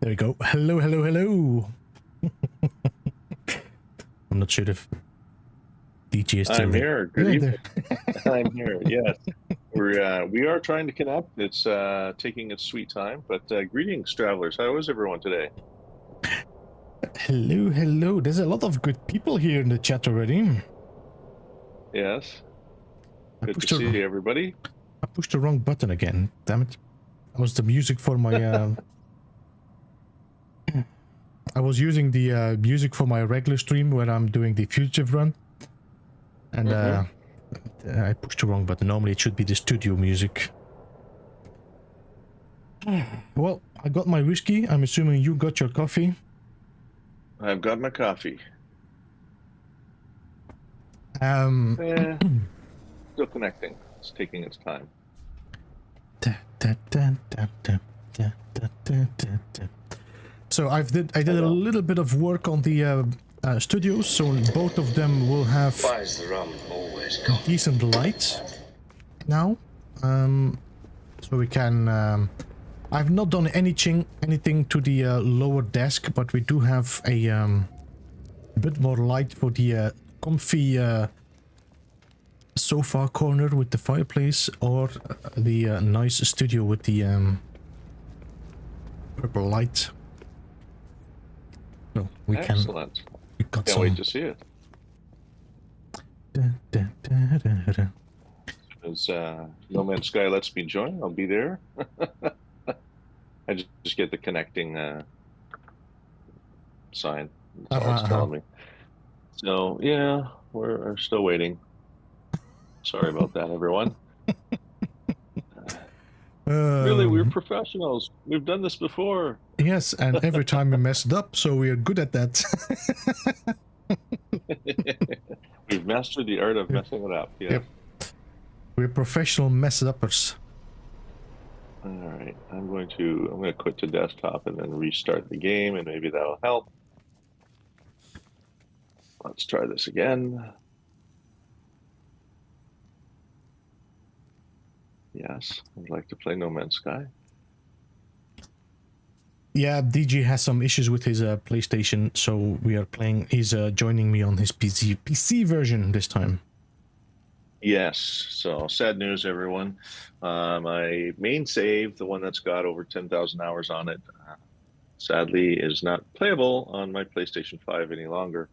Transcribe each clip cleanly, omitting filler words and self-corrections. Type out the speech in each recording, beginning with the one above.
There we go. Hello, hello, hello. I'm not sure if DJ is still I'm there. here. Good evening. There. I'm here. Yes, we are trying to connect. It's taking its sweet time, but greetings, travelers. How is everyone today? Hello, hello. There's a lot of good people here in the chat already. Yes. Good to see everybody. I pushed the wrong button again. Damn it. That was the music for my... I was using the music for my regular stream when I'm doing the fugitive run. And I pushed the wrong button. Normally it should be the studio music. Well, I got my whiskey. I'm assuming you got your coffee. I've got my coffee. Still connecting. It's taking its time. So I did a little bit of work on the studios, so both of them will have decent light now. So we can. I've not done anything to the lower desk, but we do have a bit more light for the comfy sofa corner with the fireplace, or the nice studio with the purple light. So we Excellent. can. We got Can't wait to see it. As No Man's Sky lets me join, I'll be there. I just get the connecting sign. That's all it's telling me. So yeah, we're still waiting. Sorry about that, everyone. Really, we're professionals. We've done this before. Yes, and every time we mess it up, so we are good at that. We've mastered the art of messing it up. Yeah. Yep. We're professional mess-uppers. All right, I'm going to quit to desktop and then restart the game, and maybe that'll help. Let's try this again. Yes, I'd like to play No Man's Sky. Yeah, DG has some issues with his PlayStation, so we are playing. He's joining me on his PC version this time. Yes, so sad news, everyone. My main save, the one that's got over 10,000 hours on it, sadly is not playable on my PlayStation 5 any longer.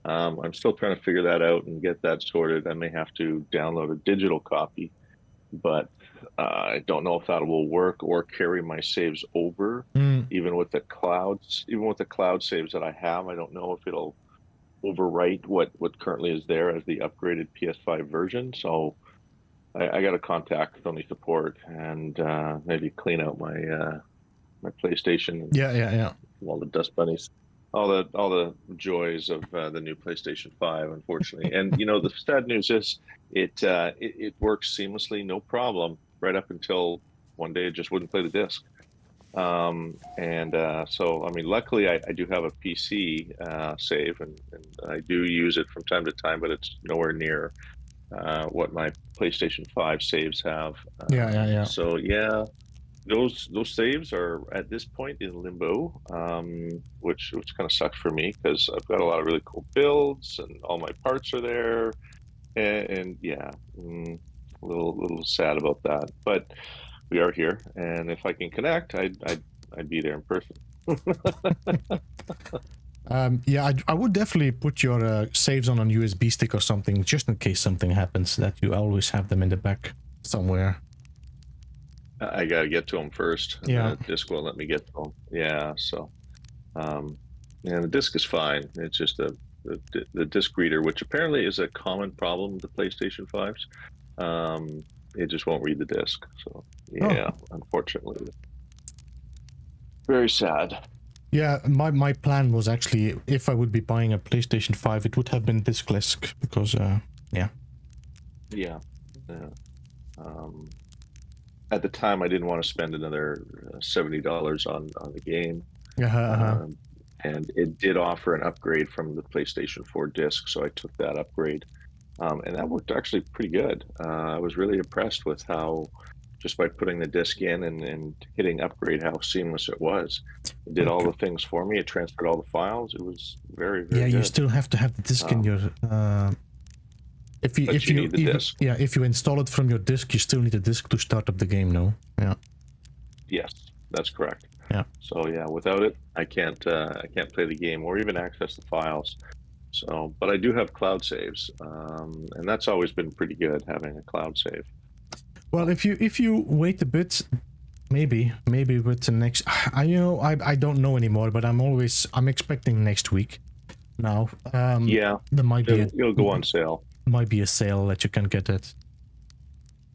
I'm still trying to figure that out and get that sorted. I may have to download a digital copy, but I don't know if that will work or carry my saves over. Even with the cloud saves that I have, I don't know if it'll overwrite what currently is there as the upgraded PS5 version. So I got to contact Sony support and maybe clean out my my PlayStation. Yeah. All the dust bunnies, all the joys of the new PlayStation 5, unfortunately. And you know, the sad news is it works seamlessly, no problem, right up until one day it just wouldn't play the disc. So I mean, luckily I do have a PC save, and I do use it from time to time, but it's nowhere near what my PlayStation 5 saves have. Yeah. So yeah, those saves are at this point in limbo, which kind of sucks for me because I've got a lot of really cool builds and all my parts are there, and yeah, a little sad about that, but we are here, and if I can connect, I'd be there in person. Yeah, I would definitely put your saves on a USB stick or something, just in case something happens, that you always have them in the back somewhere. I gotta get to them first. Yeah, the disc won't let me get to them. Yeah, so yeah, the disc is fine. It's just the disc reader, which apparently is a common problem with the PlayStation 5s. It just won't read the disc. So yeah, unfortunately, very sad. Yeah, my plan was actually, if I would be buying a PlayStation 5, it would have been discless, because yeah. At the time, I didn't want to spend another $70 on the game. And it did offer an upgrade from the PlayStation 4 disc, so I took that upgrade. And that worked actually pretty good. I was really impressed with how just by putting the disc in and hitting upgrade, how seamless it was. It did all the things for me. It transferred all the files. It was very, very Yeah, good. you still have to have the disc in your. If you need the disc. Yeah, if you install it from your disk, you still need a disk to start up the game. No. Yeah. Yes, that's correct. Yeah. So yeah, without it, I can't play the game or even access the files. So, but I do have cloud saves, and that's always been pretty good, having a cloud save. Well, if you wait a bit, maybe with the next, I don't know anymore, but I'm expecting next week. Now, yeah, there might be it'll go on sale. Might be a sale that you can get it.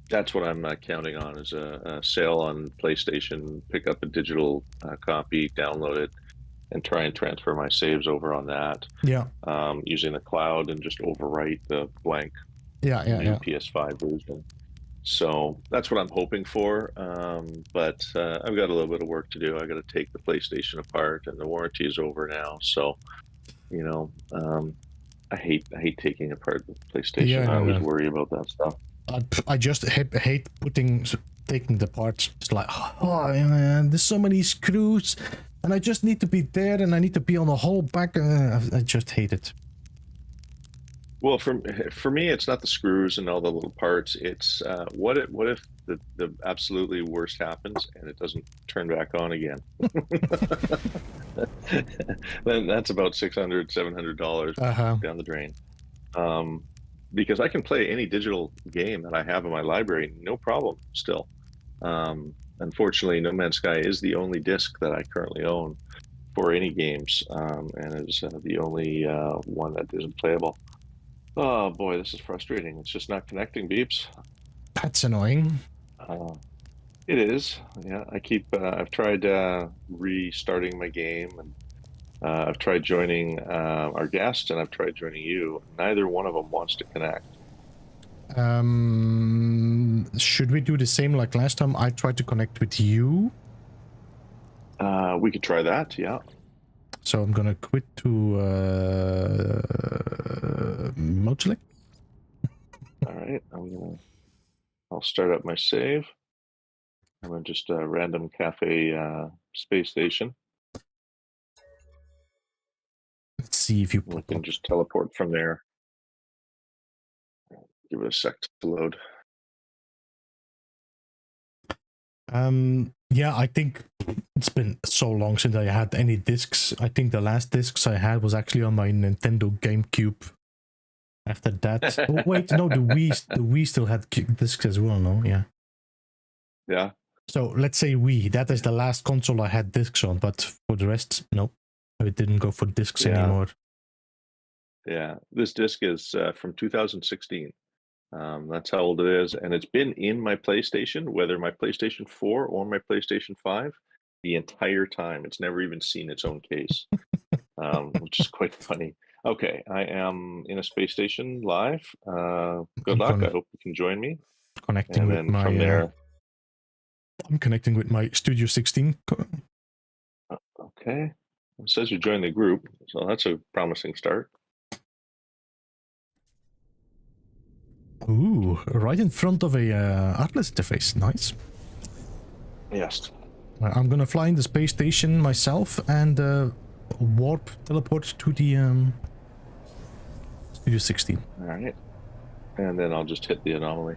That's what I'm counting on, is a sale on PlayStation. Pick up a digital copy, download it, and try and transfer my saves over on that. Yeah. Using the cloud and just overwrite the blank new PS5 version. So that's what I'm hoping for. But I've got a little bit of work to do. I got to take the PlayStation apart, and the warranty is over now. So, you know, I hate taking apart the PlayStation. Yeah, I always worry about that stuff. I just hate taking the parts. It's like, oh man, there's so many screws, and I just need to be there, and I need to be on the whole back. I just hate it. Well, for me, it's not the screws and all the little parts. It's what if the absolutely worst happens and it doesn't turn back on again? Then that's about $600-$700 down the drain. Because I can play any digital game that I have in my library, no problem. Still, unfortunately, No Man's Sky is the only disc that I currently own for any games, and is the only one that isn't playable. Oh boy, this is frustrating. It's just not connecting, Beeps. That's annoying. It is. Yeah, I've tried restarting my game, and I've tried joining our guest, and I've tried joining you. Neither one of them wants to connect. Should we do the same like last time? I tried to connect with you. We could try that, yeah. So I'm gonna quit to Mojalik. All right, I'll start up my save. I'm gonna just random cafe space station. Let's see if you can just teleport from there. Give it a sec to load. Yeah, I think it's been so long since I had any discs. I think the last discs I had was actually on my Nintendo GameCube. After that, oh, wait, no, the Wii still had discs as well. No, yeah. Yeah. So let's say Wii. That is the last console I had discs on, but for the rest, no, it didn't go for discs anymore. Yeah, this disc is from 2016. That's how old it is, and it's been in my PlayStation, whether my PlayStation 4 or my PlayStation 5, the entire time. It's never even seen its own case, which is quite funny. Okay, I am in a space station live. Good luck. I hope you can join me. Connecting with my. From there, I'm connecting with my Studio 16. Okay, it says you joined the group, so that's a promising start. Ooh, right in front of a Atlas interface. Nice. Yes. I'm gonna fly in the space station myself and warp teleport to the Studio 16. All right. And then I'll just hit the anomaly.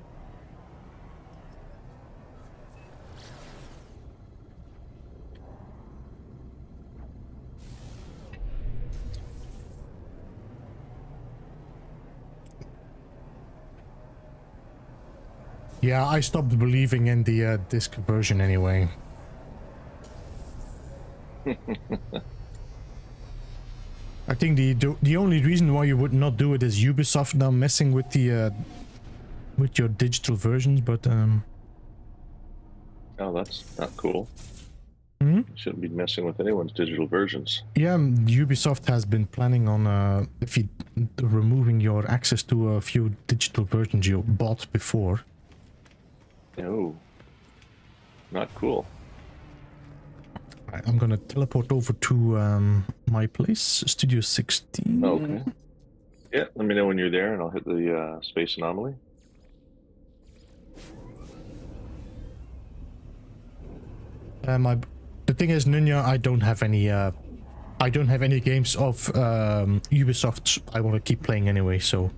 Yeah, I stopped believing in the disc version anyway. I think the only reason why you would not do it is Ubisoft now messing with the with your digital versions, but oh, that's not cool. You shouldn't be messing with anyone's digital versions. Yeah, Ubisoft has been planning on removing your access to a few digital versions you bought before. Oh, not cool. Right, I'm gonna teleport over to my place, Studio 16. Okay. Yeah, let me know when you're there, and I'll hit the space anomaly. The thing is, Nunya, I don't have any games of Ubisoft I want to keep playing anyway, so.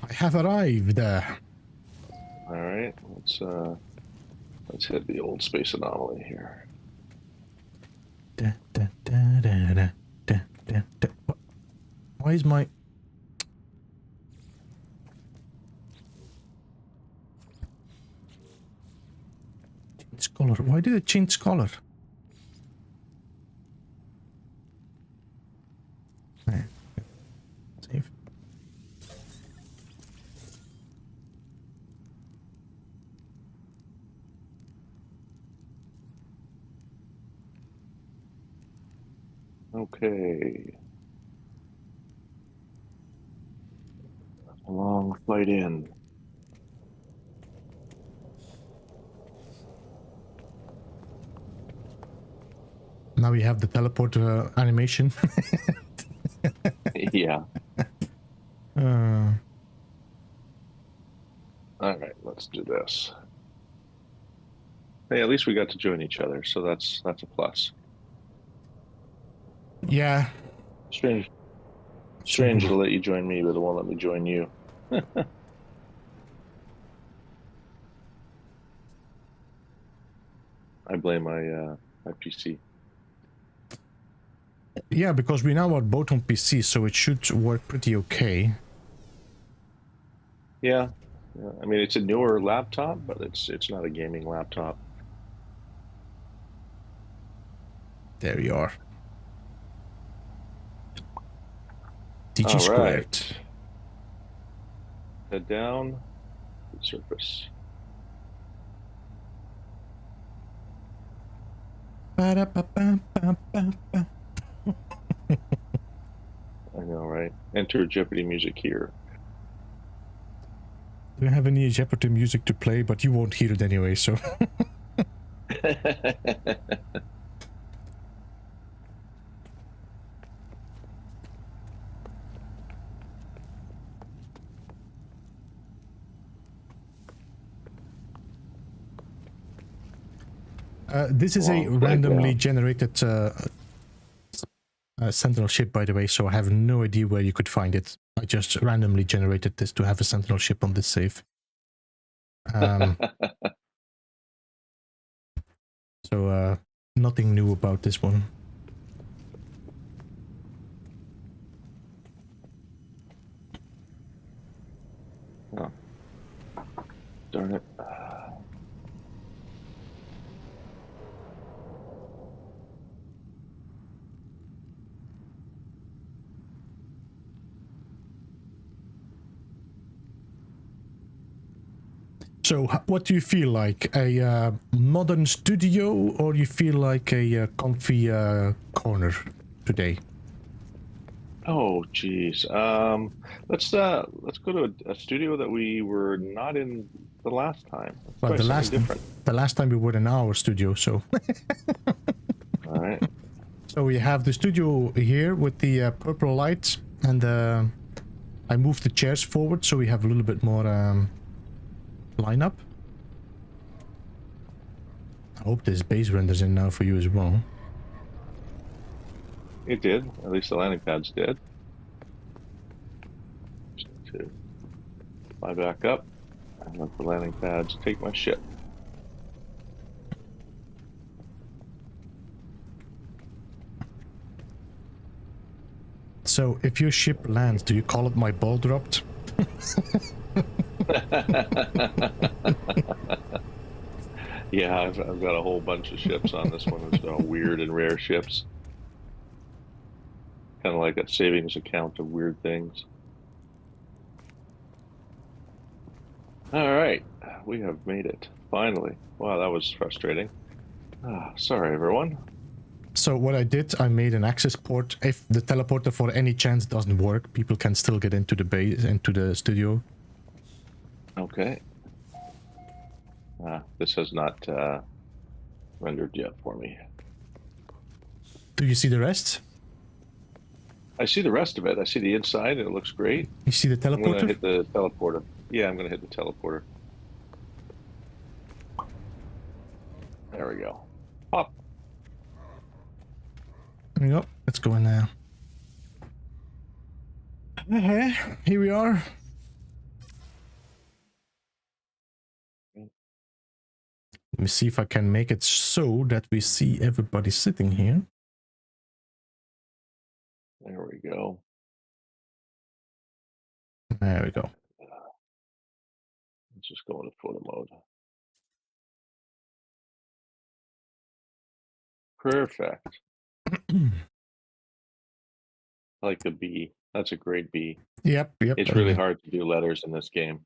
I have arrived. All right, let's hit the old space anomaly here. Why is my... Change color. Why did it change color? Save. Okay. A long flight in. Now we have the teleport animation. Yeah. Uh, All right, let's do this. Hey, at least we got to join each other, so that's a plus. yeah. Strange to let you join me, but it won't let me join you. I blame my PC. Yeah, because we now are both on PC, so it should work pretty okay. Yeah. I mean, it's a newer laptop, but it's not a gaming laptop. There you are. DG All squared. right. Head down to the surface. Ba-da-ba-ba-ba-ba-ba. I know, right? Enter Jeopardy music here. We don't have any Jeopardy music to play, but you won't hear it anyway, so. This is a randomly generated Sentinel ship, by the way, so I have no idea where you could find it. I just randomly generated this to have a Sentinel ship on this save. So nothing new about this one. Oh. Darn it. So, what do you feel like? A modern studio, or you feel like a comfy corner today? Oh, geez. Let's go to a studio that we were not in the last time. Well, the last time we were in our studio, so. All right. So we have the studio here with the purple lights, and I moved the chairs forward so we have a little bit more lineup. I hope this base renders in now for you as well. It did. At least the landing pads did. Just need to fly back up and let the landing pads take my ship. So, if your ship lands, do you call it my ball dropped? Yeah, I've got a whole bunch of ships on this one. It's weird and rare ships. Kind of like a savings account of weird things. All right, we have made it, finally. Wow, that was frustrating. Sorry, everyone. So what I did, I made an access port. If the teleporter for any chance doesn't work, people can still get into the base, into the studio. Okay. This has not rendered yet for me. Do you see the rest? I see the rest of it. I see the inside, and it looks great. You see the I'm gonna teleporter? hit the teleporter. Yeah, I'm gonna hit the teleporter. There we go. Pop. There you go. Let's go in there. Here we are. Let me see if I can make it so that we see everybody sitting here. There we go. There we go. Let's just go into photo mode. Perfect. I like the B. That's a great B. Yep. It's really hard to do letters in this game.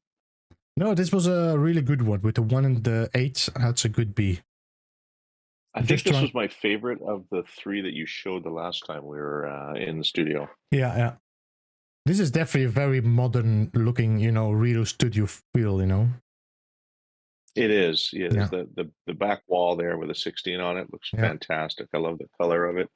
No, this was a really good one with the 1 and the 8. That's a good B. I think this was my favorite of the 3 that you showed the last time we were in the studio. Yeah. This is definitely a very modern looking, real studio feel, It is. Yeah. The back wall there with a 16 on it looks fantastic. I love the color of it.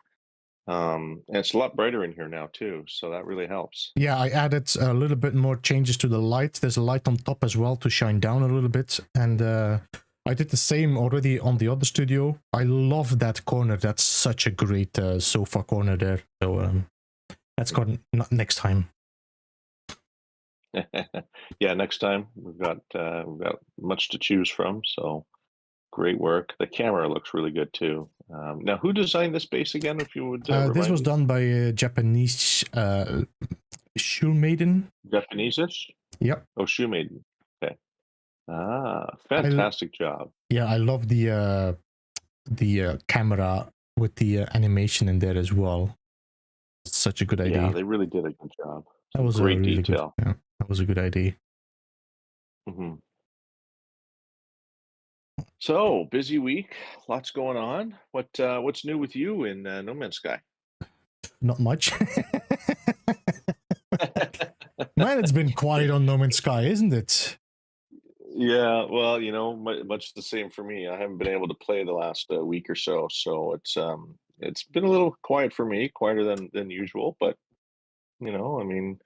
And it's a lot brighter in here now too, so that really helps. Yeah, I added a little bit more changes to the light. There's a light on top as well to shine down a little bit, and I did the same already on the other studio. I love that corner. That's such a great sofa corner there. So that's got next time. Yeah, next time we've got much to choose from. So great work. The camera looks really good too. Now, who designed this base again? If you would, this was done by a Japanese shoemaiden. Japanese-ish? Yep. Oh, shoemaiden. Okay. Fantastic job. Yeah, I love the camera with the animation in there as well. It's such a good idea. Yeah, they really did a good job. That was great a really detail. Good, yeah, that was a good idea. Mm-hmm. So busy week, lots going on. What's new with you in No Man's Sky? Not much. Man, it's been quiet on No Man's Sky, isn't it? Yeah, well, much the same for me. I haven't been able to play the last week or so, so it's been a little quiet for me, quieter than usual. But I mean,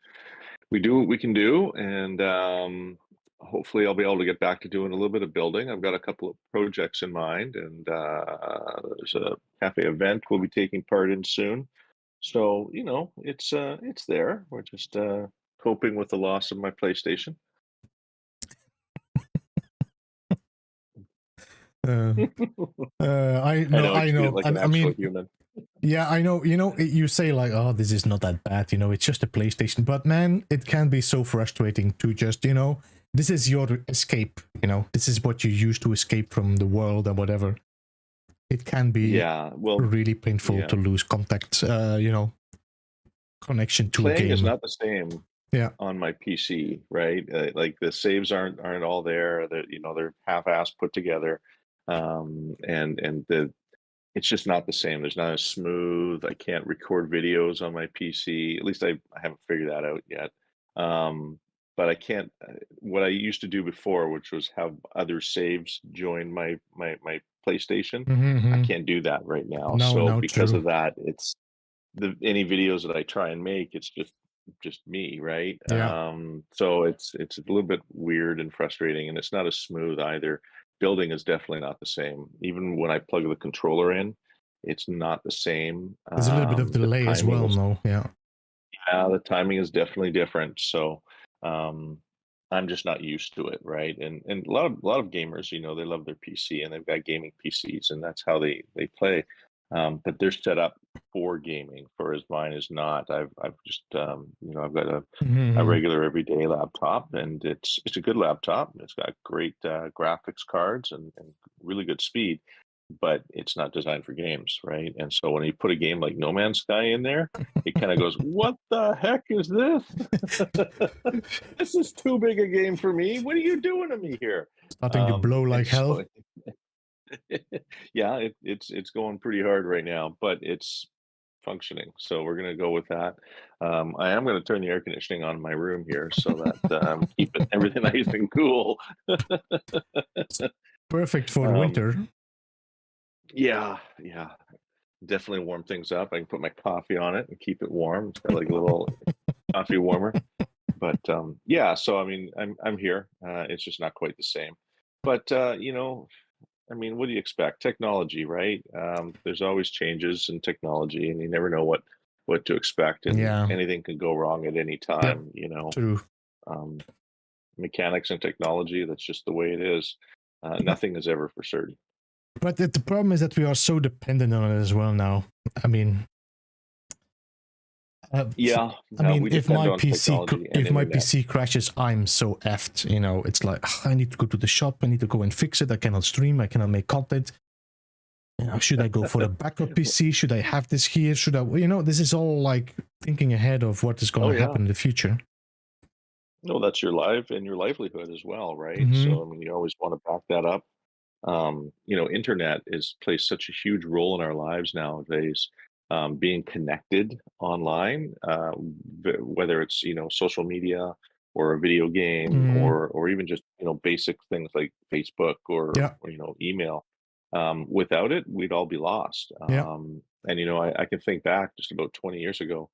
we do what we can do, and hopefully I'll be able to get back to doing a little bit of building. I've got a couple of projects in mind, and there's a cafe event we'll be taking part in soon. So it's there. We're just coping with the loss of my PlayStation. I know. Like an absolute human. Yeah, I know. You say like, "Oh, this is not that bad." It's just a PlayStation. But man, it can be so frustrating to just, this is your escape. This is what you use to escape from the world and whatever. It can be really painful to lose contact. Connection to playing a game is not the same. Yeah, on my PC, right? Like the saves aren't all there. They're half-assed put together, and it's just not the same. There's not as smooth. I can't record videos on my PC. At least I haven't figured that out yet. But I can't. What I used to do before, which was have other saves join my PlayStation. Mm-hmm. I can't do that right now. Because of that, it's any videos that I try and make, it's just me, right? Yeah. So it's a little bit weird and frustrating, and it's not as smooth either. Building is definitely not the same. Even when I plug the controller in, it's not the same. There's a little bit of delay as well, no? Yeah. Yeah, the timing is definitely different. So I'm just not used to it, right? And a lot of gamers, they love their PC and they've got gaming PCs, and that's how they play. But they're set up for gaming, whereas mine is not. I've just I've got a regular everyday laptop, and it's a good laptop. It's got great graphics cards and really good speed, but it's not designed for games, right? And so when you put a game like No Man's Sky in there, it kind of goes, "What the heck is this? This is too big a game for me. What are you doing to me here?" Starting to blow like hell. Yeah, it's going pretty hard right now, but it's functioning. So we're gonna go with that. I am gonna turn the air conditioning on in my room here so that keep everything nice and cool. Perfect for the winter. Yeah. definitely warm things up. I can put my coffee on it and keep it warm. It's got like a little coffee warmer. But yeah, so I mean, I'm here. It's just not quite the same. But you know, I mean, what do you expect? Technology, right? There's always changes in technology, and you never know what to expect, and Yeah. anything can go wrong at any Yep. time. You know, True. mechanics and technology. That's just the way it is. Nothing is ever for certain. But the problem is that we are so dependent on it as well now. I mean, Yeah, I mean, we if depend my on PC technology and if my internet. PC crashes, I'm so effed. You know, it's like I need to go to the shop. I need to go and fix it. I cannot stream. I cannot make content. You know, should I go for a backup PC? Should I have this here? Should I? You know, this is all like thinking ahead of what is going Oh to yeah. happen in the future. No, that's your life and your livelihood as well, right? Mm-hmm. So I mean, you always want to back that up. You know, internet is plays such a huge role in our lives nowadays. Being connected online, whether it's social media or a video game Mm-hmm. or even just basic things like Facebook Yeah. or email. Without it, we'd all be lost. Yeah. And I can think back just about 20 years ago,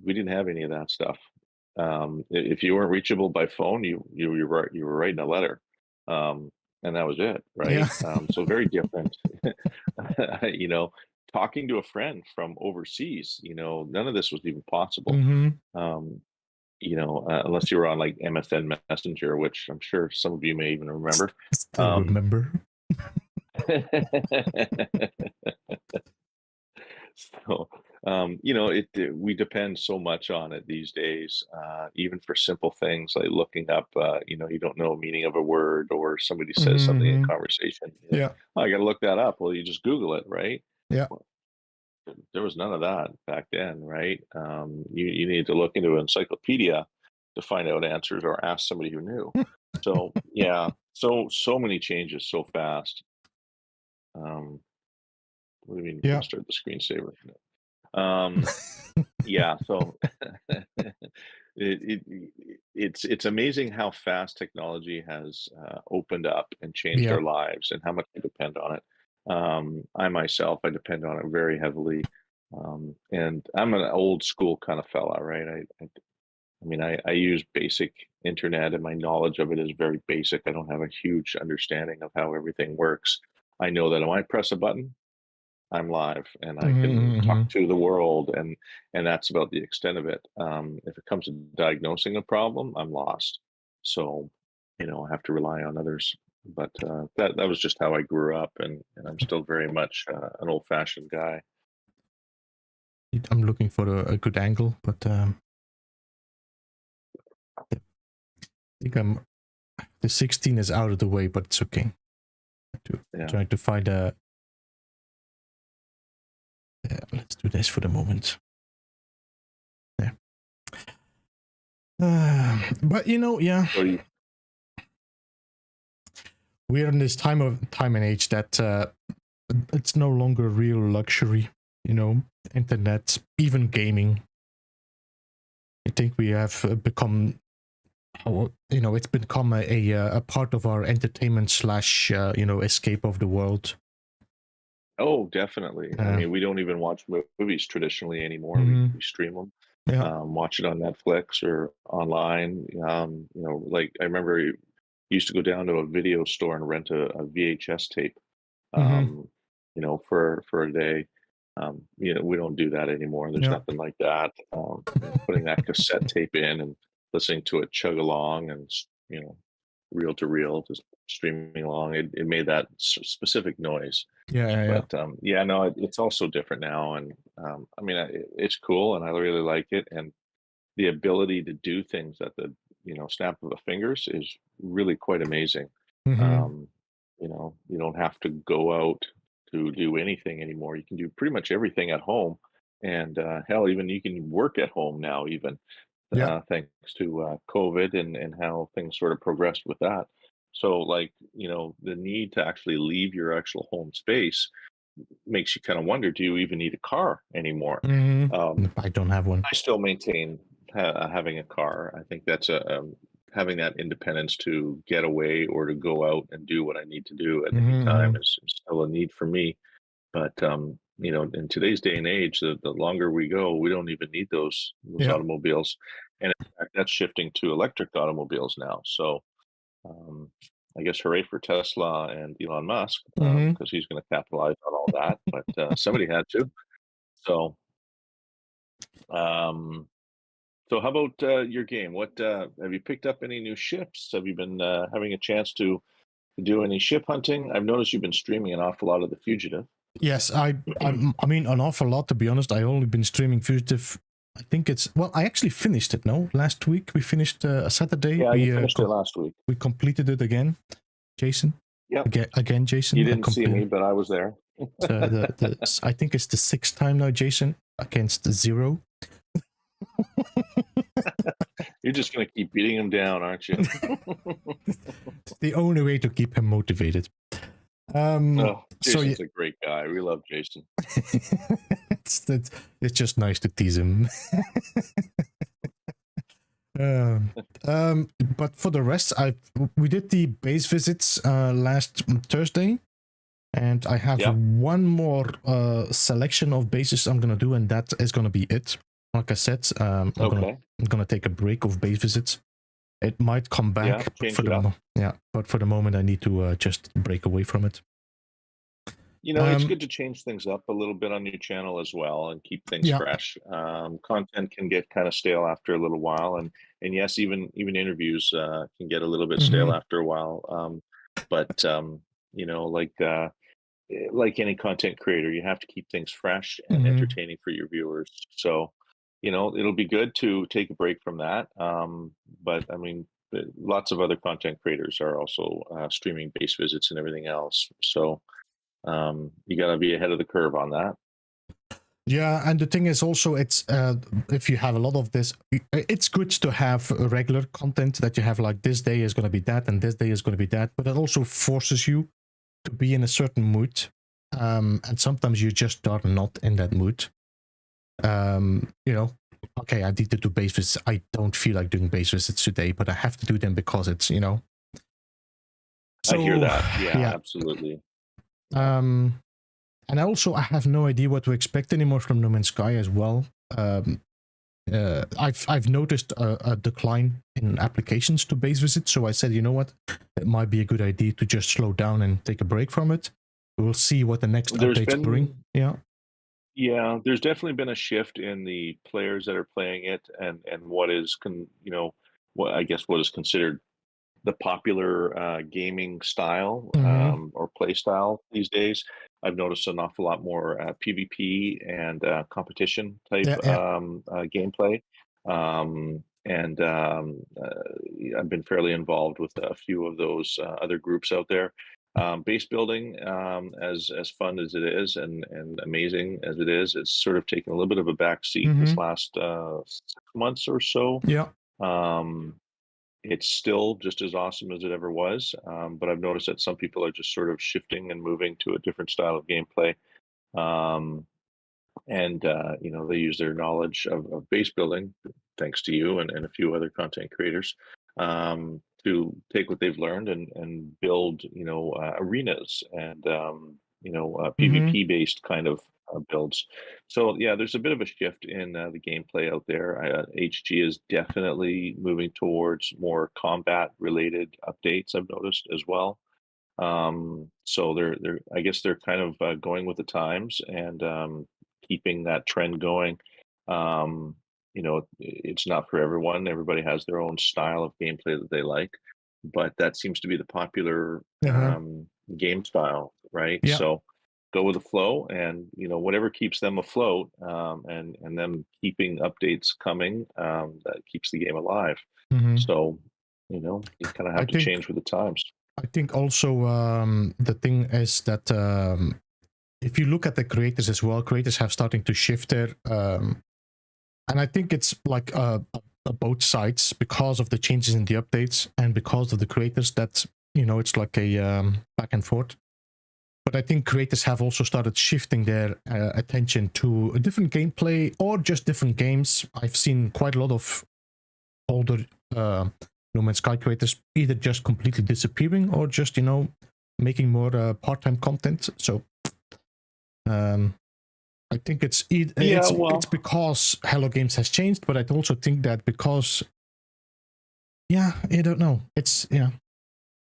we didn't have any of that stuff. If you weren't reachable by phone, you were writing a letter, and that was it, Yeah. right? So very different. you know, Talking to a friend from overseas, none of this was even possible. Mm-hmm. Um, Unless you were on like MSN Messenger, which I'm sure some of you may even remember. Still remember. So, we depend so much on it these days, even for simple things like looking up, you don't know a meaning of a word or somebody says something in Mm-hmm. conversation. Yeah. Oh, I got to look that up. Well, you just Google it, right? Yeah. Well, there was none of that back then, right? You need to look into an encyclopedia to find out answers or ask somebody who knew. So, yeah, so many changes so fast. What do you mean you Yeah. can start the screensaver? Yeah, so it's amazing how fast technology has opened up and changed Yeah. our lives and how much we depend on it. I myself, I depend on it very heavily, and I'm an old school kind of fella, right? I mean, I use basic internet, and my knowledge of it is very basic. I don't have a huge understanding of how everything works. I know that when I press a button, I'm live and I can Mm-hmm. talk to the world, and that's about the extent of it. If it comes to diagnosing a problem, I'm lost. So, I have to rely on others. But that was just how I grew up, and I'm still very much an old-fashioned guy. I'm looking for a good angle, but I think the 16 is out of the way, but it's okay. Yeah. Trying to find a. Let's do this for the moment. Yeah. But yeah, we're in this time and age that it's no longer a real luxury. Internet, even gaming. I think we have become, it's become a part of our entertainment slash escape of the world. Oh, definitely. I mean, we don't even watch movies traditionally anymore. Mm-hmm. We stream them. Yeah. Watch it on Netflix or online. Like I remember you used to go down to a video store and rent a VHS tape, Mm-hmm. for a day. We don't do that anymore. There's Yeah. nothing like that. Putting that cassette tape in and listening to it chug along and, reel to reel, just streaming along. It made that specific noise. Yeah. But yeah, no, it's also different now, and I mean, it's cool, and I really like it, and the ability to do things at the snap of the fingers is really quite amazing. Mm-hmm. You don't have to go out to do anything anymore. You can do pretty much everything at home, and hell, even you can work at home now, even Yeah. thanks to COVID and how things sort of progressed with that. So, like, the need to actually leave your actual home space makes you kind of wonder, do you even need a car anymore? Mm-hmm. I don't have one. I still maintain having a car. I think that's having that independence to get away or to go out and do what I need to do at any time is still a need for me. But in today's day and age, the longer we go, we don't even need those Yeah. automobiles. And in fact, that's shifting to electric automobiles now. So um, I guess hooray for Tesla and Elon Musk, Hmm. because he's going to capitalize on all that. But somebody had to. So um, so how about your game? What have you picked up any new ships? Have you been having a chance to do any ship hunting? I've noticed you've been streaming an awful lot of The Fugitive. Yes, I mean an awful lot, to be honest. I only been streaming Fugitive. I think it's, well, I actually finished it. No, last week we finished a Saturday. Yeah, we you finished it last week. we completed it again, Jason. Yep. Again, Jason. You didn't see me, but I was there. I think it's the 6th time now, Jason, against 0. You're just going to keep beating him down, aren't you? It's the only way to keep him motivated. Jason's a great guy. We love Jason. It's just nice to tease him. But for the rest, we did the base visits last Thursday, and I have one more selection of bases I'm gonna do, and that is gonna be it. Like I said, I'm gonna take a break of base visits. It might come back, but for the moment I need to just break away from it. It's good to change things up a little bit on your channel as well and keep things fresh. Content can get kind of stale after a little while, and yes, even interviews can get a little bit stale after a while. But like any content creator, you have to keep things fresh and entertaining for your viewers. So, it'll be good to take a break from that. But I mean, lots of other content creators are also streaming base visits and everything else. So you got to be ahead of the curve on that. Yeah, and the thing is also, it's if you have a lot of this, it's good to have regular content that you have, like this day is going to be that and this day is going to be that, but it also forces you to be in a certain mood, and sometimes you just are not in that mood. Okay, I need to do base visits. I don't feel like doing base visits today, but I have to do them because it's, So, I hear that. Yeah, absolutely. And also, I have no idea what to expect anymore from No Man's Sky as well. I've noticed a decline in applications to base visits, so I said, you know what, it might be a good idea to just slow down and take a break from it. We'll see what the next updates bring. Yeah, there's definitely been a shift in the players that are playing it, and what is what is considered the popular gaming style or play style these days. I've noticed an awful lot more PvP and competition type gameplay. I've been fairly involved with a few of those other groups out there. Base building, as fun as it is and amazing as it is, it's sort of taken a little bit of a backseat this last 6 months or so. It's still just as awesome as it ever was, but I've noticed that some people are just sort of shifting and moving to a different style of gameplay. They use their knowledge of base building, thanks to you and a few other content creators, to take what they've learned and build, arenas and, PvP based kind of builds. So yeah, there's a bit of a shift in the gameplay out there. HG is definitely moving towards more combat related updates, I've noticed as well. So I guess they're kind of going with the times and keeping that trend going. It's not for everyone. Everybody has their own style of gameplay that they like, but that seems to be the popular game style, right? So go with the flow, and whatever keeps them afloat, and them keeping updates coming, that keeps the game alive. So you kind of have to change with the times. I think also the thing is that if you look at the creators as well, creators have starting to shift their, and I think it's like both sides, because of the changes in the updates and because of the creators, that it's like a back and forth. But I think creators have also started shifting their attention to a different gameplay or just different games. I've seen quite a lot of older No Man's Sky creators either just completely disappearing or just making more part-time content. So I think it's well, because Hello Games has changed, but I also think that because I don't know. It's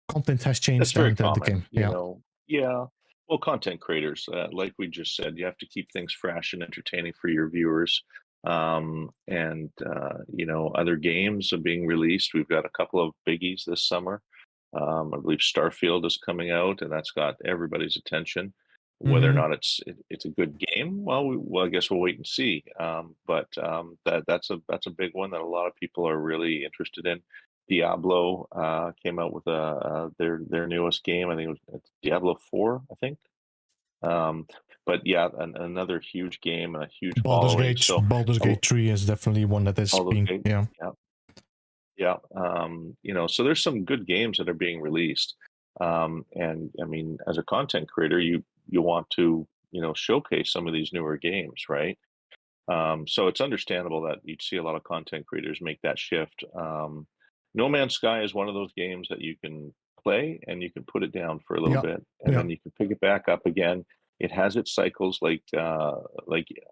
content has that's changed very and the common. game. You know, yeah. Well, content creators, like we just said, you have to keep things fresh and entertaining for your viewers. And you know, other games are being released. We've got a couple of biggies this summer. I believe Starfield is coming out, and that's got everybody's attention. Whether or Mm-hmm. not it's a good game, well, I guess we'll wait and see. But that's a big one that a lot of people are really interested in. Diablo came out with their newest game. I think it's Diablo 4, I think. Um, but yeah, another huge game and a huge following. So Baldur's a- Gate 3 is definitely one that is all those being games, yeah. Yeah, you know, so there's some good games that are being released. And I mean, as a content creator, you want to, you know, showcase some of these newer games, right? So it's understandable that you'd see a lot of content creators make that shift. No Man's Sky is one of those games that you can play and you can put it down for a little Yeah. bit, and Yeah. then you can pick it back up again. It has its cycles like a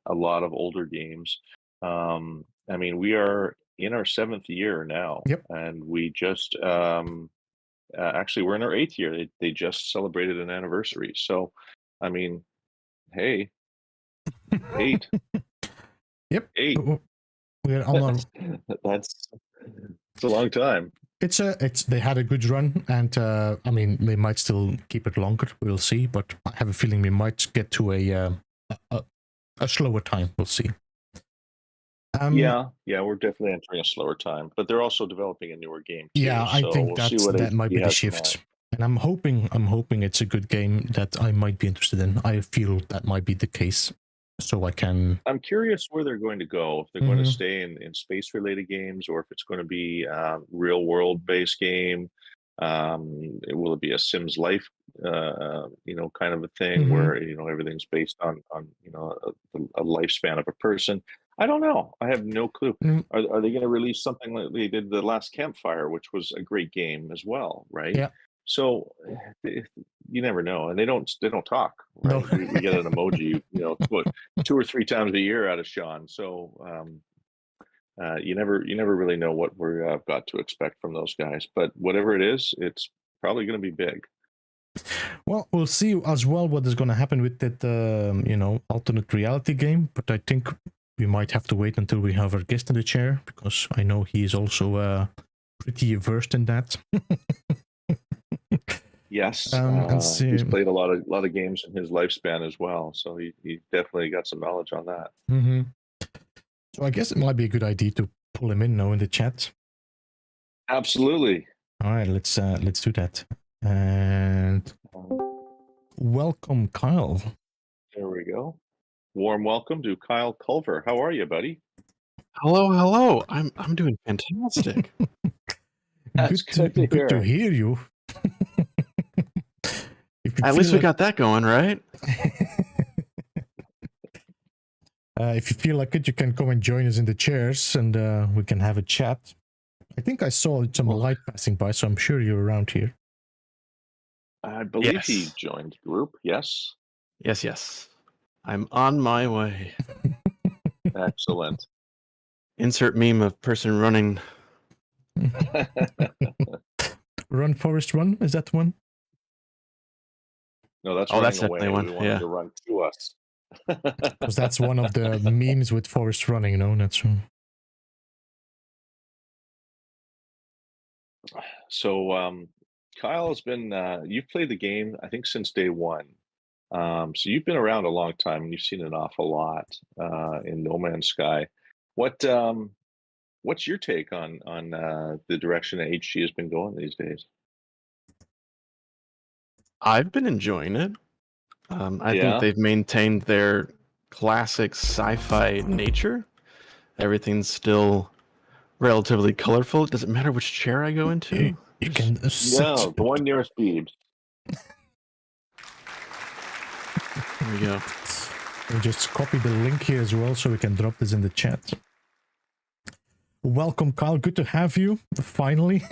lot of older games. I mean, we are in our seventh year now, Yep. and we just actually we're in our eighth year. They just celebrated an anniversary. So, I mean, hey, eight, Yep. eight. We're on our That's it's a long time. it's they had a good run, and I mean they might still keep it longer. We'll see, but I have a feeling we might get to a slower time. We'll see. Yeah, we're definitely entering a slower time, but they're also developing a newer game too. Yeah, I So think we'll see what that might HP be the has in mind. shift, and I'm hoping it's a good game that I might be interested in. I feel that might be the case, so I can. I'm curious where they're going to go. If they're going to stay in space related games, or if it's going to be real world based game. Will it be a Sims Life, you know, kind of a thing where you know everything's based on you know a lifespan of a person? I don't know. I have no clue. Mm, Are they going to release something like they did the last Campfire, which was a great game as well, right? yeah. So you never know, and they don't talk, No. right? We get an emoji, you know, what, 2 or 3 times a year out of Sean. So you never really know what we're got to expect from those guys. But whatever it is, it's probably going to be big. Well, we'll see as well what is going to happen with that, alternate reality game. But I think we might have to wait until we have our guest in the chair, because I know he is also pretty versed in that. Yes, And he's played a lot of games in his lifespan as well, so he definitely got some knowledge on that. Mm-hmm. So I guess it might be a good idea to pull him in now in the chat. Absolutely. All right, let's do that. And welcome, Kyle. There we go. Warm welcome to Kyle Culver. How are you, buddy? Hello. I'm doing fantastic. That's good to hear you. At least we got that going, right? If you feel like it, you can come and join us in the chairs, and we can have a chat. I think I saw some light passing by, so I'm sure you're around here. I believe he joined the group. Yes. Yes. I'm on my way. Excellent. Insert meme of person running. Run, Forest, run. Is that one? No, that's that's running away. definitely one. We want him to run to us. Because that's one of the memes with Forest running. No, that's true. So, Kyle has been. You've played the game, I think, since day one. So you've been around a long time, and you've seen an awful lot in No Man's Sky. What's your take on the direction that HG has been going these days? I've been enjoying it. I think they've maintained their classic sci-fi nature. Everything's still relatively colorful. Does it matter which chair I go into? You can sit. No, the one nearest Beebs. There we go. We'll just copy the link here as well, so we can drop this in the chat. Welcome, Kyle. Good to have you. Finally.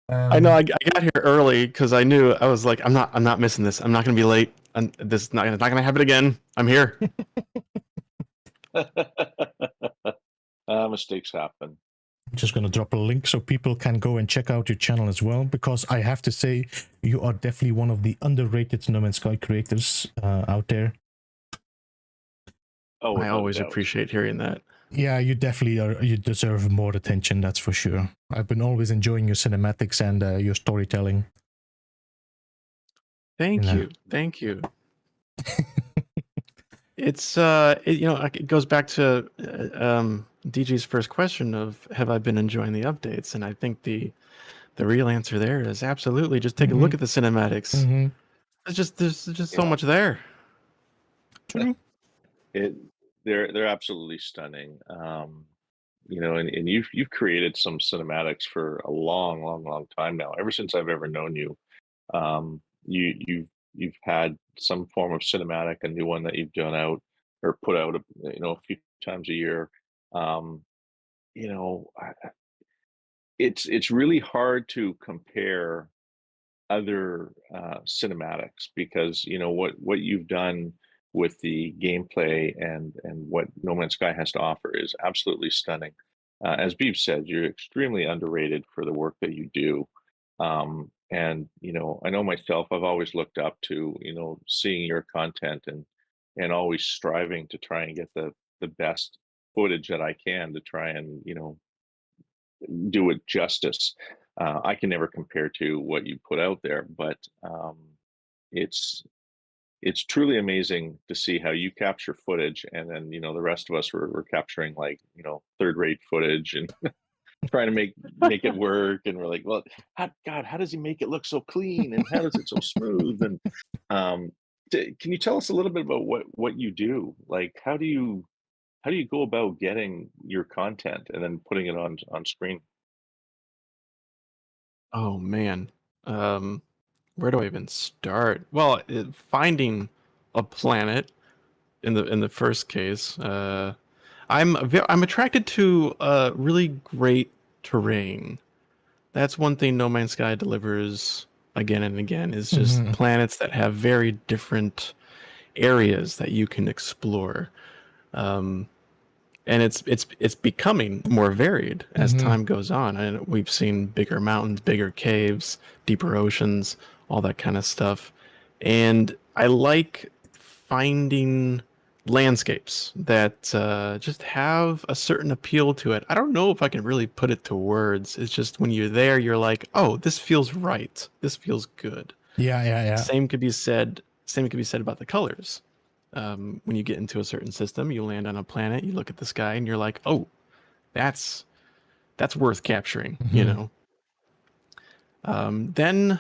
I know. I got here early because I knew I was like, I'm not missing this. I'm not going to be late. And this is not going to happen again. I'm here. Mistakes happen. I'm just going to drop a link so people can go and check out your channel as well, because I have to say you are definitely one of the underrated No Man's Sky creators out there. Oh, I always appreciate hearing that. Yeah, you definitely are. You deserve more attention, that's for sure. I've been always enjoying your cinematics and your storytelling. Thank you. It's it goes back to DG's first question of have I been enjoying the updates, and I think the real answer there is absolutely. Just take a look at the cinematics. There's just so much there. True. They're absolutely stunning. And you've created some cinematics for a long time now. Ever since I've ever known you, you've had some form of cinematic, a new one that you've done out or put out, a few times a year. It's really hard to compare other cinematics because what you've done with the gameplay and what No Man's Sky has to offer is absolutely stunning. As Beeb said, you're extremely underrated for the work that you do. And I know myself, I've always looked up to seeing your content and always striving to try and get the best footage that I can to try and do it justice. I can never compare to what you put out there, but it's truly amazing to see how you capture footage, and then the rest of us were capturing like third-rate footage and trying to make it work. And we're like, well, how does he make it look so clean, and how is it so smooth? And can you tell us a little bit about what you do? Like, how do you go about getting your content and then putting it on screen? Oh man, where do I even start? Well, finding a planet in the first case. I'm attracted to really great terrain. That's one thing No Man's Sky delivers again and again, is just planets that have very different areas that you can explore. And it's becoming more varied as time goes on. And we've seen bigger mountains, bigger caves, deeper oceans, all that kind of stuff. And I like finding landscapes that just have a certain appeal to it. I don't know if I can really put it to words. It's just when you're there, you're like, oh, this feels right. This feels good. Yeah. Same could be said about the colors. When you get into a certain system, you land on a planet, you look at the sky, and you're like, oh, that's worth capturing, Then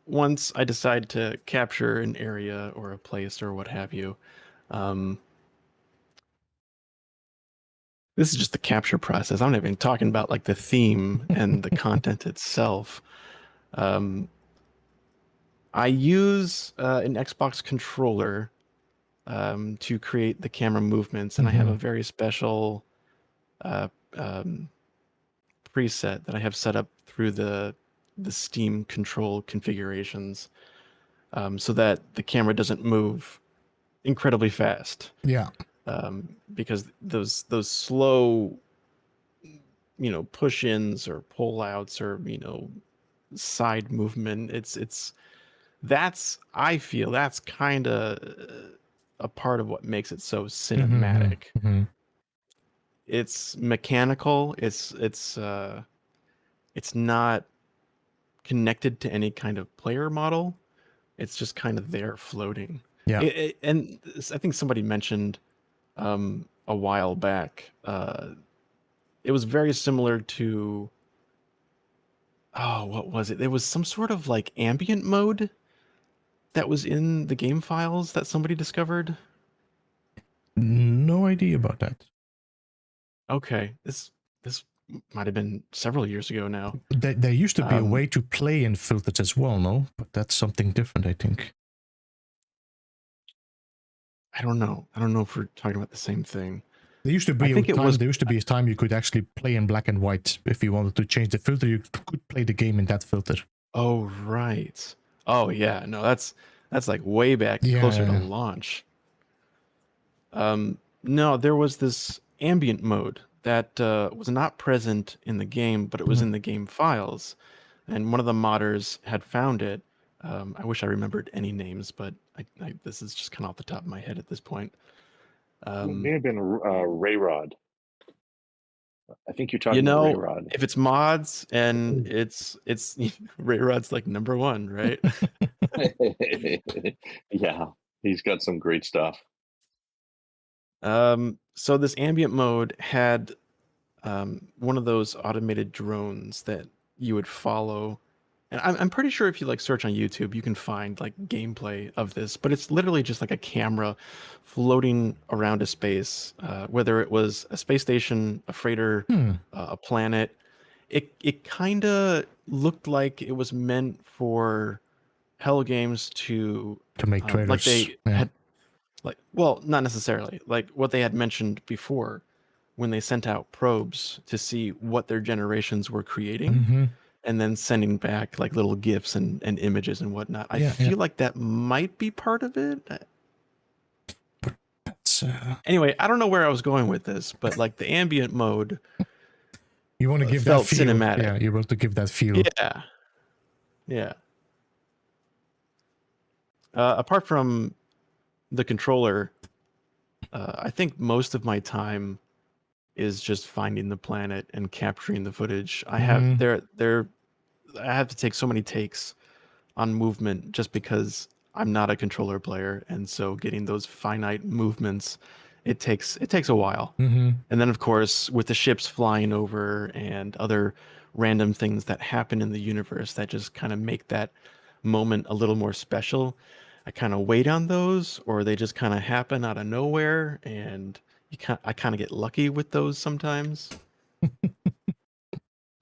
once I decide to capture an area or a place or what have you, this is just the capture process. I'm not even talking about like the theme and the content itself. I use an Xbox controller to create the camera movements, and I have a very special preset that I have set up through the Steam control configurations, so that the camera doesn't move incredibly fast. Yeah. Because those slow, push-ins or pull-outs or side movement, I feel that's kind of a part of what makes it so cinematic. It's mechanical. It's not connected to any kind of player model. It's just kind of there floating. Yeah. And I think somebody mentioned a while back, it was very similar to, what was it? There was some sort of like ambient mode that was in the game files that somebody discovered. No idea about that. Okay, this might have been several years ago now. There used to be a way to play in filters as well, no? But that's something different, I think. I don't know if we're talking about the same thing. There used to be a time you could actually play in black and white. If you wanted to change the filter, you could play the game in that filter. Oh right. Oh yeah. No, that's That's like way back closer to launch. No, there was this ambient mode that was not present in the game, but it was in the game files. And one of the modders had found it. I wish I remembered any names, but this is just kind of off the top of my head at this point. It may have been Rayrod. I think you're talking about Rayrod. If it's mods and it's Rayrod's like #1, right? Yeah, he's got some great stuff. So this ambient mode had one of those automated drones that you would follow. And I'm pretty sure if you like search on YouTube, you can find like gameplay of this, but it's literally just like a camera floating around a space, whether it was a space station, a freighter, a planet. It kind of looked like it was meant for Hell Games to make trailers. Like they had, like, well, not necessarily. Like what they had mentioned before, when they sent out probes to see what their generations were creating, and then sending back like little GIFs and images and whatnot. I feel like that might be part of it. Anyway, I don't know where I was going with this, but like the ambient mode, you want to give that feel cinematic. Yeah, you want to give that feel. Yeah. Apart from the controller, I think most of my time is just finding the planet and capturing the footage. I have I have to take so many takes on movement just because I'm not a controller player, and so getting those finite movements, it takes a while. And then of course with the ships flying over and other random things that happen in the universe that just kind of make that moment a little more special, I kind of wait on those, or they just kind of happen out of nowhere, and I kind of get lucky with those sometimes.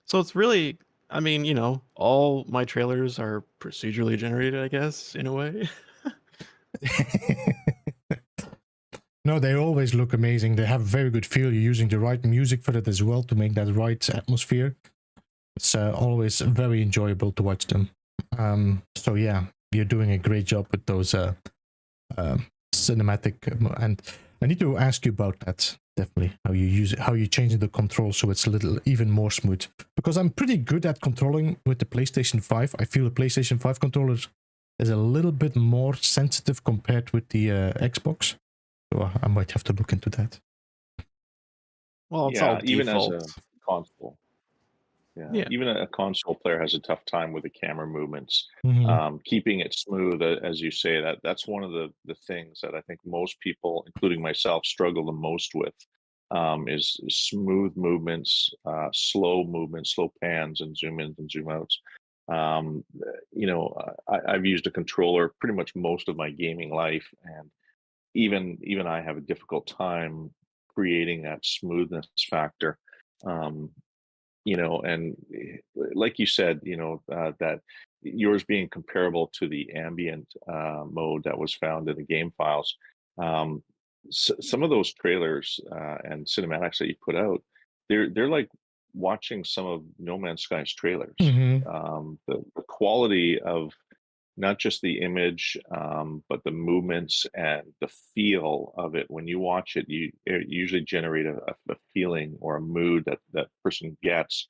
So it's really, I mean, all my trailers are procedurally generated, I guess, in a way. No, they always look amazing. They have very good feel. You're using the right music for it as well to make that right atmosphere. It's always very enjoyable to watch them. So yeah, you're doing a great job with those cinematic, and I need to ask you about that. Definitely, how you use it, how you change the control so it's a little even more smooth. Because I'm pretty good at controlling with the PlayStation 5. I feel the PlayStation 5 controller is a little bit more sensitive compared with the Xbox. So I might have to look into that. Well, it's all even default. as a console. Yeah. Even a console player has a tough time with the camera movements. Keeping it smooth, as you say, that's one of the things that I think most people, including myself, struggle the most with, is smooth movements, slow movements, slow pans, and zoom ins and zoom outs. I've used a controller pretty much most of my gaming life, and even I have a difficult time creating that smoothness factor. And like you said, that yours being comparable to the ambient mode that was found in the game files. Some of those trailers and cinematics that you put out, they're like watching some of No Man's Sky's trailers. The quality of not just the image, but the movements and the feel of it. When you watch it, it usually generate a feeling or a mood that person gets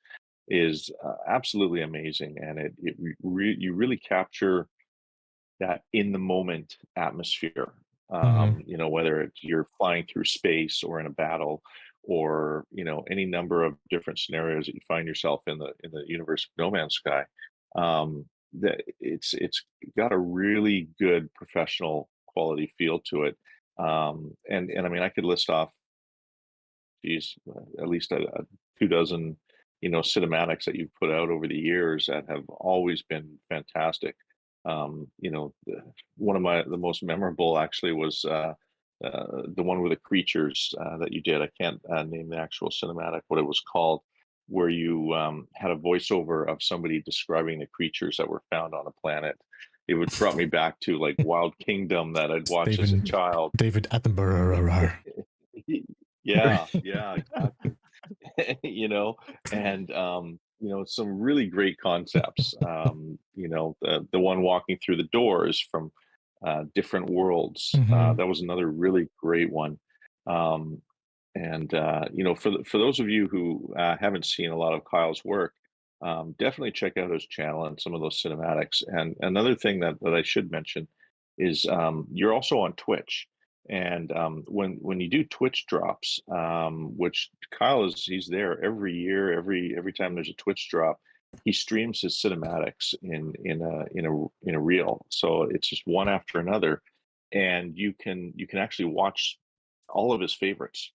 is absolutely amazing, and you really capture that in the moment atmosphere. Whether you're flying through space or in a battle, or any number of different scenarios that you find yourself in the universe of No Man's Sky. That it's got a really good professional quality feel to it. And I mean, I could list off, at least a 2 dozen, cinematics that you've put out over the years that have always been fantastic. One of the most memorable actually was the one with the creatures that you did. I can't name the actual cinematic, what it was called, where you had a voiceover of somebody describing the creatures that were found on a planet. It would brought me back to like Wild Kingdom that I'd watched as a child. David Attenborough. Yeah, exactly. And some really great concepts. The one walking through the doors from different worlds. Mm-hmm. That was another really great one. Um, and for those of you who haven't seen a lot of Kyle's work, definitely check out his channel and some of those cinematics. And another thing that I should mention is you're also on Twitch. And when you do Twitch drops, which Kyle he's there every year, every time there's a Twitch drop, he streams his cinematics in a reel. So it's just one after another, and you can actually watch all of his favorites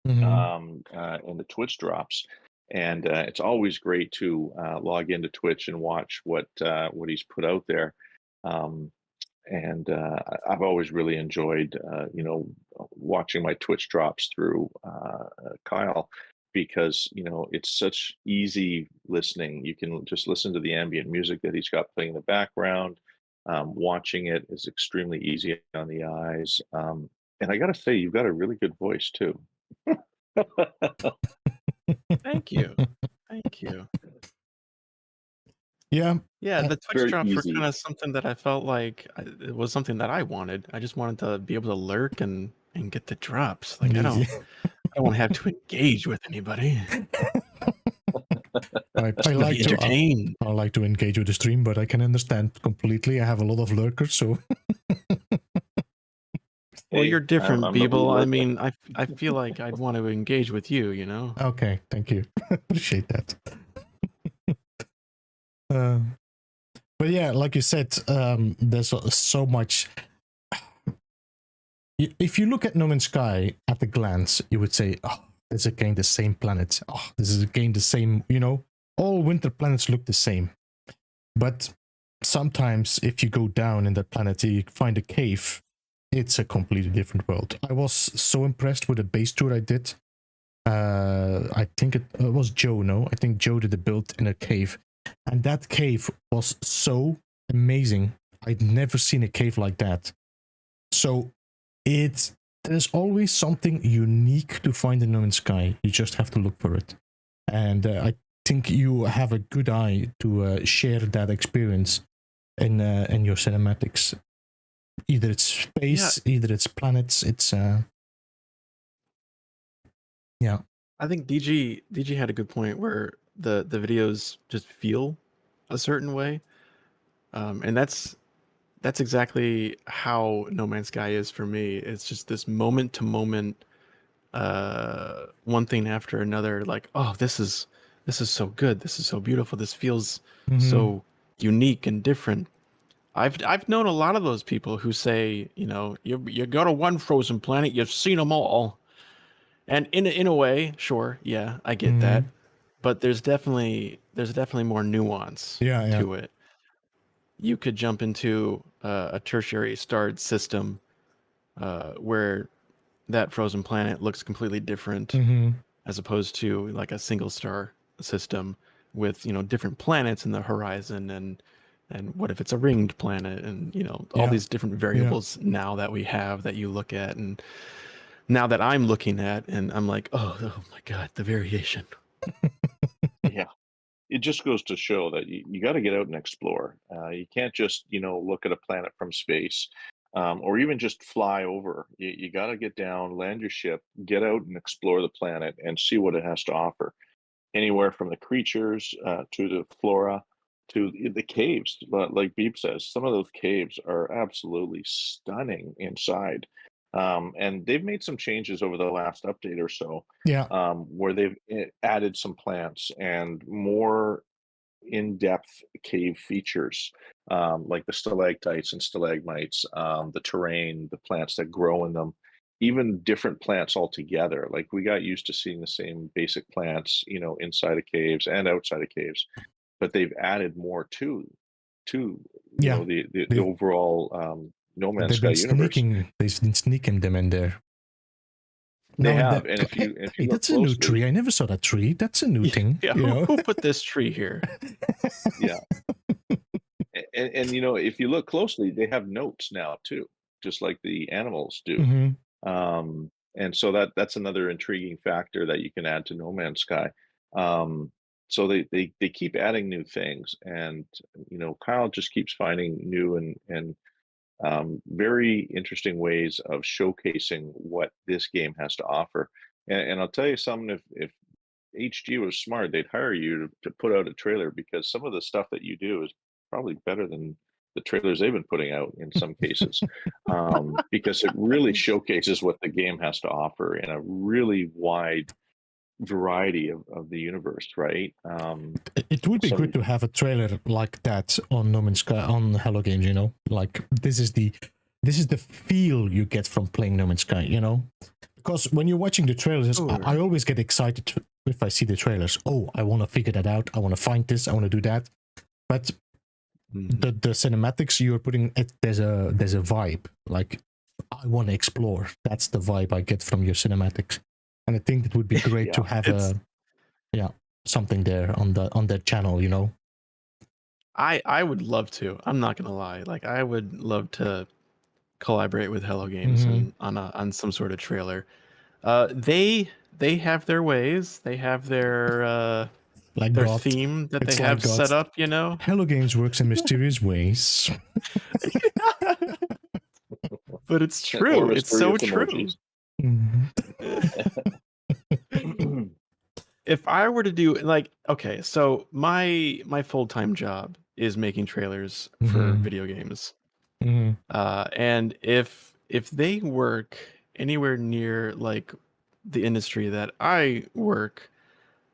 Mm-hmm. in the Twitch drops. And it's always great to log into Twitch and watch what he's put out there. Um, and I've always really enjoyed, watching my Twitch drops through Kyle, because it's such easy listening. You can just listen to the ambient music that he's got playing in the background. Watching it is extremely easy on the eyes. And I got to say, you've got a really good voice too. Thank you. Thank you. Yeah. Yeah, the Twitch Very drops were easy. kind of something that I felt like it was something that I wanted. I just wanted to be able to lurk and get the drops. Like I don't want to have to engage with anybody. I Just wanna like be to entertained. I like to engage with the stream, but I can understand completely. I have a lot of lurkers, so Well, Hey, you're different, I'm the people. I lurker. mean, I feel like I'd want to engage with you, you know? okay, thank you. Appreciate that. Uh, but yeah, like you said, there's so much. If you look at No Man's Sky at a glance, you would say, "Oh, this is again the same planet. Oh, this is again the same." All winter planets look the same. But sometimes, if you go down in that planet, you find a cave. It's a completely different world. I was so impressed with the base tour I did. I think it was Joe. No, I think Joe did a build in a cave, and that cave was so amazing. I'd never seen a cave like that. So there's always something unique to find in No Man's Sky. You just have to look for it, and I think you have a good eye to share that experience in your cinematics. Either it's space, either it's planets. It's yeah. I think DG had a good point where the videos just feel a certain way, and that's exactly how No Man's Sky is for me. It's just this moment to moment, one thing after another. Like, oh, this is so good. This is so beautiful. This feels so unique and different. I've known a lot of those people who say, you go to one frozen planet, you've seen them all. And in a way, sure, yeah, I get that, but there's definitely more nuance to it. You could jump into a tertiary starred system where that frozen planet looks completely different, as opposed to like a single star system with different planets in the horizon, and what if it's a ringed planet, and all these different variables now that we have that you look at, and now that I'm looking at, and I'm like, oh my God, the variation. Yeah. It just goes to show that you got to get out and explore. You can't just, look at a planet from space, or even just fly over. You got to get down, land your ship, get out and explore the planet and see what it has to offer. Anywhere from the creatures to the flora to the caves. Like Beep says, some of those caves are absolutely stunning inside. And they've made some changes over the last update or so, where they've added some plants and more in-depth cave features, like the stalactites and stalagmites, the terrain, the plants that grow in them, even different plants altogether. Like we got used to seeing the same basic plants, inside of caves and outside of caves, but they've added more to the overall No Man's Sky universe. They've been sneaking them in there. They Now have, and if you look that's closely, a new tree. I never saw that tree. That's a new thing. Yeah, who put this tree here? Yeah. And if you look closely, they have notes now too, just like the animals do. And so that's another intriguing factor that you can add to No Man's Sky. So they keep adding new things, and Kyle just keeps finding new and very interesting ways of showcasing what this game has to offer. And I'll tell you something, if HG was smart, they'd hire you to put out a trailer because some of the stuff that you do is probably better than the trailers they've been putting out in some cases, because it really showcases what the game has to offer in a really wide variety of the universe, right? It would be Some good to have a trailer like that on No Man's Sky, on Hello Games, you know? Like, this is the feel you get from playing No Man's Sky, you know? Because when you're watching the trailers, I always get excited if I see the trailers. Oh, I want to figure that out. I want to find this. I want to do that. But the cinematics you're putting, there's a vibe. Like, I want to explore. That's the vibe I get from your cinematics. And I think it would be great to have something there on their channel, you know. I would love to. I'm not gonna lie. Like, I would love to collaborate with Hello Games and on some sort of trailer. They have their ways. They have their like their God. theme that It's they like have God. set up. You know, Hello Games works in mysterious ways. but it's true. It's so true. If I were to do like, okay, so my full-time job is making trailers for video games. And if they work anywhere near like the industry that I work,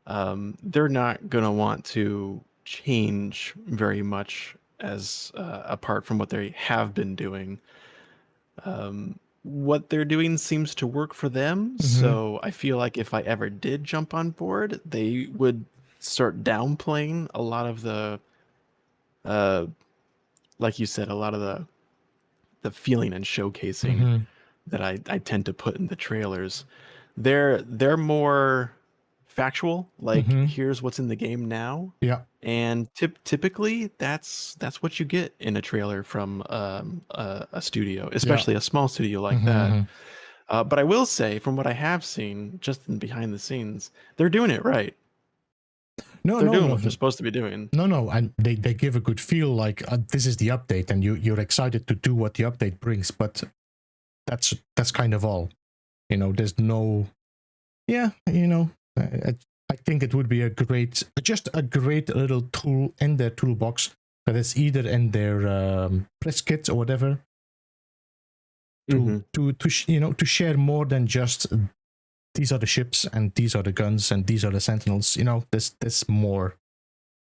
they're not gonna want to change very much as apart from what they have been doing. What they're doing seems to work for them, so I feel like if I ever did jump on board, they would start downplaying a lot of the, like you said, a lot of the feeling and showcasing that I tend to put in the trailers. They're more factual, like here's what's in the game now. Yeah. And typically that's what you get in a trailer from a studio, especially a small studio like that. But I will say, from what I have seen, just in behind the scenes, they're doing it right. No, They're no, doing no. what they're supposed to be doing. No, and they give a good feel, like this is the update, and you're excited to do what the update brings. But that's kind of all. You know, there's no. Yeah, you know, I think it would be just a great little tool in their toolbox that is either in their press kit or whatever. To share more than just these are the ships and these are the guns and these are the sentinels. You know, there's more.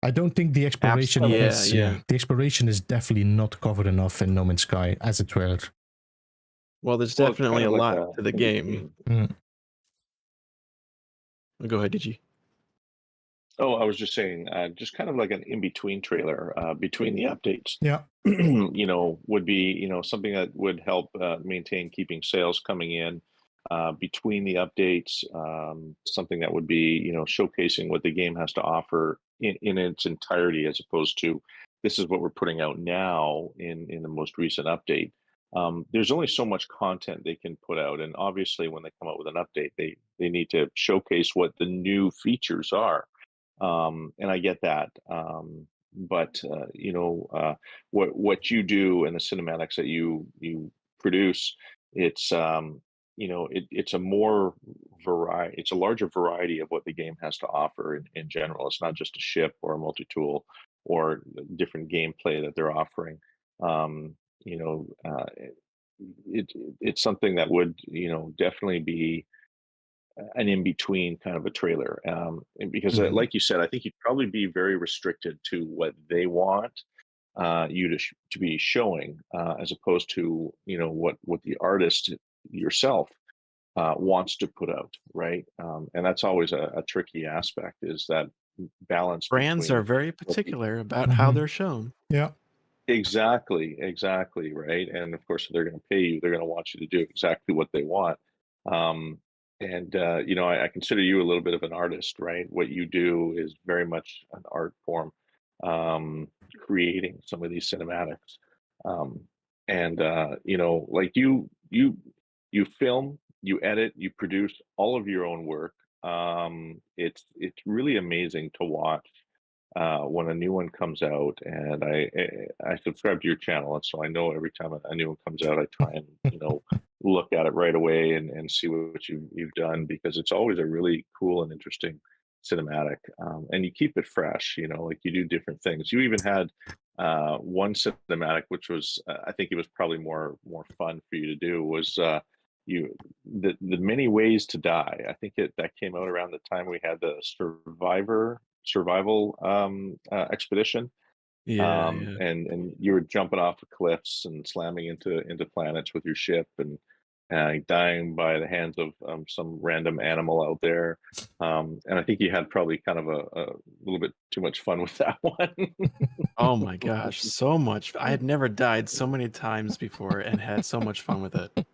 I don't think the exploration the exploration is definitely not covered enough in No Man's Sky as a trailer. Well, there's definitely a lot to the game. Go ahead, Digi. Oh, I was just saying, just kind of like an in-between trailer between the updates. Yeah. You know, would be, you know, something that would help maintain keeping sales coming in between the updates. Something that would be, you know, showcasing what the game has to offer in its entirety, as opposed to this is what we're putting out now in the most recent update. There's only so much content they can put out, and obviously, when they come out with an update, they need to showcase what the new features are. And I get that. But you know, what you do and the cinematics that you produce, it's you know, it's a more variety, it's a larger variety of what the game has to offer in general. It's not just a ship or a multi-tool or different gameplay that they're offering. You know, it's something that would, you know, definitely be an in between kind of a trailer. And because, like you said, I think you'd probably be very restricted to what they want you to be showing, as opposed to, you know, what the artist yourself wants to put out, right? And that's always a tricky aspect, is that balance. Brands are very particular about how they're shown. Yeah. Exactly, right. And of course, if they're going to pay you, they're going to want you to do exactly what they want. Um, and you know, I consider you a little bit of an artist, right? What you do is very much an art form, creating some of these cinematics. Um, and you know, like you film, you edit, you produce all of your own work. It's really amazing to watch when a new one comes out, and I subscribe to your channel, and so I know every time a new one comes out, I try and look at it right away and see what you've done, because it's always a really cool and interesting cinematic, and you keep it fresh. Like you do different things. You even had one cinematic, which was I think it was probably more fun for you to do, was you the many ways to die. I think that came out around the time we had the survival expedition, Yeah, yeah. and you were jumping off of cliffs and slamming into planets with your ship, and dying by the hands of some random animal out there. And I think you had probably kind of a little bit too much fun with that one. Oh my gosh, so much. I had never died so many times before and had so much fun with it.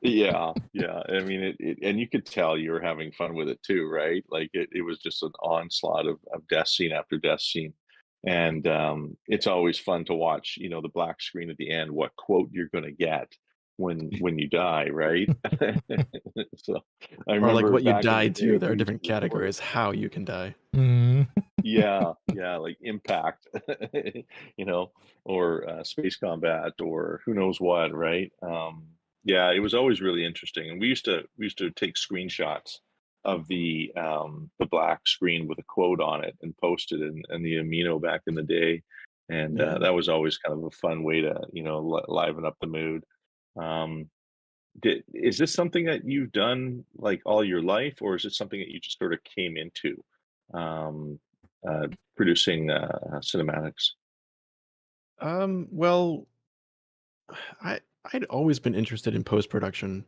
Yeah, yeah. I mean, and you could tell you were having fun with it too, right? Like it was just an onslaught of death scene after death scene. And it's always fun to watch, the black screen at the end, what quote you're going to get when you die, right? So I Or like remember what you back in the die day, to, there are we used different to record it. categories how you can die. Mm. Yeah, yeah, like impact, you know, or space combat, or who knows what, right? Yeah, it was always really interesting, and we used to take screenshots of the black screen with a quote on it and post it in the Amino back in the day, and Yeah. that was always kind of a fun way to liven up the mood. Um, is this something that you've done like all your life, or is it something that you just sort of came into, um, uh, producing cinematics? Well, I I'd always been interested in post-production.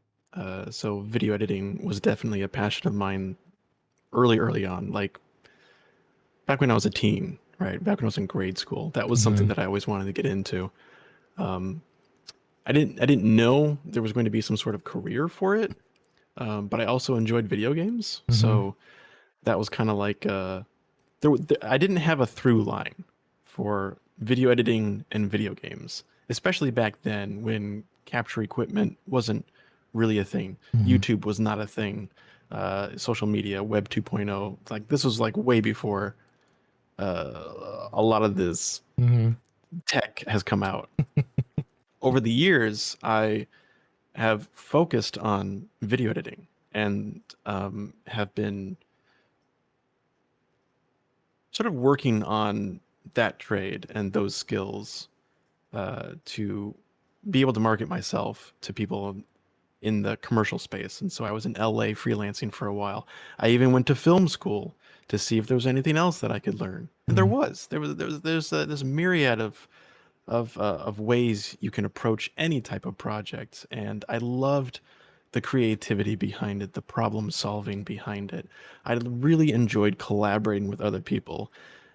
So video editing was definitely a passion of mine early on. Like back when I was a teen, right? Back when I was in grade school, that was something Mhm. that I always wanted to get into. Um, I didn't know there was going to be some sort of career for it, but I also enjoyed video games. Mhm. So that was kind of like I didn't have a through line for video editing and video games, especially back then when capture equipment wasn't really a thing. Mhm. YouTube was not a thing. Social media, Web 2.0, like this was like way before a lot of this Mhm. tech has come out. Over the years, I have focused on video editing and have been sort of working on that trade and those skills to be able to market myself to people in the commercial space. And so I was in LA freelancing for a while. I even went to film school to see if there was anything else that I could learn. And there Mhm. was. There's a myriad of ways you can approach any type of project, and I loved the creativity behind it, the problem solving behind it. I really enjoyed collaborating with other people,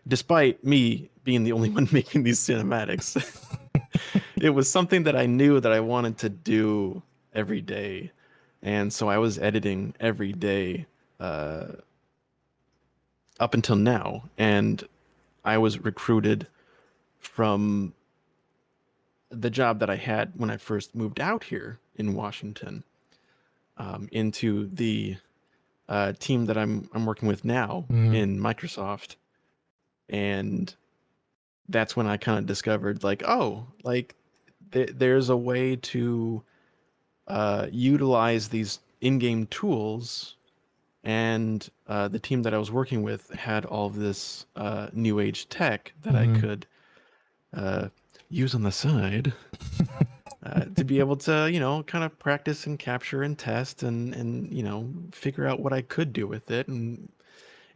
despite me being the only one making these cinematics. It was something that I knew that I wanted to do every day, and so I was editing every day uh, up until now, and I was recruited from the job that I had when I first moved out here in Washington, into the team that I'm working with now Mhm. in Microsoft, and that's when I kind of discovered like, oh, like there's a way to utilize these in-game tools, and the team that I was working with had all of this new age tech that I Mhm. could uh, use on the side to be able to, kind of practice and capture and test and figure out what I could do with it. And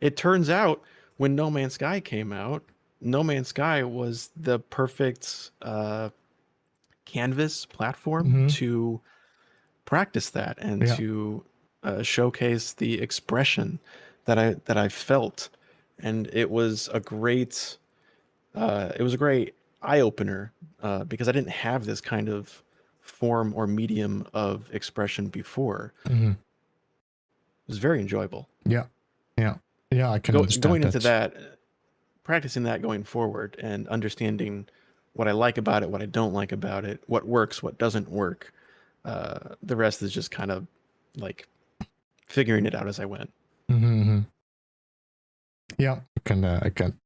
it turns out when No Man's Sky came out, No Man's Sky was the perfect canvas platform Mhm. to practice that and Yeah. to showcase the expression that I felt. And it was a great eye opener because I didn't have this kind of form or medium of expression before. Mhm. It was very enjoyable. Yeah. Yeah. Yeah, I can understand Going into that. that, practicing that going forward, and understanding what I like about it, what I don't like about it, what works, what doesn't work. The rest is just kind of like figuring it out as I went. Mhm. Mhm. Yeah, I can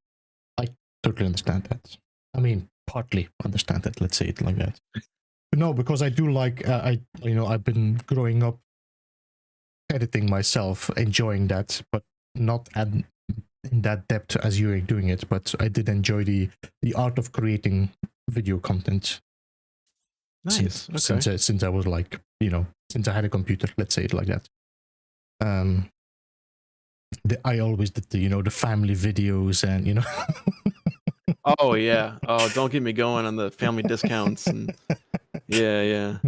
totally understand that. I mean, partly understand that. Let's say it like that. But no, because I do like I've been growing up editing myself, enjoying that, but not in that depth as you're doing it. But I did enjoy the art of creating video content. Nice. Since I was like, since I had a computer, let's say it like that. I always did the family videos and Oh yeah. Oh, don't get me going on the family discounts and yeah.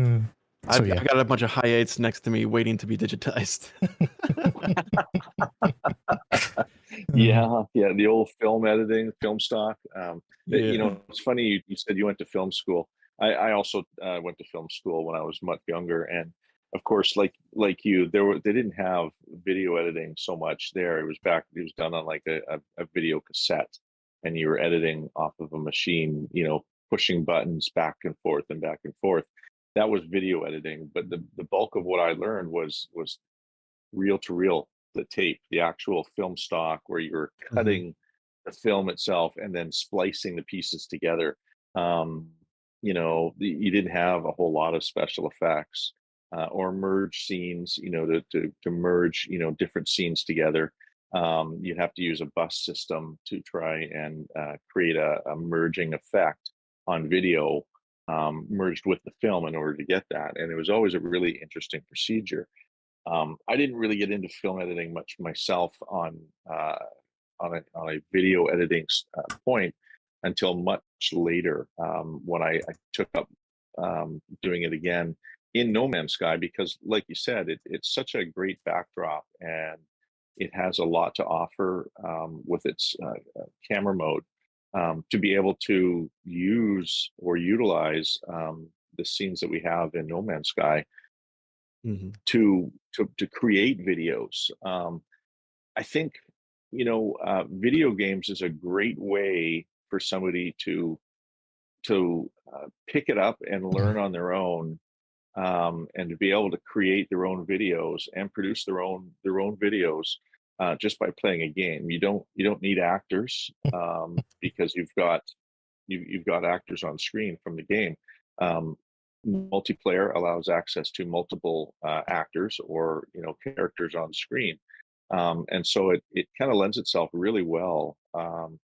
I've got a bunch of hi8s next to me waiting to be digitized. Yeah, the old film editing, film stock. It's funny you said you went to film school. I also went to film school when I was much younger, and of course, like you, they didn't have video editing so much there. It was done on like a video cassette, and you were editing off of a machine, pushing buttons back and forth and back and forth. That was video editing, but the bulk of what I learned was reel to reel, the tape, the actual film stock, where you're cutting the film itself and then splicing the pieces together. You didn't have a whole lot of special effects or merge scenes, to merge, different scenes together. You'd have to use a bus system to try and create a merging effect on video merged with the film in order to get that. And it was always a really interesting procedure. I didn't really get into film editing much myself on a video editing point until much later, when I took up doing it again in No Man's Sky, because, like you said, it's such a great backdrop and it has a lot to offer with its camera mode, to be able to use or utilize the scenes that we have in No Man's Sky to create videos. I think video games is a great way for somebody to pick it up and learn on their own, and to be able to create their own videos and produce their own videos just by playing a game. You don't need actors, because you've got actors on screen from the game. Multiplayer allows access to multiple actors or characters on screen, and so it kind of lends itself really well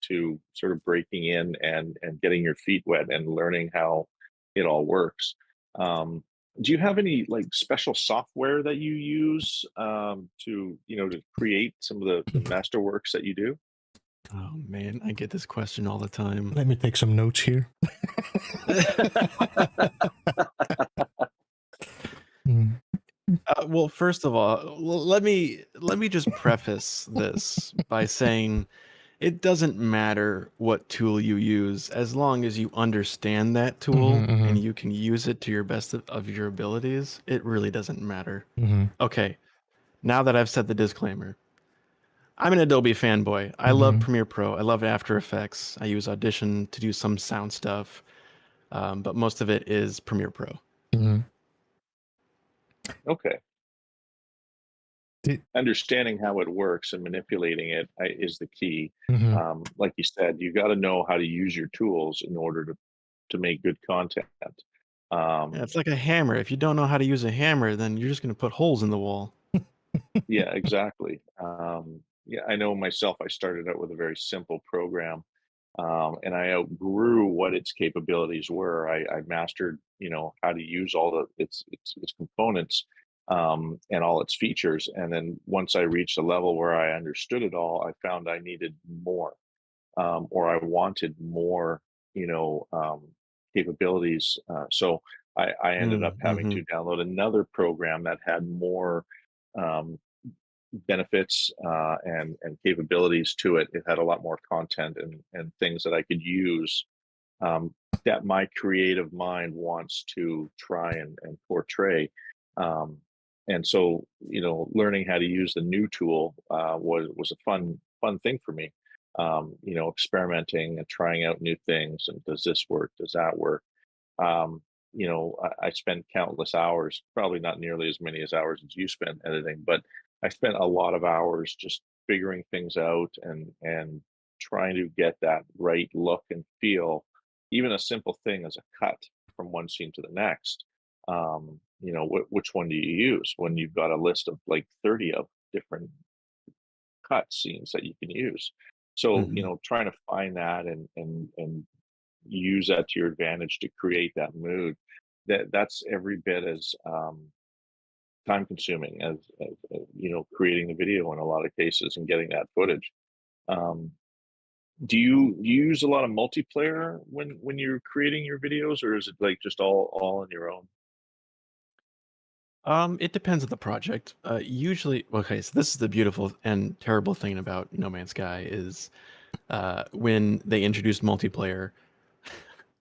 to sort of breaking in and getting your feet wet and learning how it all works. Do you have any like special software that you use to create some of the masterworks that you do? Oh man, I get this question all the time. Let me take some notes here. Well, first of all, let me just preface this by saying it doesn't matter what tool you use as long as you understand that tool and you can use it to your best of your abilities. It really doesn't matter. Okay, now that I've said the disclaimer, I'm an Adobe fanboy. I love Premiere Pro. I love After Effects. I use Audition to do some sound stuff, but most of it is Premiere Pro. Okay. Understanding how it works and manipulating it is the key. Like you said, you got to know how to use your tools in order to make good content. Yeah, it's like a hammer. If you don't know how to use a hammer, then you're just going to put holes in the wall. Yeah, exactly. Yeah, I know myself. I started out with a very simple program, and I outgrew what its capabilities were. I mastered, how to use all its components, and all its features. And then once I reached a level where I understood it all, I found I needed more, or I wanted more, capabilities. So I ended up having to download another program that had more um, benefits and capabilities to it. It had a lot more content and things that I could use, that my creative mind wants to try and portray. And so, learning how to use the new tool was a fun thing for me. Experimenting and trying out new things, and does this work? Does that work? I spent countless hours, probably not nearly as many as hours as you spent editing, but I spent a lot of hours just figuring things out and trying to get that right look and feel. Even a simple thing as a cut from one scene to the next. You know, which one do you use when you've got a list of like 30 of different cut scenes that you can use? So, you Mhm. know, trying to find that and use that to your advantage to create that mood. That's every bit as time consuming as you know, creating the video in a lot of cases and getting that footage. Um, do you use a lot of multiplayer when you're creating your videos, or is it like just all on your own? It depends on the project. Usually, okay, so this is the beautiful and terrible thing about No Man's Sky is when they introduced multiplayer,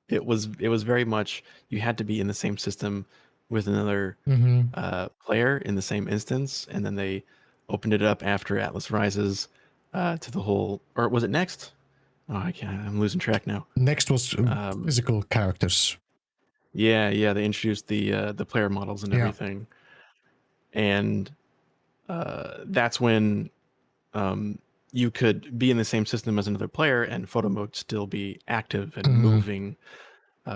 it was very much you had to be in the same system with another Mm-hmm. player in the same instance, and then they opened it up after Atlas Rises to the whole, or was it next? Oh, I can't. I'm losing track now. Next was Um, physical characters. yeah, they introduced the player models and Yeah. everything, and that's when um, you could be in the same system as another player and photo mode still be active and Mm-hmm. moving.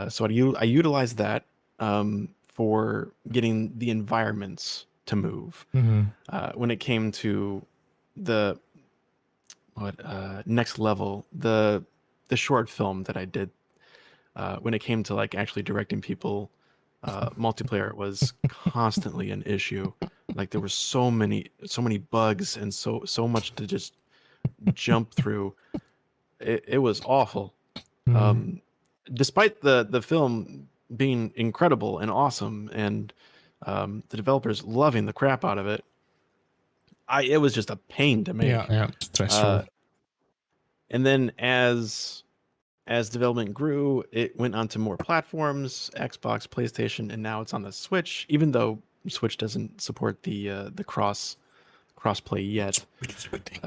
So I utilized that for getting the environments to move. Mm-hmm. When it came to the next level, the short film that I did, when it came to like actually directing people, multiplayer was constantly an issue. Like there were so many bugs and so much to just jump through. It was awful. Mm-hmm. Um, Despite the film being incredible and awesome, and the developers loving the crap out of it, it was just a pain to Yeah, make. yeah, stressful. Uh, and then as development grew, it went onto more platforms, Xbox, PlayStation, and now it's on the Switch. Even though Switch doesn't support the crossplay yet, Which is a good thing.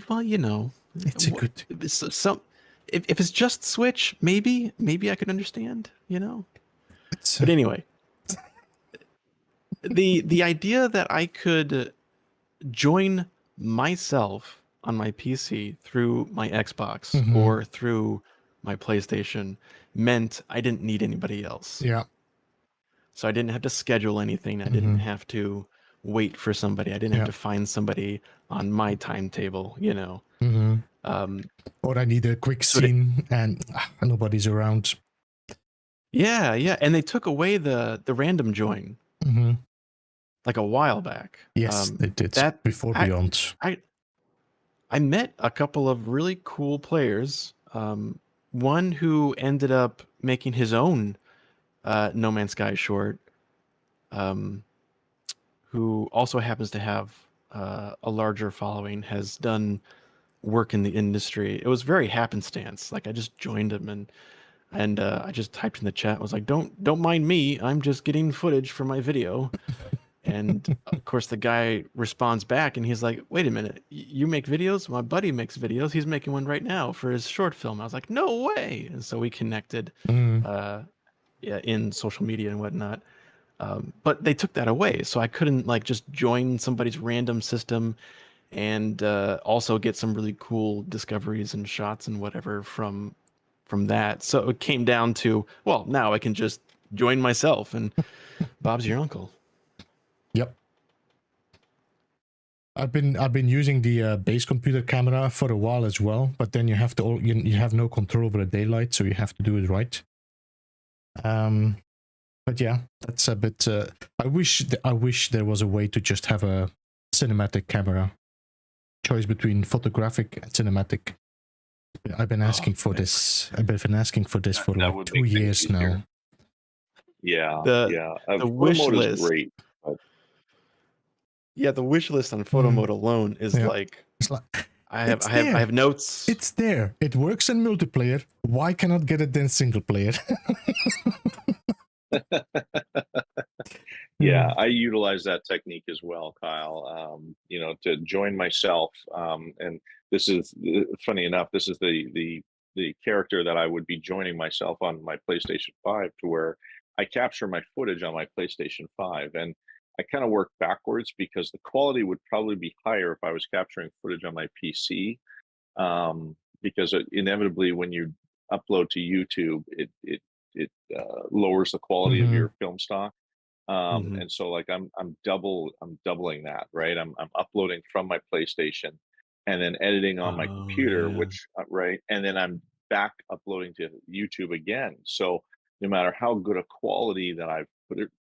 well, you know, It's a good thing. some if it's just Switch, maybe I could understand, you know. It's But anyway, the idea that I could join myself on my PC through my Xbox mm-hmm. or through my PlayStation meant I didn't need anybody else. Yeah. So I didn't have to schedule anything. I didn't Mm-hmm. have to wait for somebody. I didn't have Yeah. to find somebody on my timetable, you know. Mm-hmm. Um, Or I need a quick so it, scene and nobody's around. yeah, and they took away the random join Mm-hmm. like a while back. Yes, they did That before I Beyond. I I met a couple of really cool players. One who ended up making his own No Man's Sky short, um, who also happens to have a larger following, has done work in the industry. It was very happenstance. Like I just joined him and I just typed in the chat. I was like, "Don't mind me. I'm just getting footage for my video." And of course, the guy responds back and he's like, "Wait a minute, you make videos? My buddy makes videos. He's making one right now for his short film." I was like, "No way!" And so we connected, Mm. uh, yeah, in social media and whatnot. But they took that away, so I couldn't like just join somebody's random system and also get some really cool discoveries and shots and whatever from that. So it came down to, well, now I can just join myself, and Bob's your uncle. Yep. I've been using the base computer camera for a while as well, but then you have to you have no control over the daylight, so you have to do it right. But yeah, that's a bit. I wish there was a way to just have a cinematic camera. Choice between photographic and cinematic. I've been asking for this. I've been asking for this for That like would 2 make things years easier. now. Yeah, The yeah. the Photo wish mode is list, great, but yeah, the wish list on photo Mm, mode alone is yeah, like it's like I have it's I have I there. have notes. It's there. It works in multiplayer. Why cannot get it in single player? yeah, I utilize that technique as well, Kyle. You know, to join myself. And this is funny enough. This is the character that I would be joining myself on my PlayStation 5, to where I capture my footage on my PlayStation 5, and I kind of work backwards because the quality would probably be higher if I was capturing footage on my PC. because inevitably when you upload to YouTube, it lowers the quality of Mm-hmm. your film stock. And so like I'm doubling that, right? I'm uploading from my PlayStation and then editing on my Oh, computer, yeah. which right, and then I'm back uploading to YouTube again. So no matter how good a quality that I've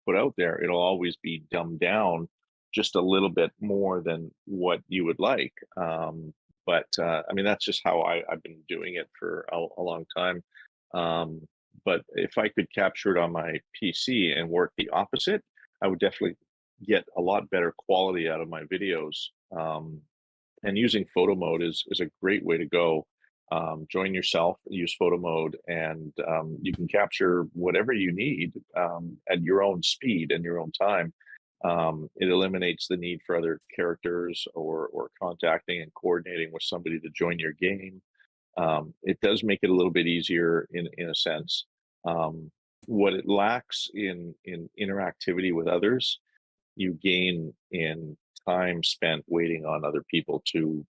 put out there, it'll always be dumbed down just a little bit more than what you would like. But I mean, that's just how I've been doing it for a long time. Um, but if I could capture it on my PC and work the opposite, I would definitely get a lot better quality out of my videos. And using photo mode is a great way to go. Join yourself, use photo mode, and you can capture whatever you need at your own speed and your own time. It eliminates the need for other characters or contacting and coordinating with somebody to join your game. It does make it a little bit easier in a sense. What it lacks in interactivity with others, you gain in time spent waiting on other people to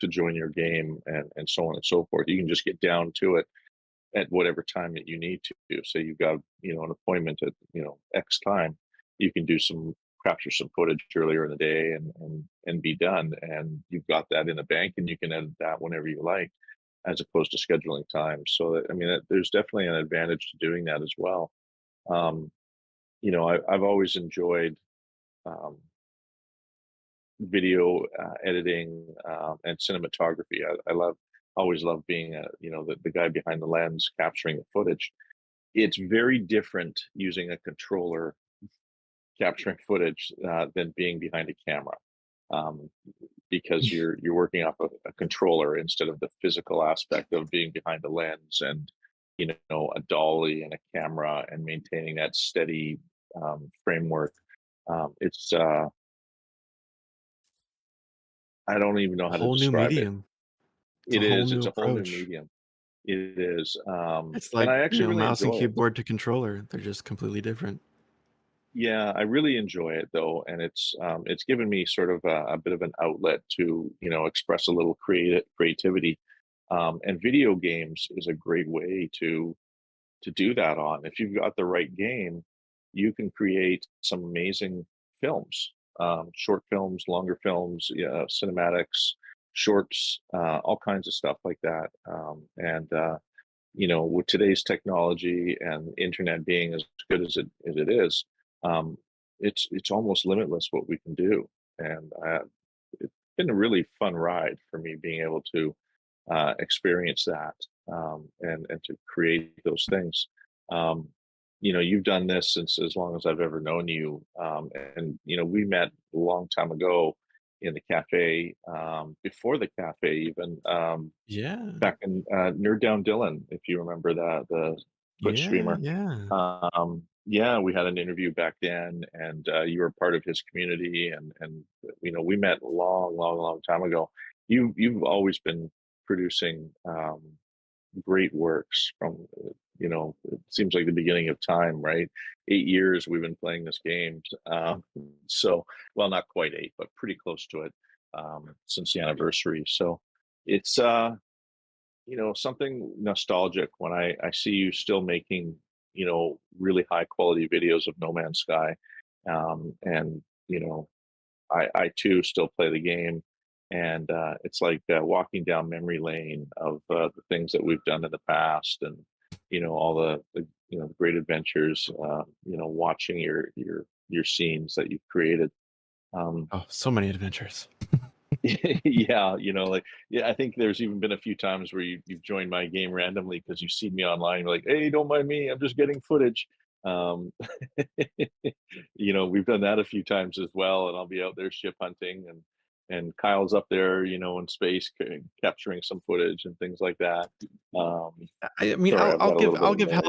join your game and so on and so forth. You can just get down to it at whatever time that you need to. So you've got an appointment at X time, you can do some capture some footage earlier in the day and be done, and you've got that in the bank and you can edit that whenever you like as opposed to scheduling time. So I mean, there's definitely an advantage to doing that as well. Um, I've always enjoyed um, video editing and cinematography. Always love being the guy behind the lens capturing the footage. It's very different using a controller capturing footage than being behind a camera. Um, because you're working off a controller instead of the physical aspect of being behind a lens and a dolly and a camera and maintaining that steady framework. It's I don't even know A how to whole new describe it. medium. It's a It whole is. new It's a whole new approach. medium. It is, It's and like, I actually really mouse and enjoy it. keyboard to controller. They're just completely different. Yeah, I really enjoy it though, and it's given me sort of a bit of an outlet to express a little creativity, and video games is a great way to do that on. If you've got the right game, you can create some amazing films, short films, longer films, yeah, cinematics, shorts, all kinds of stuff like that. And with today's technology and internet being as good as it is, um, it's almost limitless what we can do. And it's been a really fun ride for me being able to experience that and to create those things. Um, you've done this since as long as I've ever known you, and we met a long time ago in the cafe, before the cafe even, Yeah. back in Nerd Down Dylan, if you remember that, the Twitch Yeah, streamer. yeah. Yeah, we had an interview back then, and you were part of his community, and we met a long, long, long time ago. You've always been producing great works from it seems like the beginning of time, right? 8 years we've been playing this game, so well, not quite 8, but pretty close to it, since the anniversary. So it's something nostalgic when I see you still making, really high quality videos of No Man's Sky. And, I too still play the game. And it's like walking down memory lane of the things that we've done in the past and, all the great adventures, watching your scenes that you've created. Um, Oh, so many adventures. yeah, yeah, I think there's even been a few times where you've joined my game randomly because you've seen me online. You're like, hey, don't mind me, I'm just getting footage. Um, we've done that a few times as well, and I'll be out there ship hunting, and Kyle's up there, in space capturing some footage and things like that. I mean, Sorry, I've got a little bit I'll of give noise.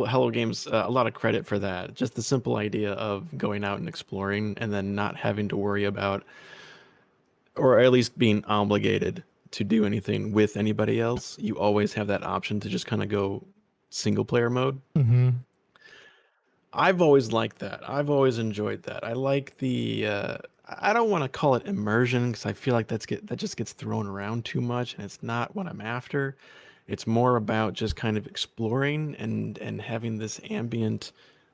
Hello Games a lot of credit for that. Just the simple idea of going out and exploring and then not having to worry about, or at least being obligated to do anything with anybody else. You always have that option to just kind of go single player mode. Mm-hmm. I've always liked that. I've always enjoyed that. I like the I don't want to call it immersion because I feel like that just gets thrown around too much and it's not what I'm after. It's more about just kind of exploring and having this ambient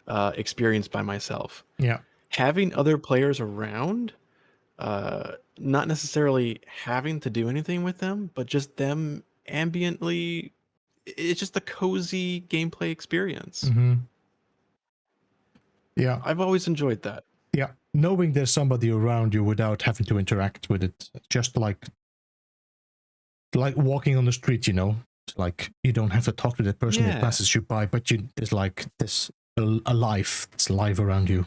experience by myself. Yeah. Having other players around, not necessarily having to do anything with them, but just them ambiently. It's just a cozy gameplay experience. Mm-hmm. Yeah. I've always enjoyed that. Yeah. Knowing there's somebody around you without having to interact with it, just like walking on the street, you know, like you don't have to talk to the person who passes you by, but there's like this a life that's live around you.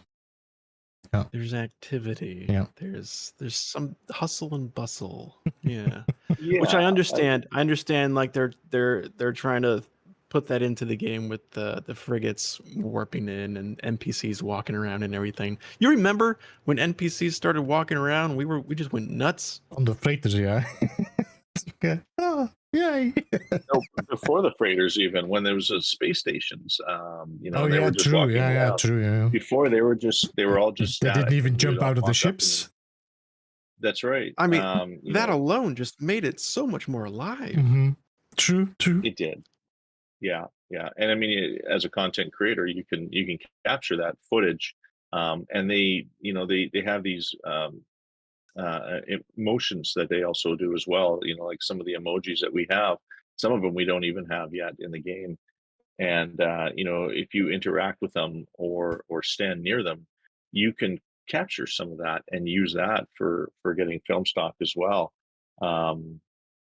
Yeah. There's activity. Yeah. There's some hustle and bustle. Yeah. Yeah, Which I understand. I understand like they're trying to put that into the game with the frigates warping in and NPCs walking around and everything. You remember when NPCs started walking around, we just went nuts on the freighters, yeah. Okay. Oh, yay. No, before the freighters, even when there was space stations, you know, Oh they yeah, were just true. walking Yeah, around. true. Yeah. Before they were all just They static. didn't even and jump we'd out of walk the up ships. That's right. I mean, you that know, alone just made it so much more alive. Mm-hmm. True. it did. Yeah, yeah. And I mean, as a content creator, you can capture that footage, and they, you know, they have these emotions that they also do as well. You know, like some of the emojis that we have, some of them we don't even have yet in the game. And you know, if you interact with them or stand near them, you can capture some of that and use that for getting film stock as well. Um,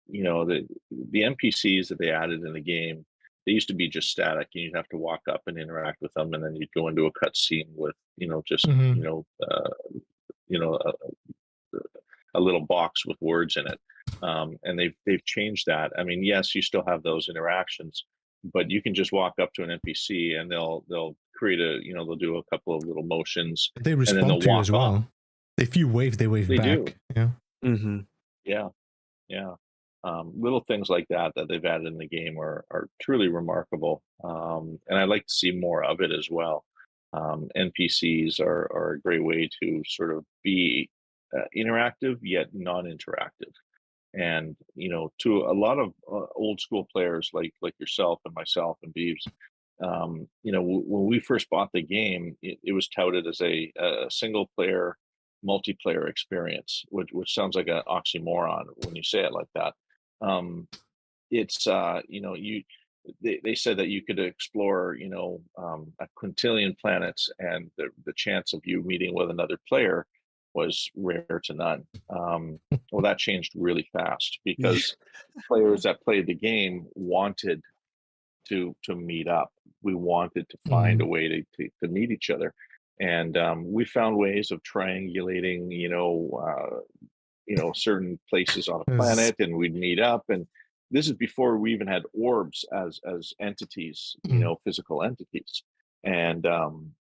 you know, the NPCs that they added in the game, they used to be just static, and you'd have to walk up and interact with them, and then you'd go into a cutscene with, you know, just Mm-hmm. you know, a little box with words in it. And they've changed that. I mean, yes, you still have those interactions, but you can just walk up to an NPC and they'll create a, you know, they'll do a couple of little motions, They and then respond they'll to you walk as off. well. If you wave, they wave They back. do. Yeah. Mm-hmm. Yeah, yeah. Little things like that that they've added in the game are truly remarkable, and I like to see more of it as well. NPCs are a great way to sort of be interactive yet non-interactive, and you know, to a lot of old school players like yourself and myself and Beebs, you know, when we first bought the game, it was touted as a single player multiplayer experience, which sounds like an oxymoron when you say it like that. Um, it's you know, they said that you could explore, you know, a quintillion planets, and the chance of you meeting with another player was rare to none. Well, that changed really fast because players that played the game wanted to meet up. We wanted to find a Mm-hmm. way to meet each other, and we found ways of triangulating, you know, certain places on a Yes. planet, and we'd meet up. And this is before we even had orbs as entities, you know, physical entities. And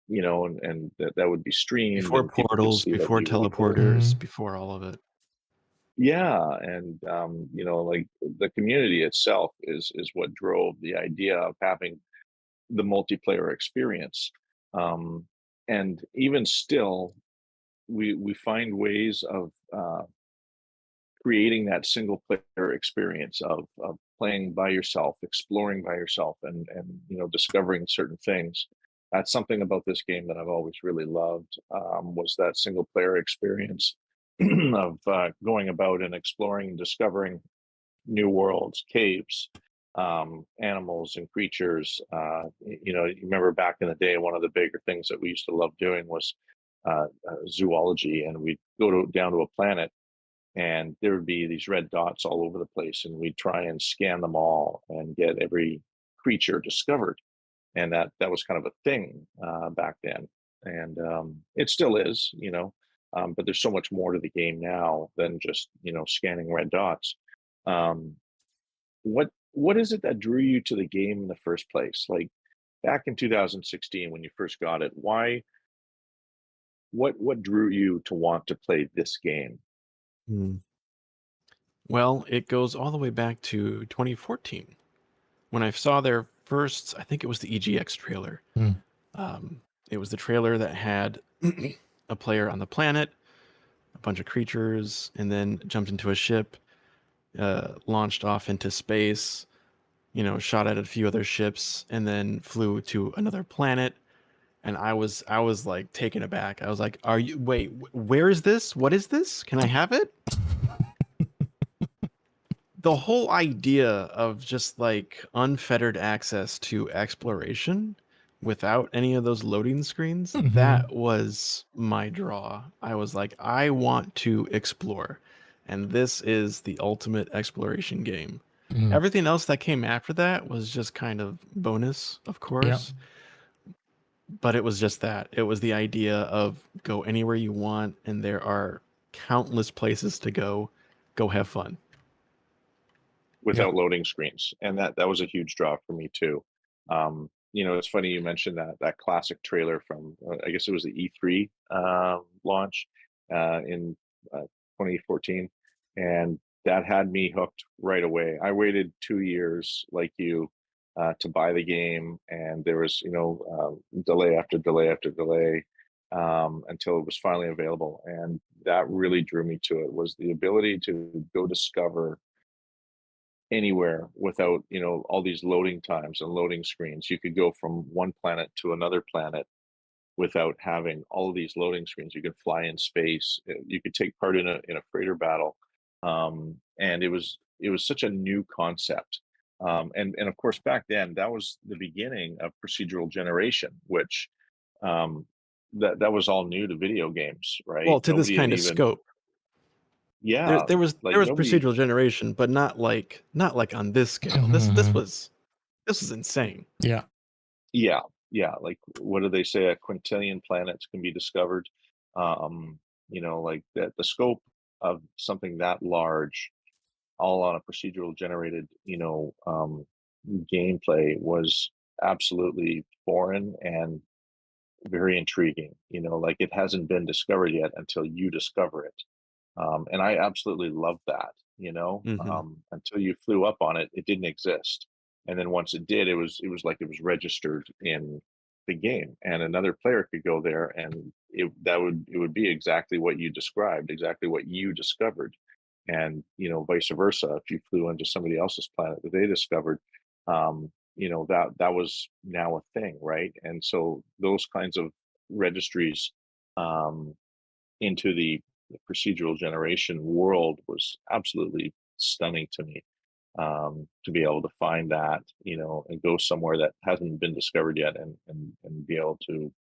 you know, and that would be streamed, Before and people could portals, see that before we were there. teleporters, before all of it. Yeah, and you know, like the community itself is what drove the idea of having the multiplayer experience. Um, and even still, we find ways of creating that single player experience of playing by yourself, exploring by yourself, and you know, discovering certain things. That's something about this game that I've always really loved, was that single player experience of going about and exploring and discovering new worlds, caves, animals and creatures. You know, you remember back in the day, one of the bigger things that we used to love doing was zoology, and we'd go down to a planet, and there would be these red dots all over the place, and we'd try and scan them all and get every creature discovered. And that was kind of a thing back then, and it still is, you know. But there's so much more to the game now than just, you know, scanning red dots. Um, what is it that drew you to the game in the first place? Like back in 2016 when you first got it, why? What drew you to want to play this game? Hmm. Well, it goes all the way back to 2014 when I saw their first, I think it was the EGX trailer. Mm. was the trailer that had a player on the planet, a bunch of creatures, and then jumped into a ship, launched off into space, shot at a few other ships, and then flew to another planet. And I was like taken aback. I was like, wait, where is this? What is this? Can I have it? The whole idea of just like unfettered access to exploration without any of those loading screens, that was my draw. I was like, I want to explore. And this is the ultimate exploration game. Everything else that came after that was just kind of bonus, of course. Yeah. But it was just that. It was the idea of go anywhere you want, and there are countless places to go. Go have fun. Without loading screens. And that was a huge draw for me too. It's funny you mentioned that classic trailer from, I guess it was the E3 launch in 2014. And that had me hooked right away. I waited 2 years like you to buy the game, and there was delay after delay after delay until it was finally available. And that really drew me to it, was the ability to go discover anywhere without all these loading times and loading screens. You could go from one planet to another planet without having all of these loading screens. You could fly in space. You could take part in a freighter battle, and it was such a new concept. And of course, back then, that was the beginning of procedural generation, which that was all new to video games, right? Well, to this kind of scope. Yeah, there was procedural generation, but not like on this scale. This was insane. Yeah. Like, what do they say? A quintillion planets can be discovered. Like that, the scope of something that large, all on a procedural generated, gameplay was absolutely foreign and very intriguing. Like it hasn't been discovered yet until you discover it. And I absolutely love that, until you flew up on it, it didn't exist. And then once it did, it was like it was registered in the game, and another player could go there, and it would be exactly what you described, exactly what you discovered. And, vice versa, if you flew into somebody else's planet that they discovered, that was now a thing, right? And so those kinds of registries, into the procedural generation world was absolutely stunning to me, to be able to find that, and go somewhere that hasn't been discovered yet, and be able to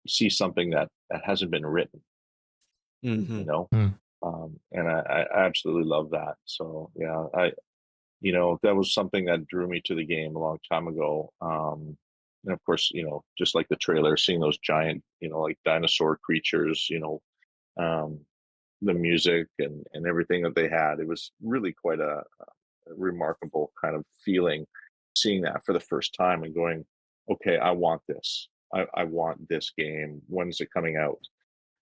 see something that hasn't been written, and I absolutely love that. So yeah, that was something that drew me to the game a long time ago. And of course, just like the trailer, seeing those giant, like dinosaur creatures, the music and everything that they had, it was really quite a remarkable kind of feeling, seeing that for the first time and going, okay, I want this. I want this game. When's it coming out?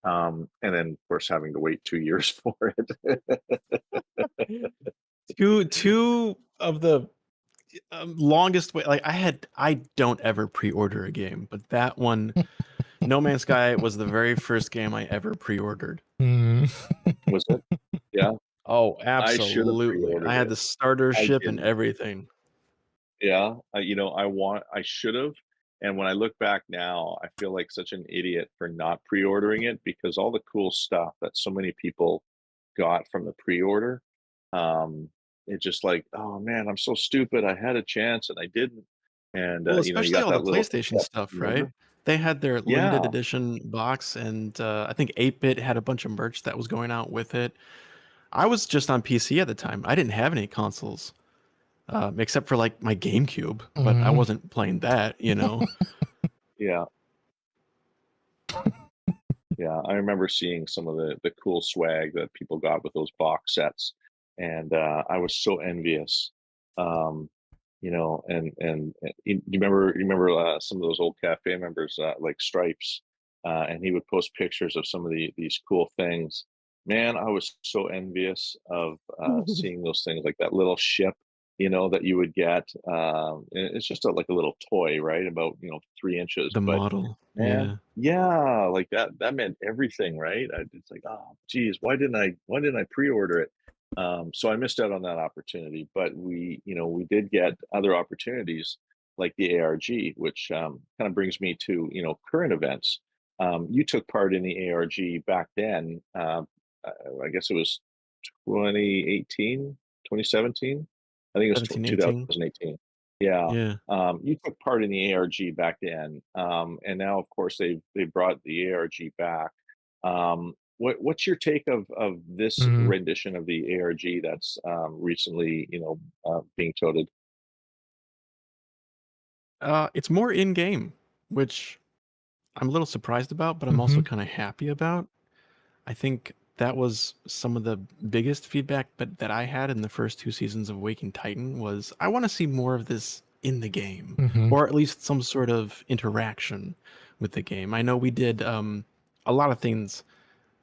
And then of course having to wait 2 years for it. two of the longest wait. Like I don't ever pre-order a game, but that one, No Man's Sky, was the very first game I ever pre-ordered. Was it? Yeah. Oh, absolutely. I had the starter ship and everything. Yeah. I should have. And when I look back now, I feel like such an idiot for not pre-ordering it, because all the cool stuff that so many people got from the pre-order, it's just like, oh man, I'm so stupid. I had a chance and I didn't. And well, you especially got all that the little PlayStation stuff, right? They had their limited edition box, and I think 8-Bit had a bunch of merch that was going out with it. I was just on PC at the time. I didn't have any consoles, except for like my GameCube, but I wasn't playing that, Yeah. Yeah, I remember seeing some of the cool swag that people got with those box sets, and I was so envious. And you remember some of those old cafe members, like Stripes, and he would post pictures of some of these cool things. Man, I was so envious of seeing those things, like that little ship, that you would get. And it's just like a little toy, right? About 3 inches. The model. man. Yeah, like that meant everything, right? It's like, oh, geez, why didn't I pre-order it? So I missed out on that opportunity, but we did get other opportunities like the ARG, which kind of brings me to current events. You took part in the ARG back then. I guess it was 2018, 2017. I think it was 17, 18. 2018. Yeah. Yeah. You took part in the ARG back then, and now, of course, they brought the ARG back. What's your take of this Hmm. rendition of the ARG that's recently, being touted? It's more in-game, which I'm a little surprised about, but I'm also Hmm. kind of happy about. I think that was some of the biggest feedback that I had in the first two seasons of Waking Titan was I want to see more of this in the game, Hmm. or at least some sort of interaction with the game. I know we did a lot of things,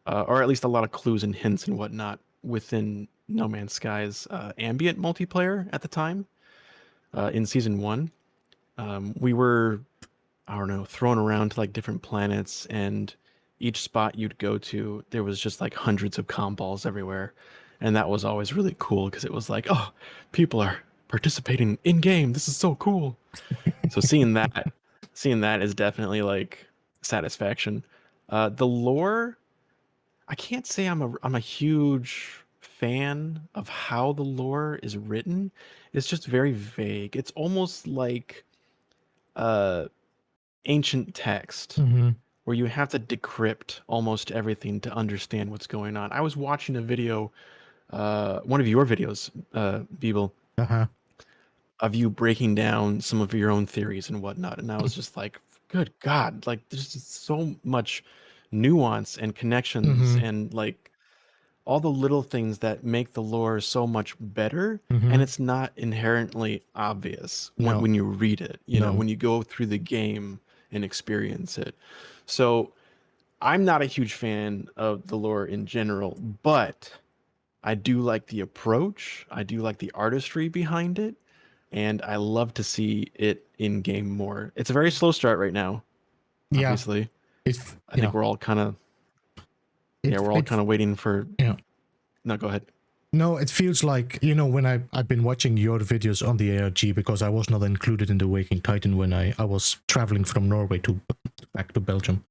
or at least a lot of clues and hints and whatnot within No Man's Sky's ambient multiplayer at the time in season one. We were, I don't know, thrown around to like different planets, and each spot you'd go to, there was just like hundreds of comm balls everywhere. And that was always really cool because it was like, oh, people are participating in game. This is so cool. So seeing that is definitely like satisfaction. The lore, I can't say I'm a huge fan of how the lore is written. It's just very vague. It's almost like uh ancient text Hmm. where you have to decrypt almost everything to understand what's going on. I was watching a video, one of your videos, Beeble, Uh-huh. of you breaking down some of your own theories and whatnot, and I was just like, good God, like there's just so much nuance and connections Hmm. and like all the little things that make the lore so much better, and Hmm. it's not inherently obvious No, when you read it, no. when you go through the game and experience it. So I'm not a huge fan of the lore in general, but I do like the approach. I do like the artistry behind it, and I love to see it in game more. It's a very slow start right now, Yeah, obviously. it's I think we're all kind of it we're all it kind of waiting for. yeah. No, go ahead. No, it feels like, when I've been watching your videos on the ARG because I was not included in the Waking Titan when I was traveling from Norway to back to Belgium.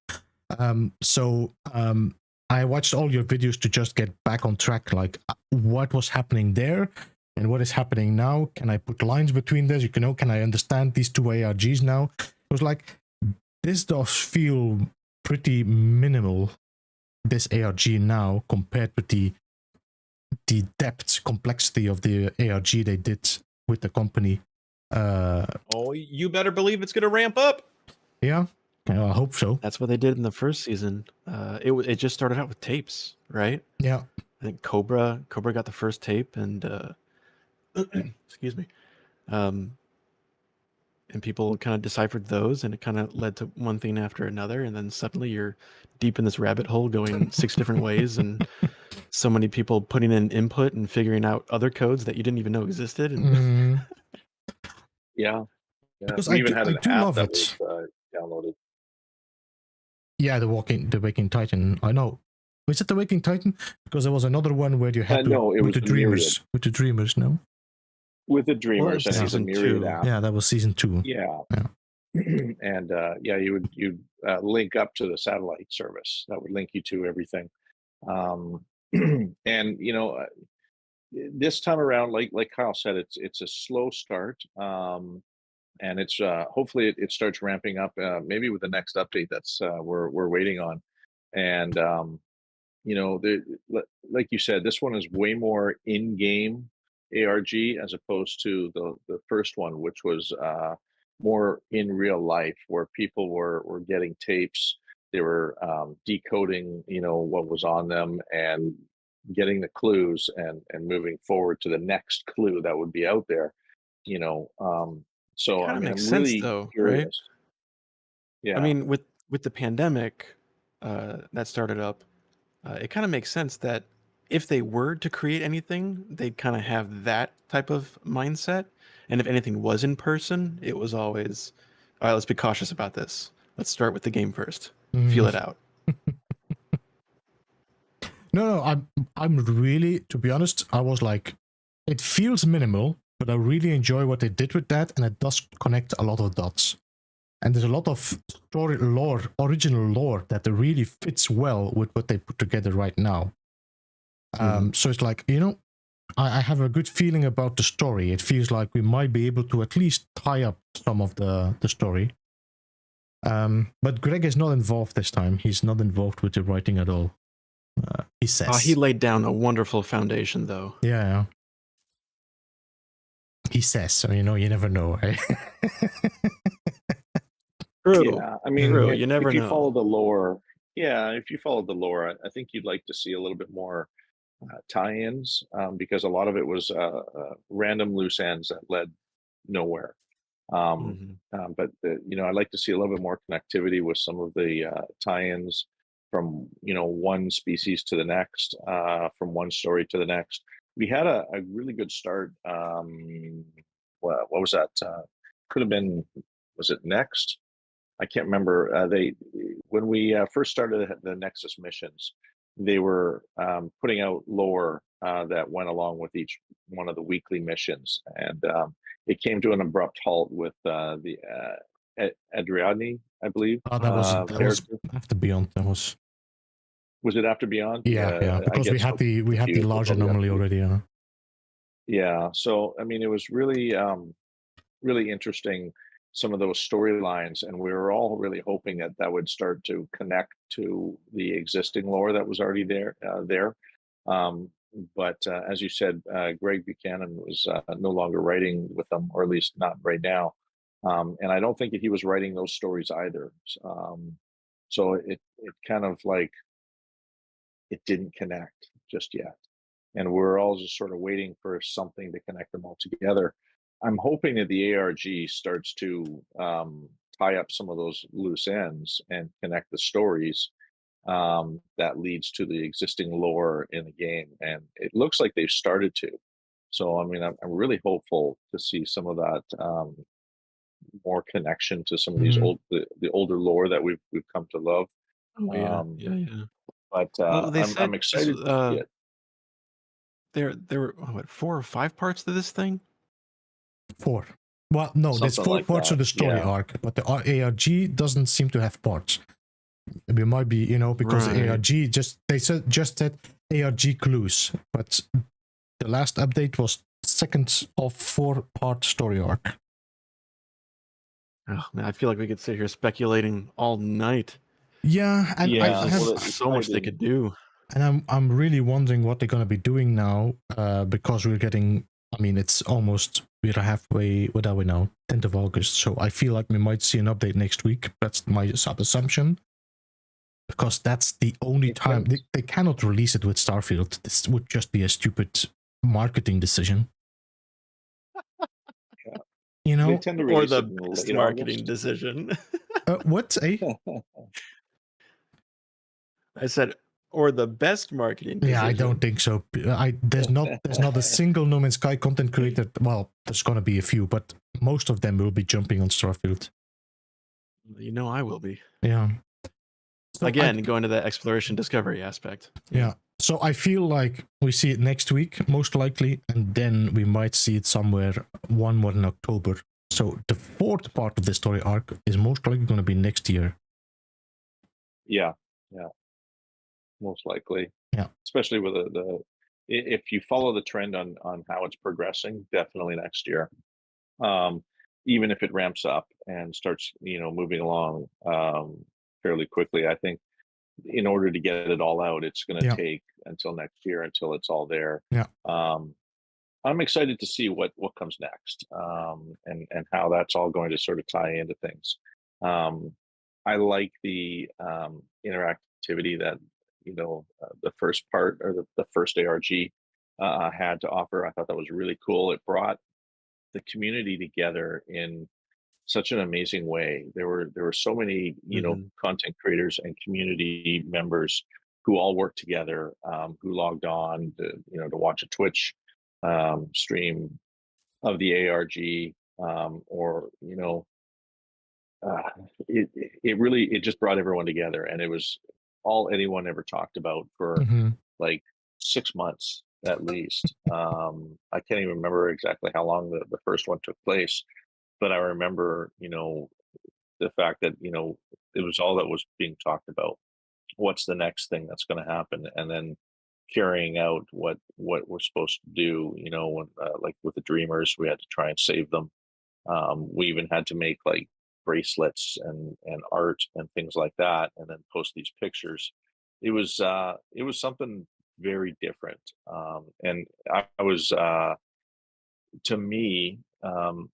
So I watched all your videos to just get back on track, like what was happening there and what is happening now. Can I put lines between this? Can I understand these two ARGs now? It was like, this does feel pretty minimal, this ARG now, compared with the depth, complexity of the ARG they did with the company. Oh, you better believe it's going to ramp up. Yeah, I hope so. That's what they did in the first season. It just started out with tapes, right? Yeah. I think Cobra got the first tape, and excuse me, um, and people kind of deciphered those, and it kind of led to one thing after another, and then suddenly you're deep in this rabbit hole, going 6 different ways, and so many people putting in input and figuring out other codes that you didn't even know existed. And Yeah, yeah. Because We even had I an do app love that was it. downloaded. Yeah, the Waking Titan. I know. Was it the Waking Titan? Because there was another one where you had to No, it with was the the Myriad. Dreamers. With the Dreamers, no? With the well, that Dreamers, was and it was a season Myriad 2. app. Yeah, that was season 2. Yeah. Yeah. And yeah, you'd link up to the satellite service that would link you to everything. And this time around, like Kyle said, it's a slow start. And it's hopefully it starts ramping up maybe with the next update that's we're waiting on. And like you said, this one is way more in-game ARG as opposed to the first one, which was more in real life, where people were getting tapes, they were decoding, what was on them, and getting the clues and moving forward to the next clue that would be out there. You know, It so kind I of mean, makes I'm sense really though, right? curious. I Yeah. mean, with the pandemic that started up, it kind of makes sense that if they were to create anything, they'd kind of have that type of mindset. And if anything was in person, it was always, all right, let's be cautious about this. Let's start with the game first. Feel it out. No, I'm really, to be honest, I was like, it feels minimal, but I really enjoy what they did with that, and it does connect a lot of dots. And there's a lot of story lore, original lore, that really fits well with what they put together right now. So it's like, I have a good feeling about the story. It feels like we might be able to at least tie up some of the story. But Greg is not involved this time. He's not involved with the writing at all. He says. He laid down a wonderful foundation, though. Yeah. He says, so you never know, right? True. Yeah, I mean, True. You never if you know. follow the lore, if you follow the lore, I think you'd like to see a little bit more tie-ins, because a lot of it was random loose ends that led nowhere. But I'd like to see a little bit more connectivity with some of the tie-ins from one species to the next, from one story to the next. We had a really good start. What was that? Could have been, was it Next? I can't remember. When we first started the Nexus missions, they were putting out lore that went along with each one of the weekly missions, and it came to an abrupt halt with the Adriani, I believe. That was after Beyond. Was it after Beyond? Yeah. Because we had the large anomaly already. Yeah. So I mean, it was really really interesting, some of those storylines, and we were all really hoping that would start to connect to the existing lore that was already there. But as you said, Greg Buchanan was no longer writing with them, or at least not right now. And I don't think that he was writing those stories either. So it kind of like, it didn't connect just yet. And we're all just sort of waiting for something to connect them all together. I'm hoping that the ARG starts to tie up some of those loose ends and connect the stories that leads to the existing lore in the game. And it looks like they've started to. So, I mean, I'm really hopeful to see some of that more connection to some of these the older lore that we've come to love. Oh, yeah. But Well, they I'm excited to see it. There were what, 4 or 5 parts to this thing? 4. Well, no, there's Something 4 like parts that, of the story yeah. arc, but the ARG doesn't seem to have parts. We might be, because Right. ARG just said ARG clues, but the last update was second of 4-part story arc. Oh man, I feel like we could sit here speculating all night. Yeah, and Yeah, I have There's so much they could do. And I'm really wondering what they're going to be doing now, because we're getting, I mean, it's almost, we're halfway, what are we now? 10th of August, so I feel like we might see an update next week. That's my sub-assumption. Because that's the only time, they cannot release it with Starfield. This would just be a stupid marketing decision. Yeah. They tend to release or the it in best late marketing August. decision. What? I said, or the best marketing decision. Yeah, I don't think so. There's not a single No Man's Sky content creator. Well, there's gonna be a few, but most of them will be jumping on Starfield. I will be. Yeah. So again, going to the exploration discovery aspect. Yeah. So I feel like we see it next week, most likely, and then we might see it somewhere more in October. So the 4th part of the story arc is most likely going to be next year. Yeah. Most likely. Yeah. Especially with if you follow the trend on how it's progressing, definitely next year. Even if it ramps up and starts, moving along fairly quickly, I think in order to get it all out, it's going to take until next year until it's all there. Yeah. I'm excited to see what comes next, and how that's all going to sort of tie into things. I like the interactivity that the first part, or the first ARG had to offer. I thought that was really cool. It brought the community together in such an amazing way. There were so many content creators and community members who all worked together, who logged on to watch a Twitch stream of the ARG, or it really it just brought everyone together, and it was all anyone ever talked about for Mm-hmm. like 6 months at least. I can't even remember exactly how long the first one took place, but I remember, the fact that, it was all that was being talked about. What's the next thing that's going to happen? And then carrying out what we're supposed to do, when, like with the Dreamers, we had to try and save them. We even had to make like bracelets and art and things like that, and then post these pictures. It was something very different, and I was to me,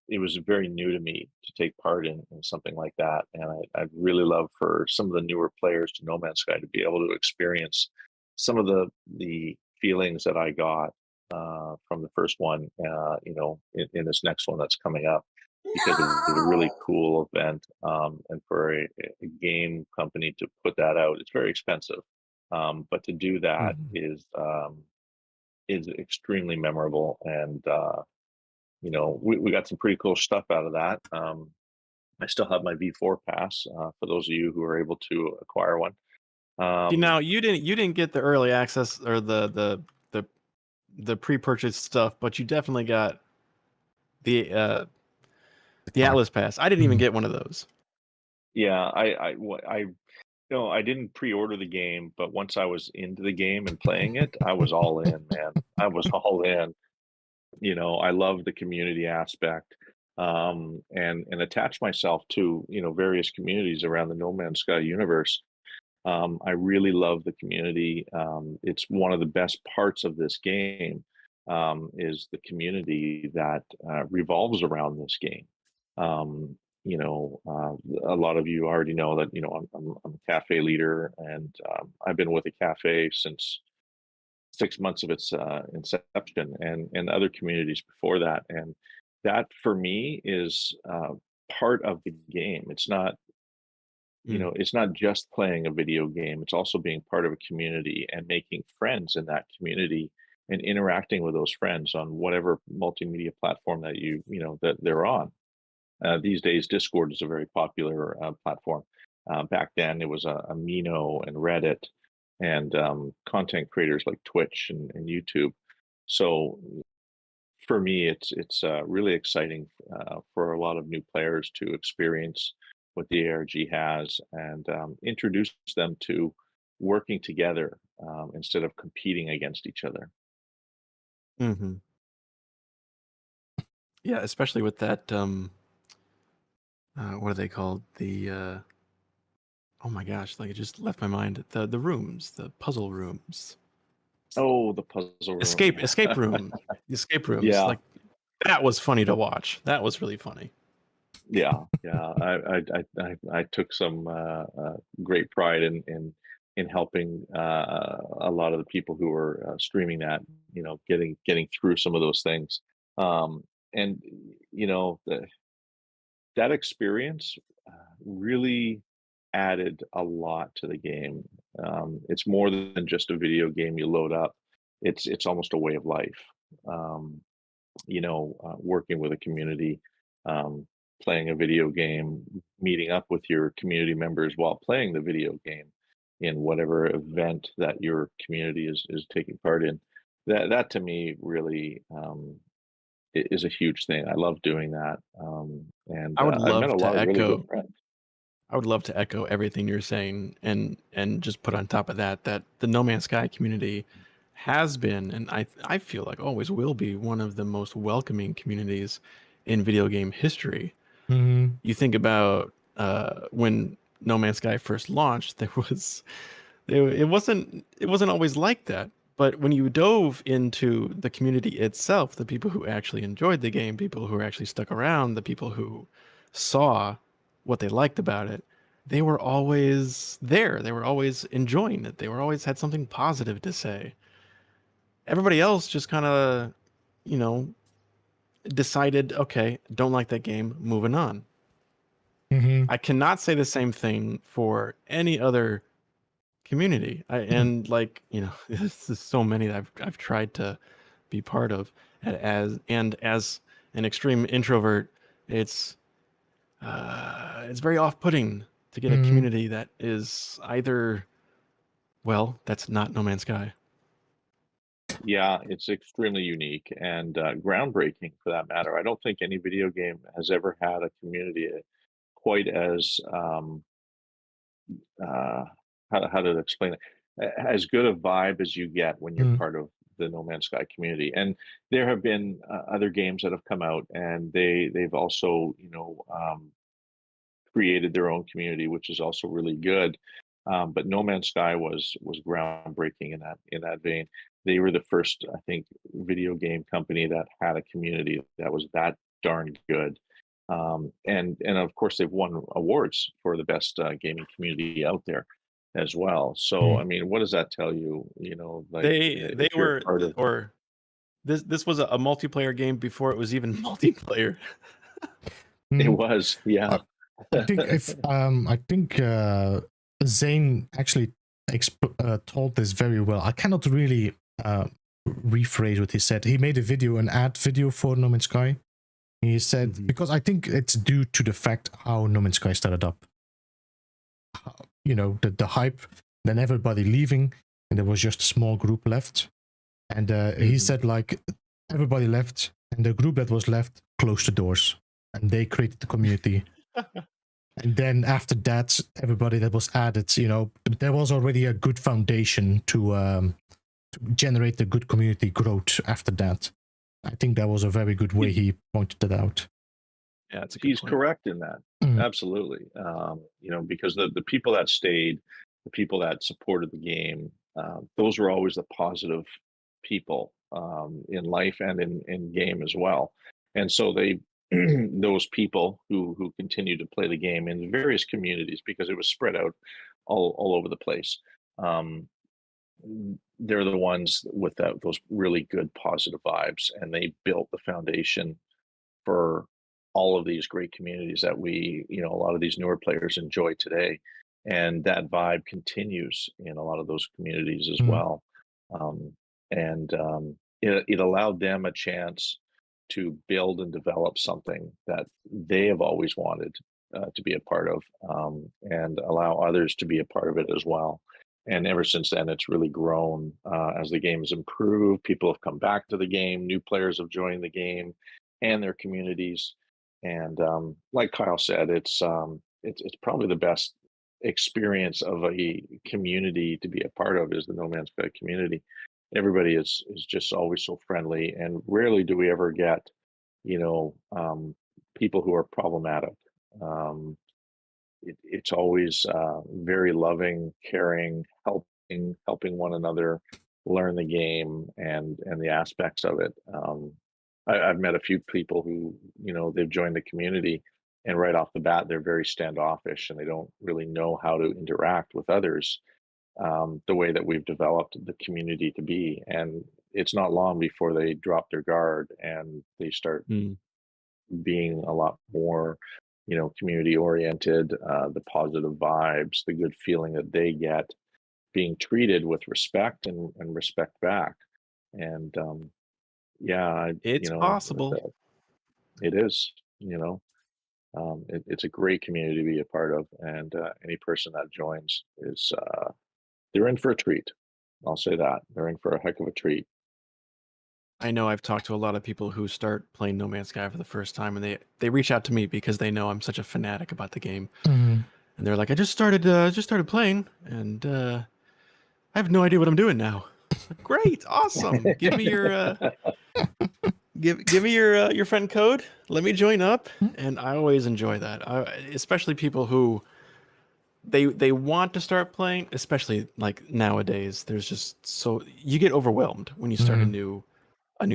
it was very new to me to take part in something like that, and I'd really love for some of the newer players to No Man's Sky to be able to experience some of the feelings that I got from the first one, in this next one that's coming up, because it was a really cool event, and for a game company to put that out, it's very expensive, but to do that Mhm. is extremely memorable, and we got some pretty cool stuff out of that. I still have my V4 pass, for those of you who are able to acquire one. See, Um, now you didn't get the early access or the pre-purchased stuff, but you definitely got the uh the Card. Atlas Pass. I didn't even Mhm. get one of those. yeah, I didn't pre-order the game, but once I was into the game and playing it, I was all in, man. I was all in. I love the community aspect, and attach myself to various communities around the No Man's Sky universe. I really love the community. It's one of the best parts of this game, is the community that revolves around this game. Um, a lot of you already know that I'm a cafe leader, and I've been with a cafe since 6 months of its inception, and other communities before that, and that for me is part of the game. Mm. It's not just playing a video game, it's also being part of a community and making friends in that community and interacting with those friends on whatever multimedia platform that they're on. These days, Discord is a very popular platform. Back then, it was Amino and Reddit, and content creators like Twitch and YouTube. So for me, it's really exciting for a lot of new players to experience what the ARG has, and introduce them to working together, instead of competing against each other. Hmm. Yeah, especially with that. What are they called? Oh my gosh, like it just left my mind. The rooms, the puzzle rooms, Oh, the puzzle room. escape room, the escape rooms. Yeah, Like that was funny to watch. That was really funny. yeah. I took some great pride in helping a lot of the people who were streaming that. Getting through some of those things, and that experience really added a lot to the game. It's more than just a video game you load up. It's almost a way of life. Um, Working with a community, um, playing a video game, meeting up with your community members while playing the video game in whatever event that your community is taking part in. That to me really, is a huge thing. I love doing that, and I would I've met love a to lot of really good echo. friends. I would love to echo everything you're saying, and just put on top of that that the No Man's Sky community has been, and I feel like always will be, one of the most welcoming communities in video game history. Mhm. You think about when No Man's Sky first launched, it wasn't always like that. But when you dove into the community itself, the people who actually enjoyed the game, people who actually stuck around, the people who saw what they liked about it, they were always there. They were always enjoying it. They were always had something positive to say. Everybody else just kind of, you know, decided, okay, don't like that game, moving on. Mhm. I cannot say the same thing for any other community. And like, there's so many that I've tried to be part of, as an extreme introvert. It's it's very off-putting to get a community that is either, well, that's not No Man's Sky. Yeah, it's extremely unique and groundbreaking for that matter. I don't think any video game has ever had a community quite as how to explain it, as good a vibe as you get when you're part of the No Man's Sky community. And there have been other games that have come out, and they've also created their own community, which is also really good. But No Man's Sky was groundbreaking in that vein. They were the first, I think, video game company that had a community that was that darn good. And of course, they've won awards for the best gaming community out there as well. So, I mean, what does that tell you? You know, like They were part of, or this was a multiplayer game before it was even multiplayer. it was, yeah. I think I think Zane actually told this very well. I cannot really rephrase what he said. He made a video, an ad video for No Man's Sky. He said, because I think it's due to the fact how No Man's Sky started up. You know, the hype, then everybody leaving, and there was just a small group left. And he said, like, everybody left, and the group that was left closed the doors, and they created the community. And then after that, everybody that was added, you know, there was already a good foundation to generate a good community growth after that. I think that was a very good way he pointed it out. Yeah, he's correct in that. Absolutely. You know, because the people that stayed, the people that supported the game, those were always the positive people in life and in game as well. And so they those people who continue to play the game in various communities, because it was spread out all over the place. They're the ones with those really good positive vibes, and they built the foundation for all of these great communities that we, you know, a lot of these newer players enjoy today. And that vibe continues in a lot of those communities as well. It allowed them a chance to build and develop something that they have always wanted to be a part of, and allow others to be a part of it as well. And ever since then, it's really grown as the game has improved. People have come back to the game. New players have joined the game and their communities. And like Kyle said, it's probably the best experience of a community to be a part of is the No Man's Sky community. Everybody is just always so friendly, and rarely do we ever get, you know, people who are problematic. It's always very loving, caring, helping one another learn the game and the aspects of it. I've met a few people who, you know, they've joined the community, and right off the bat, they're very standoffish and they don't really know how to interact with others the way that we've developed the community to be. And it's not long before they drop their guard and they start being a lot more, you know, community oriented, the positive vibes, the good feeling that they get being treated with respect and respect back. And yeah, it's possible. It is, you know, it's a great community to be a part of, and any person that joins is they're in for a treat. I'll say that they're in for a heck of a treat. I know I've talked to a lot of people who start playing No Man's Sky for the first time, and they reach out to me because they know I'm such a fanatic about the game, and they're like, "I just started playing, and I have no idea what I'm doing now." Great, awesome! Give me your give me your friend code. Let me join up, and I always enjoy that. Especially people who they want to start playing, especially like nowadays. There's just so you get overwhelmed when you start a new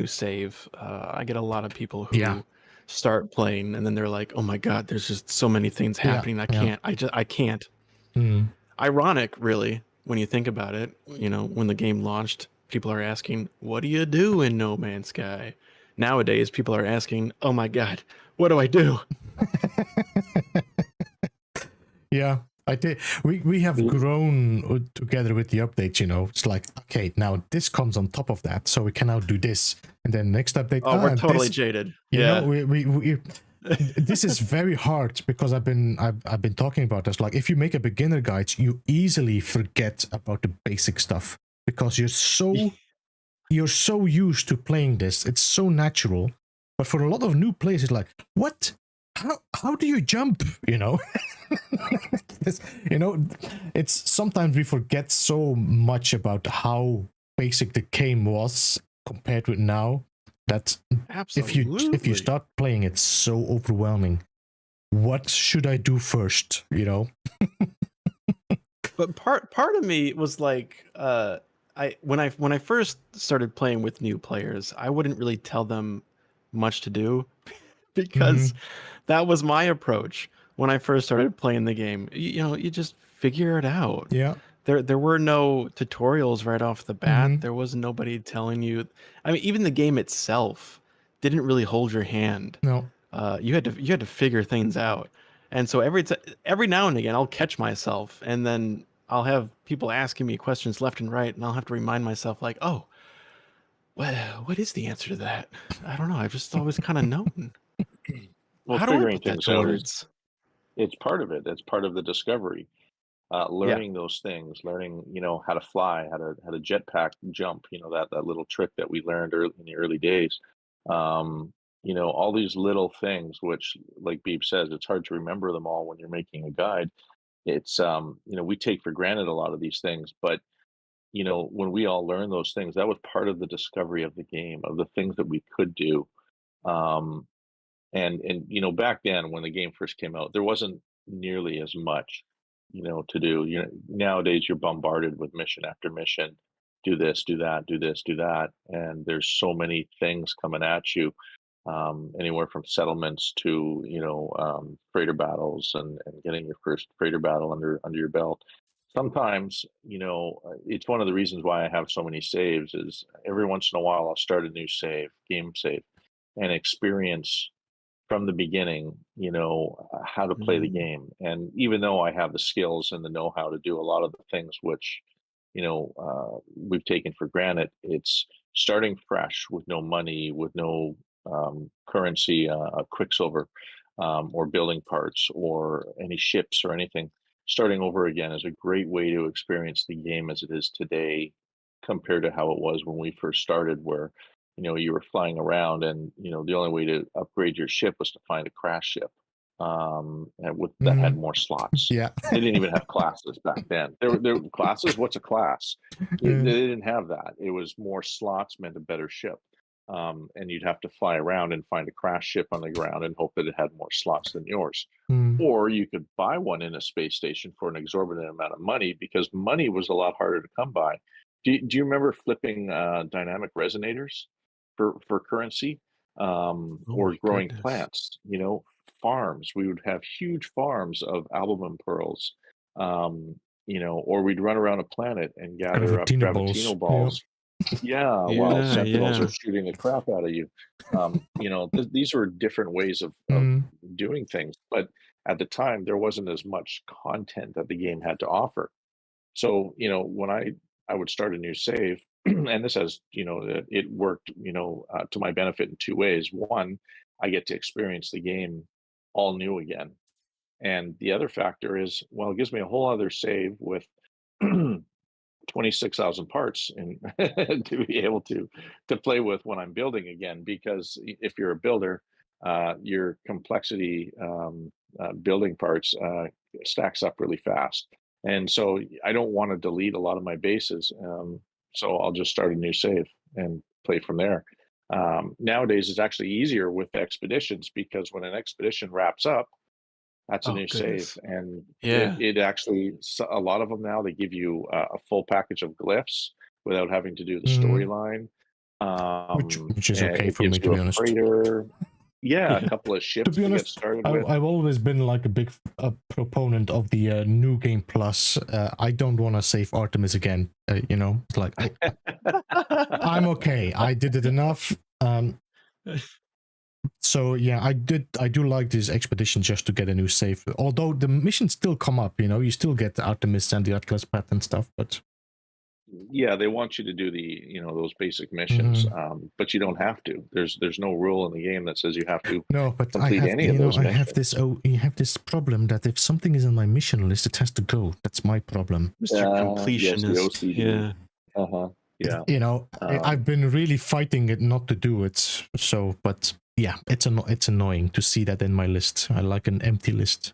save. I get a lot of people who start playing and then they're like, "Oh my god, there's just so many things happening. I can't." Ironic, really, when you think about it. You know, when the game launched, people are asking, "What do you do in No Man's Sky?" Nowadays, people are asking, "Oh my god, what do I do?" Yeah. I did. We have grown together with the updates, you know. It's like, okay, now this comes on top of that, so we can now do this, and then next update. Oh, we're totally jaded. You know, this is very hard because I've been talking about this. Like, if you make a beginner guide, you easily forget about the basic stuff because you're so used to playing this. It's so natural. But for a lot of new players, it's like, what? How do you jump? You know, it's sometimes we forget so much about how basic the game was compared with now. That Absolutely. if you start playing, it's so overwhelming. What should I do first? You know. But part of me was like, when I first started playing with new players, I wouldn't really tell them much to do because that was my approach when I first started playing the game. You just figure it out. Yeah. There were no tutorials right off the bat. There was nobody telling you. I mean, even the game itself didn't really hold your hand. No. You had to figure things out. And so every now and again, I'll catch myself, and then I'll have people asking me questions left and right, and I'll have to remind myself, like, oh, what is the answer to that? I don't know. I've just always kind of known. Well, How do I figuring put that things to out words? it's part of it. It's part of the discovery. Learning those things, learning, how to fly, how to jetpack jump, that little trick that we learned in the early days. All these little things, which, like Beeb says, it's hard to remember them all when you're making a guide. It's, we take for granted a lot of these things, but when we all learned those things, that was part of the discovery of the game, of the things that we could do. Um, and back then when the game first came out, there wasn't nearly as much, to do. Nowadays you're bombarded with mission after mission. Do this, do that, do this, do that, and there's so many things coming at you, anywhere from settlements to freighter battles and getting your first freighter battle under your belt. Sometimes, it's one of the reasons why I have so many saves is every once in a while I'll start a new game save, and experience from the beginning, how to play the game. And even though I have the skills and the know-how to do a lot of the things which, we've taken for granted, it's starting fresh with no money, with no currency, quicksilver, or building parts or any ships or anything. Starting over again is a great way to experience the game as it is today compared to how it was when we first started, where you were flying around and the only way to upgrade your ship was to find a crash ship, that had more slots. Yeah. They didn't even have classes back then. There were classes. What's a class? They didn't have that. It was more slots meant a better ship. And you'd have to fly around and find a crash ship on the ground and hope that it had more slots than yours. Or you could buy one in a space station for an exorbitant amount of money, because money was a lot harder to come by. Do you remember flipping dynamic resonators for currency, or growing plants? Farms. We would have huge farms of album pearls, or we'd run around a planet and gather up gravitino balls. Yeah, while sentinels are shooting the crap out of you. These were different ways of doing things, but at the time there wasn't as much content that the game had to offer. So, when I would start a new save, and this has, it worked, to my benefit in two ways. One, I get to experience the game all new again. And the other factor is, well, it gives me a whole other save with 26,000 parts and to be able to play with when I'm building again. Because if you're a builder, your complexity, building parts, stacks up really fast. And so I don't want to delete a lot of my bases. So I'll just start a new save and play from there. Nowadays, it's actually easier with expeditions, because when an expedition wraps up, that's a new save. And it actually, a lot of them now, they give you a full package of glyphs without having to do the storyline. Which is okay for me, to be honest. Freighter. Yeah, a couple of ships to get started with. I've always been like a big proponent of the New Game Plus. I don't want to save Artemis again. It's like I'm okay. I did it enough. So yeah, I do like this expedition just to get a new save. Although the missions still come up, you still get the Artemis and the Atlas Path and stuff. But Yeah, they want you to do the, those basic missions, Hmm. but you don't have to. There's no rule in the game that says you have to No, but I complete have, any of those I have missions. this. Oh, you have this problem that if something is on my mission list, it has to go. That's my problem. Mr. Yes, the Completionist. OCD. Yeah. Uh-huh. Yeah. I've Um, been really fighting it not to do it. So, but yeah, it's annoying to see that in my list. I like an empty list.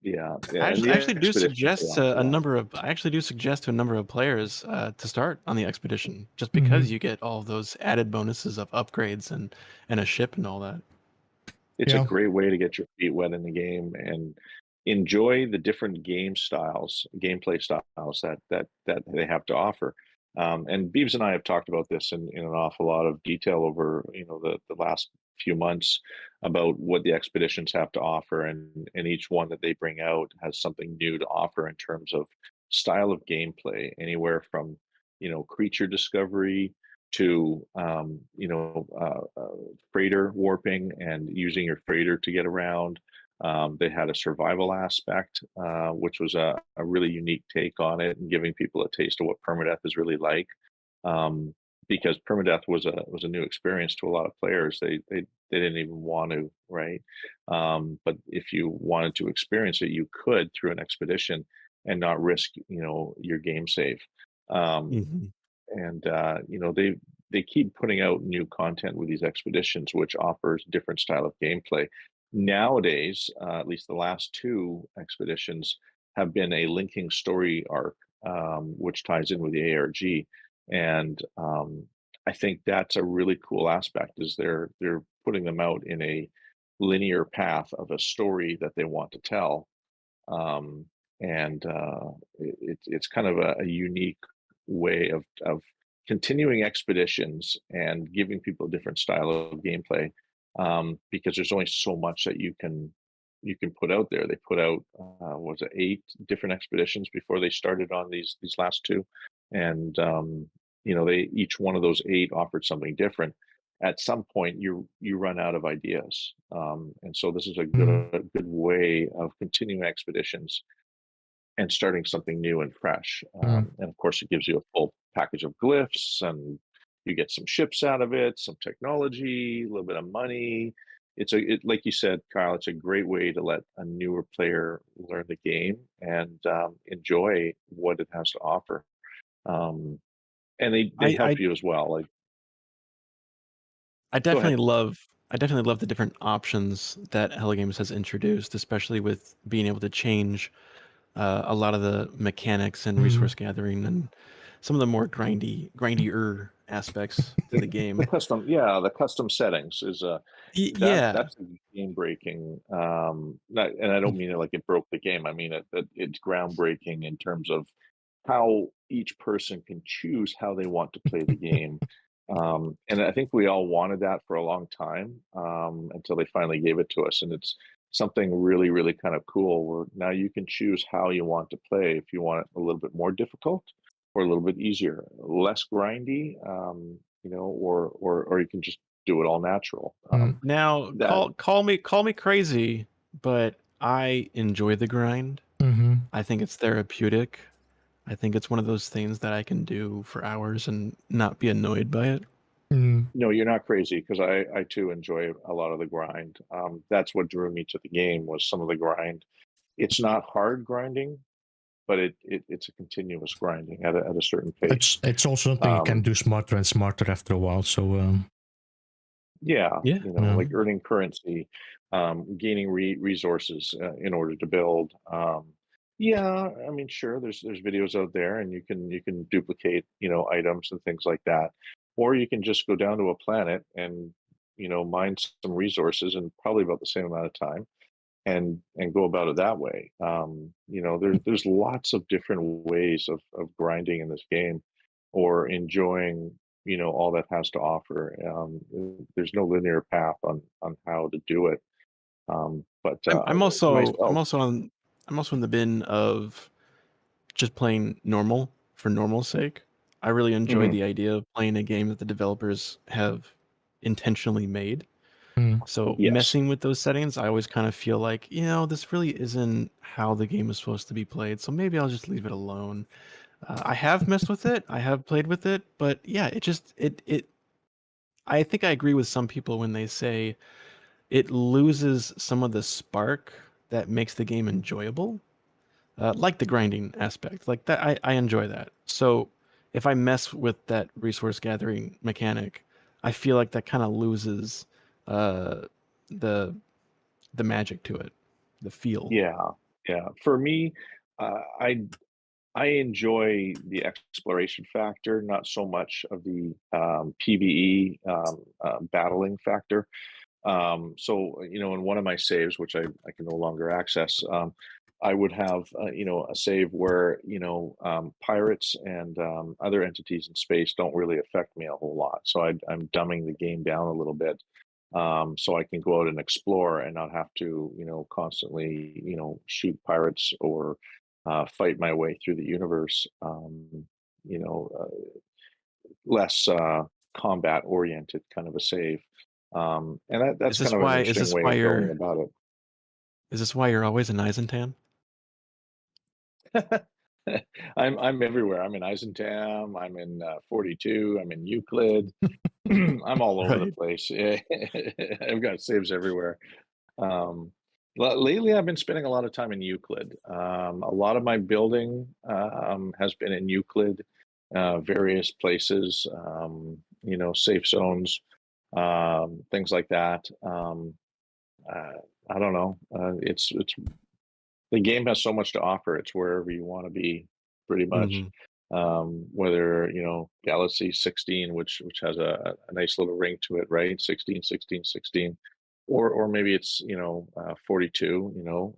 yeah, I yeah, and actually, the I actually do expeditions they suggest offer to a that. number of I actually do suggest to a number of players to start on the expedition just Hmm. because you get all those added bonuses of upgrades and a ship and all that. It's a Yeah. great way to get your feet wet in the game and enjoy the different gameplay styles that they have to offer. And Beebs and I have talked about this in an awful lot of detail over the last few months about what the expeditions have to offer, and each one that they bring out has something new to offer in terms of style of gameplay, anywhere from creature discovery to freighter warping and using your freighter to get around. They had a survival aspect, which was a really unique take on it, and giving people a taste of what permadeath is really like. Um, because permadeath was a new experience to a lot of players. They didn't even want to, right? But if you wanted to experience it, you could through an expedition and not risk your game save. Um, Hmm. and they keep putting out new content with these expeditions, which offers different style of gameplay. Nowadays, at least the last two expeditions have been a linking story arc, which ties in with the ARG, and I think that's a really cool aspect. Is they're putting them out in a linear path of a story that they want to tell, um, and it's kind of a unique way of continuing expeditions and giving people a different style of gameplay, because there's only so much that you can put out there. They put out was it 8 different expeditions before they started on these last two, and they each one of those 8 offered something different. At some point, you run out of ideas, and so this is Mm. a good way of continuing expeditions and starting something new and fresh. Mm. And of course, it gives you a full package of glyphs, and you get some ships out of it, some technology, a little bit of money. Like you said, Kyle. It's a great way to let a newer player learn the game and enjoy what it has to offer. Um, and they I, help I you as well. Like, I go ahead. definitely love I definitely love the different options that Hello Games has introduced, especially with being able to change a lot of the mechanics and Mm. resource gathering and some of the more grindier aspects to the game. The custom settings is Yeah. that's game breaking. Not, and I don't mean it like it broke the game. I mean it's groundbreaking in terms of how each person can choose how they want to play the game. And I think we all wanted that for a long time, until they finally gave it to us, and it's something really, really kind of cool. Where now you can choose how you want to play. If you want it a little bit more difficult, or a little bit easier, less grindy, or you can just do it all natural. Mm. Now That call me crazy, but I enjoy the grind. Mm-hmm. I think it's therapeutic. I think it's one of those things that I can do for hours and not be annoyed by it. Mm. No, you're not crazy, because I too enjoy a lot of the grind. That's what drew me to the game, was some of the grind. It's not hard grinding, but it's a continuous grinding at a certain pace. It's also something you can Um, do smarter and smarter after a while. So Yeah, Yeah. yeah. like earning currency, gaining resources in order to build. Yeah, I mean, sure, there's videos out there, and you can duplicate, items and things like that, or you can just go down to a planet and mine some resources in probably about the same amount of time, and go about it that way. There's lots of different ways of grinding in this game, or enjoying all that has to offer. There's no linear path on how to do it. But myself, I'm also in the bin of just playing normal for normal's sake. I really enjoy mhm, the idea of playing a game that the developers have intentionally made. Mm. So yes, messing with those settings, I always kind of feel like, this really isn't how the game is supposed to be played. So maybe I'll just leave it alone. I have messed with it. I have played with it, but yeah, it. I think I agree with some people when they say it loses some of the spark that makes the game enjoyable, like the grinding aspect. Like that, I enjoy that. So if I mess with that resource gathering mechanic, I feel like that kind of loses the the magic to it, the feel. Yeah, yeah. For me, I enjoy the exploration factor, not so much of the PVE battling factor. So, in one of my saves, which I can no longer access, I would have, a save where, pirates and other entities in space don't really affect me a whole lot. So I'm dumbing the game down a little bit, so I can go out and explore and not have to, constantly, shoot pirates or fight my way through the universe. You know, less combat oriented kind of a save. And that's Is this kind of an why? Is interesting this way why of going you're? about Is this why you're always in Eisentan? it. I'm everywhere. I'm in Eisentam. I'm in 42. I'm in Euclid. I'm all over the Right. place. I've got saves everywhere. Um, Lately, I've been spending a lot of time in Euclid. A lot of my building has been in Euclid, various places, safe zones, things like that. Uh, I don't know. It's the game has so much to offer. It's wherever you want to be, pretty much. Hmm. Whether Galaxy 16, which has a nice little ring to it, right? 16, 16, 16, or maybe it's 42.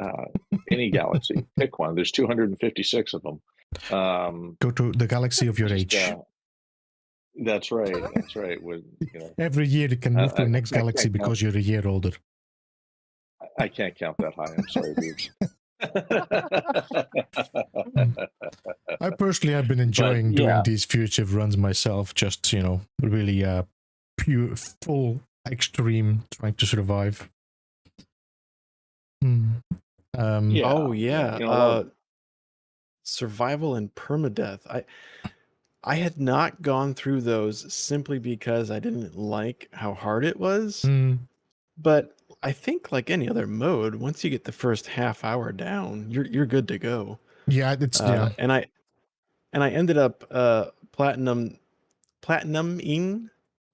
Uh, any galaxy, pick one. There's 256 of them. Go to the galaxy of your Just age. That's right. That's right. With Every year you can I, move to I, the next I galaxy can't count. because you're a year older. I can't count that high. I'm sorry, dudes. I personally have been But enjoying doing yeah, these future runs myself, just, really pure, full, extreme, trying to survive. Hmm. yeah, Oh yeah. yeah. A lot. Survival and permadeath. I had not gone through those simply because I didn't like how hard it was. But I think like any other mode, once you get the first half hour down, you're good to go. Yeah, it's yeah. And I ended up platinuming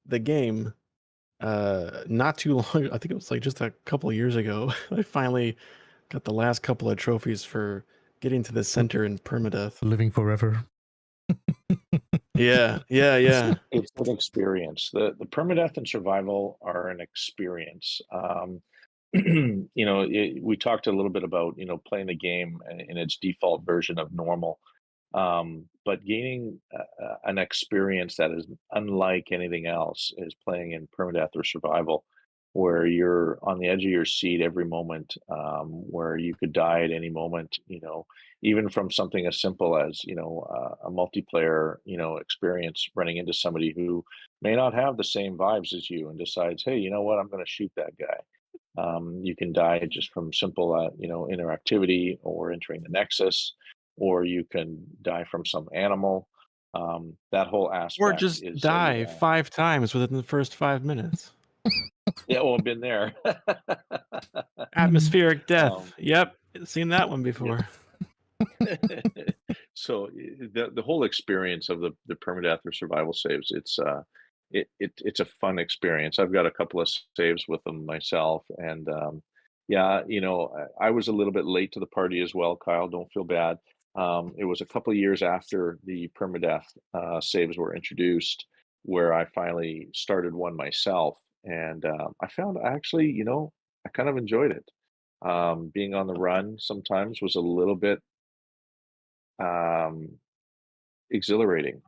the game not too long. I think it was like just a couple of years ago. I finally got the last couple of trophies for getting to the center in permadeath. Living forever. Yeah. It's an experience. The permadeath and survival are an experience. We talked a little bit about playing the game in its default version of normal, but gaining an experience that is unlike anything else is playing in permadeath or survival, where you're on the edge of your seat every moment, where you could die at any moment. Even from something as simple as a multiplayer experience, running into somebody who may not have the same vibes as you and decides, hey, you know what, I'm going to shoot that guy. You can die just from simple, interactivity or entering the Nexus, or you can die from some animal. That whole Or aspect just is die 5 times within the first 5 minutes. yeah, well, I've been there. Atmospheric death. um, Yep, seen that one yeah. before. So the whole experience of the permadeath or survival saves, it's a fun experience. I've got a couple of saves with them myself, and yeah, I was a little bit late to the party as well, Kyle. Don't feel bad. It was a couple of years after the permadeath saves were introduced where I finally started one myself, and I found actually, I kind of enjoyed it. Being on the run sometimes was a little bit um, exhilarating,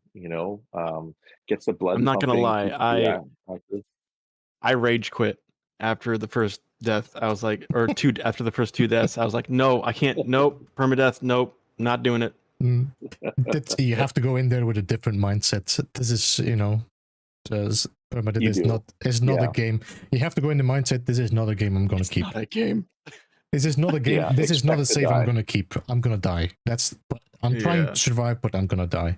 gets the I'm blood not gonna pumping, lie, keeps you active. I rage quit after the first death. I was like, or two after the first 2 deaths. I was like, no, I can't. Nope, permadeath. Nope, not doing it. You have to go in there with a different mindset. This is, permadeath You is do. not a game. You have to go in the mindset. This is not a game I'm gonna keep. Not a game. This is not a game. Yeah, This is not a expect to save I'm die. gonna keep. I'm gonna die. I'm trying Yeah. to survive, but I'm gonna die.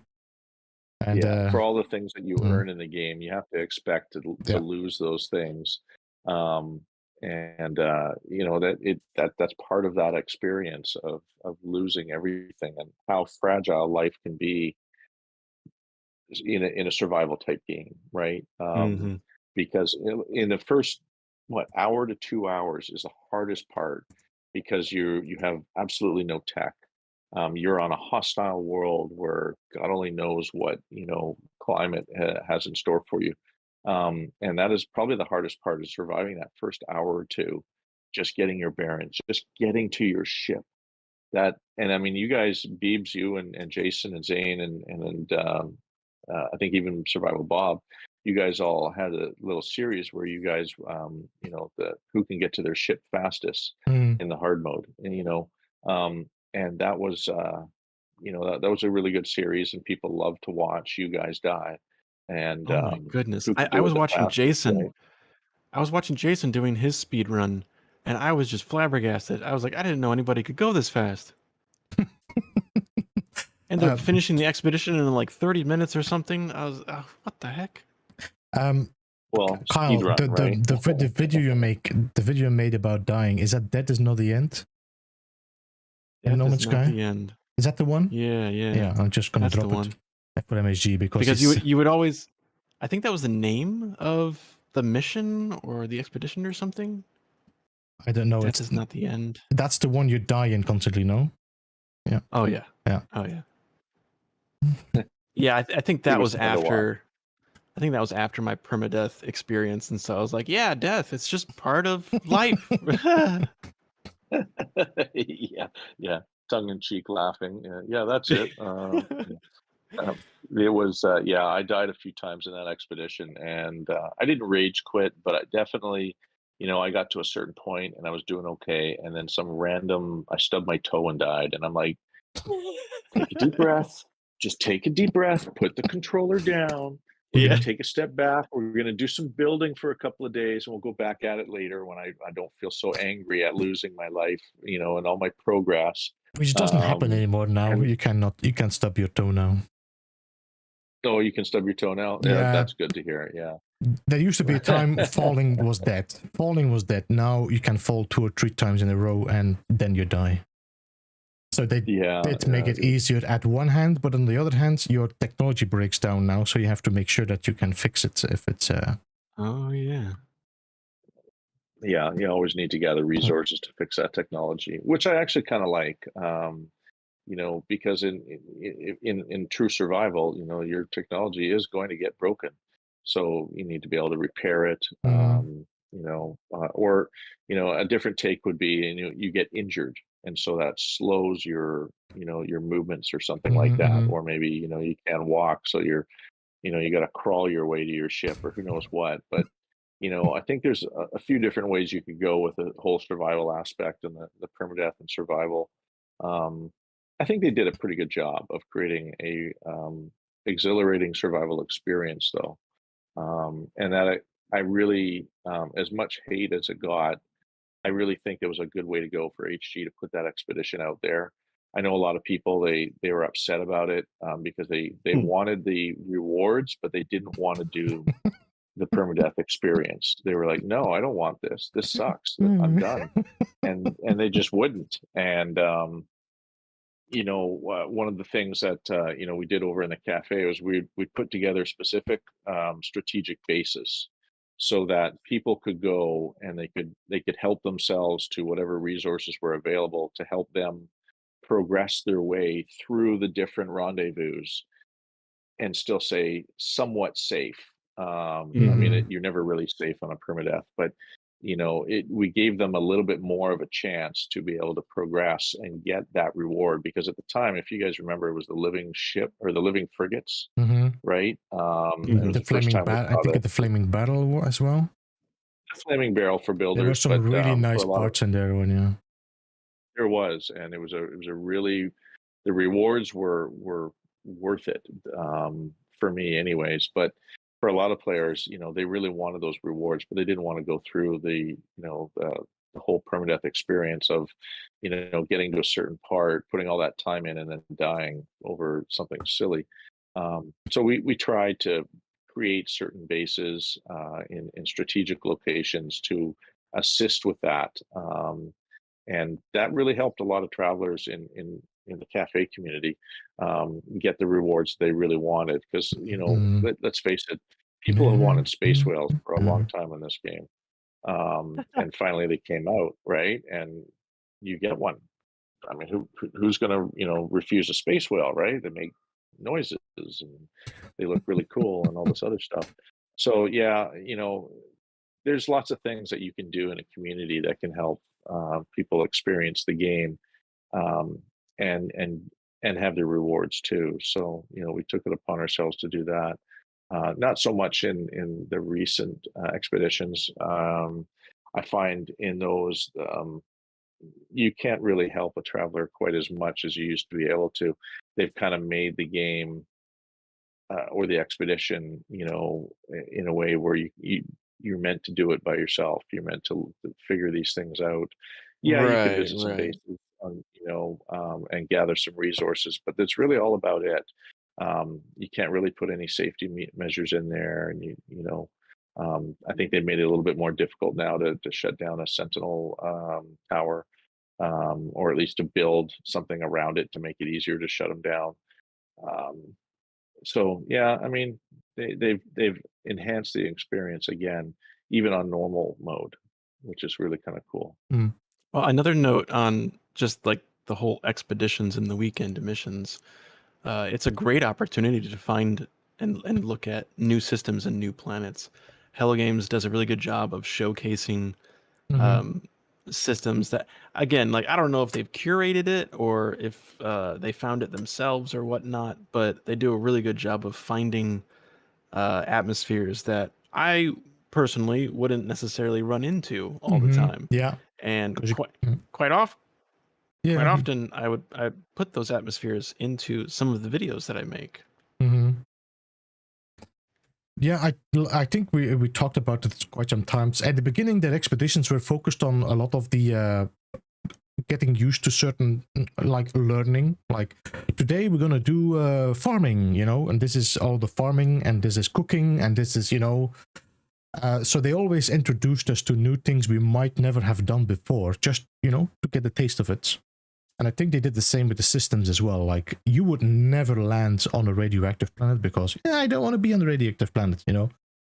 And For all the things that you earn in the game, you have to expect to Yeah. lose those things. That's part of that experience of losing everything and how fragile life can be in a survival type game, right? Mm-hmm. Because in the first hour to 2 hours is the hardest part because you have absolutely no tech. You're on a hostile world where God only knows what climate has in store for you, and that is probably the hardest part is surviving that first hour or two, just getting your bearings, just getting to your ship. And I mean, you guys, Beebs, you and Jason and Zane and I think even Survival Bob, you guys all had a little series where you guys, the who can get to their ship fastest in the hard mode, and that was, that was a really good series, and people love to watch you guys die, and Oh my goodness. who I, can I do was it the watching fastest, Jason. right? I was watching Jason doing his speed run, and I was just flabbergasted. I was like, I didn't know anybody could go this fast. Ended up finishing the expedition in like 30 minutes or something. I was, oh, what the heck? Well, Kyle, speed run, right? the video you made about dying, is that is not the end? In No Death Man's is not Sky? the end. Is that the one? Yeah, yeah. Yeah, I'm just gonna That's the drop it. one. I put MSG because You would always, I think that was the name of the mission or the expedition or something. I don't know. Death It's is not the end. That's the one you die in constantly, no? Yeah. Oh yeah. Yeah. Oh yeah. Yeah, I think It that was was fun to watch. after. I think that was after my permadeath experience, and so I was like, "Yeah, death. It's just part of life." Yeah, tongue in cheek laughing. Yeah, that's it. It was, yeah, I died a few times in that expedition, and I didn't rage quit, but I definitely, I got to a certain point and I was doing okay, and then I stubbed my toe and died, and I'm like, take a deep breath, just take a deep breath, put the controller down. We're going Yeah. to take a step back. We're going to do some building for a couple of days, and we'll go back at it later when I don't feel so angry at losing my life, and all my progress. Which doesn't happen anymore now. and- You can't stub your toe now. Oh, you can stub your toe now? Yeah. That's good to hear. Yeah. There used to be a time falling was dead. Falling was dead. Now you can fall 2 or 3 times in a row and then you die. So they did make it easier at one hand, but on the other hand, your technology breaks down now, so you have to make sure that you can fix it if it's Oh yeah. Yeah, you always need to gather resources to fix that technology, which I actually kind of like. Because in true survival, your technology is going to get broken, so you need to be able to repair it. Or a different take would be, you get injured, and so that slows your movements or something like that, or maybe you can't walk, so you got to crawl your way to your ship, or who knows what. But I think there's a few different ways you could go with the whole survival aspect and the permadeath and survival. Um, I think they did a pretty good job of creating a exhilarating survival experience, though, and that I really, as much hate as it got, I really think it was a good way to go for HG to put that expedition out there. I know a lot of people they were upset about it, because they wanted the rewards, but they didn't want to do the permadeath experience. They were like, "No, I don't want this. This sucks. I'm done." And they just wouldn't. And one of the things that we did over in the cafe was we put together specific strategic bases so that people could go and they could help themselves to whatever resources were available to help them progress their way through the different rendezvous and still say somewhat safe. I mean, you're never really safe on a permadeath, but we gave them a little bit more of a chance to be able to progress and get that reward, because at the time, if you guys remember, it was the living ship or the living frigates, right? It was the the first flaming time we I saw think the flaming barrel as well. the flaming barrel for builders. There were some but, really for nice a lot of, parts in there when yeah. there was, and it was a really, the rewards were worth it, for me anyways. But for a lot of players, they really wanted those rewards, but they didn't want to go through the the whole permadeath experience of, getting to a certain part, putting all that time in, and then dying over something silly. So we try to create certain bases in strategic locations to assist with that. And that really helped a lot of travelers in the cafe community get the rewards they really wanted. Because let's face it, people have wanted space whales for a long time in this game, and finally they came out, right? And you get one. I mean, who's going to refuse a space whale, right? They make noises and they look really cool and all this other stuff. So yeah, there's lots of things that you can do in a community that can help people experience the game, um, and have the rewards too. So we took it upon ourselves to do that. Not so much in the recent expeditions. I find in those you can't really help a traveler quite as much as you used to be able to. They've kind of made the game or the expedition, in a way where you're meant to do it by yourself. You're meant to figure these things out. Yeah, you could Right, visit some right. bases, and gather some resources, but that's really all about it. You can't really put any safety measures in there, and I think they made it a little bit more difficult now to shut down a sentinel tower, or at least to build something around it to make it easier to shut them down. Um, so yeah, I mean, they've enhanced the experience again, even on normal mode, which is really kind of cool. Mm. Well, another note on just like the whole expeditions and the weekend missions. It's a great opportunity to find and look at new systems and new planets. Hello Games does a really good job of showcasing Mm-hmm. um, systems that, again, like I don't know if they've curated it or if they found it themselves or whatnot, but they do a really good job of finding atmospheres that I personally wouldn't necessarily run into all the Mm-hmm. time. Yeah. And 'Cause you, quite often, quite yeah. often, I put those atmospheres into some of the videos that I make. Mm-hmm. Yeah, I think we talked about it quite some times. At the beginning, the expeditions were focused on a lot of the getting used to certain, like, learning. Like, today we're gonna do farming, and this is all the farming, and this is cooking, and this is so they always introduced us to new things we might never have done before, just to get the taste of it. And I think they did the same with the systems as well. Like, you would never land on a radioactive planet because, I don't want to be on a radioactive planet,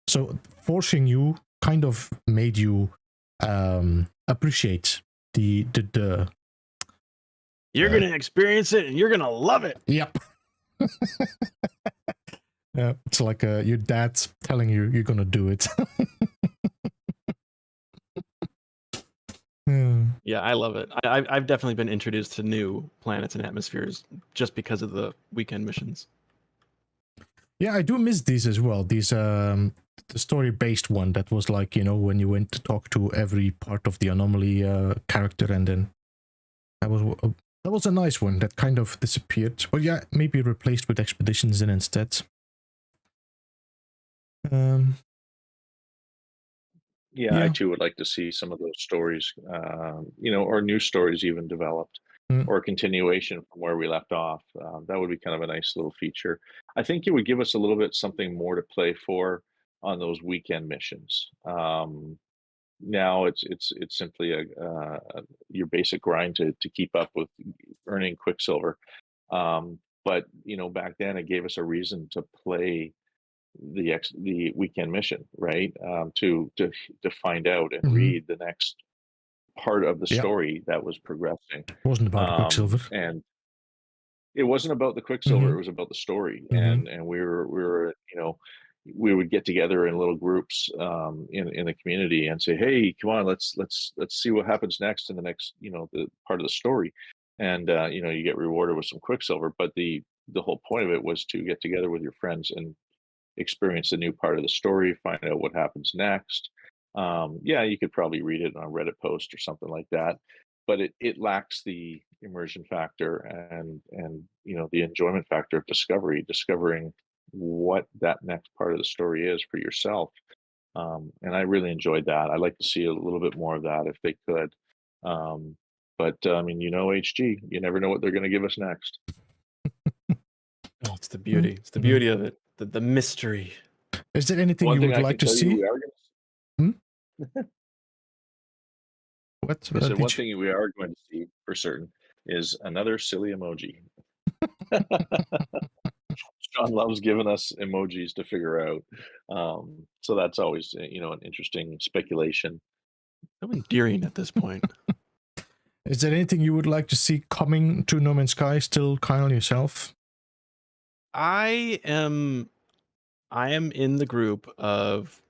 So forcing you kind of made you appreciate the You're gonna experience it and you're gonna love it. Yep. Yeah, it's like your dad's telling you you're gonna do it. Yeah, I love it. I've definitely been introduced to new planets and atmospheres just because of the weekend missions. Yeah, I do miss these as well. These the story-based one that was like, when you went to talk to every part of the anomaly character, and then that was a nice one that kind of disappeared. Well, yeah, maybe replaced with expeditions then instead. Yeah, I too would like to see some of those stories, or new stories even developed, or a continuation from where we left off. That would be kind of a nice little feature. I think it would give us a little bit something more to play for on those weekend missions. Now it's simply your basic grind to keep up with earning Quicksilver. But back then it gave us a reason to play the weekend mission, right? To find out and read the next part of the Yeah. story that was progressing. It wasn't about Quicksilver. And it wasn't about the Quicksilver, it was about the story. And we would get together in little groups in the community and say, hey, come on, let's see what happens next in the next, the part of the story. And you get rewarded with some Quicksilver, but the whole point of it was to get together with your friends and experience a new part of the story, find out what happens next. Yeah, you could probably read it on a Reddit post or something like that, but it lacks the immersion factor and the enjoyment factor of discovering what that next part of the story is for yourself. And I really enjoyed that. I'd like to see a little bit more of that if they could. Um, but I mean, HG, you never know what they're going to give us next. Oh, it's the beauty. It's the beauty of it. The mystery. Is there anything One you thing would I like can to tell you, see? we are going to. What? I said one Did you... thing we are going to see for certain is another silly emoji. Sean loves giving us emojis to figure out. So that's always, an interesting speculation. So endearing at this point. Is there anything you would like to see coming to No Man's Sky still, Kyle, yourself? I am in the group of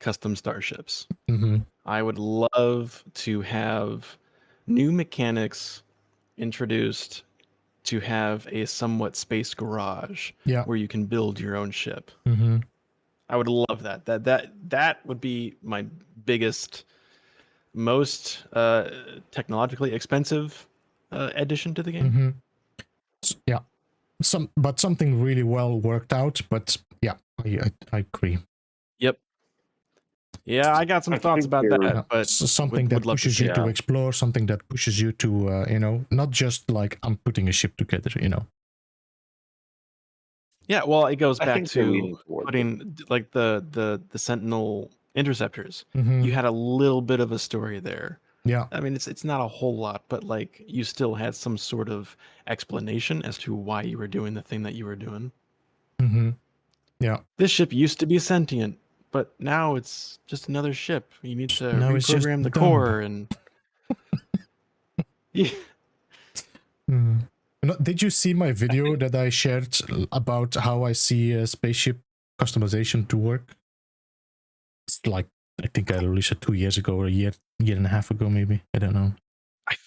custom starships. Mm-hmm. I would love to have new mechanics introduced to have a somewhat space garage where you can build your own ship. Mm-hmm. I would love that. That would be my biggest, most technologically expensive addition to the game. Mm-hmm. Yeah, something really well worked out. But yeah, I agree. Yep. Yeah, I got some thoughts about that, but something that pushes you to explore, something that pushes you to, not just like I'm putting a ship together, Yeah, well, it goes back to putting like the Sentinel interceptors. Mm-hmm. You had a little bit of a story there. Yeah. I mean, it's not a whole lot, but like you still had some sort of explanation as to why you were doing the thing that you were doing. Mm-hmm. Yeah. This ship used to be sentient, but now it's just another ship. You need to reprogram the core and yeah. Mm. Did you see my video that I shared about how I see a spaceship customization to work? It's like, I think I released it 2 years ago or a year and a half ago, maybe. I don't know.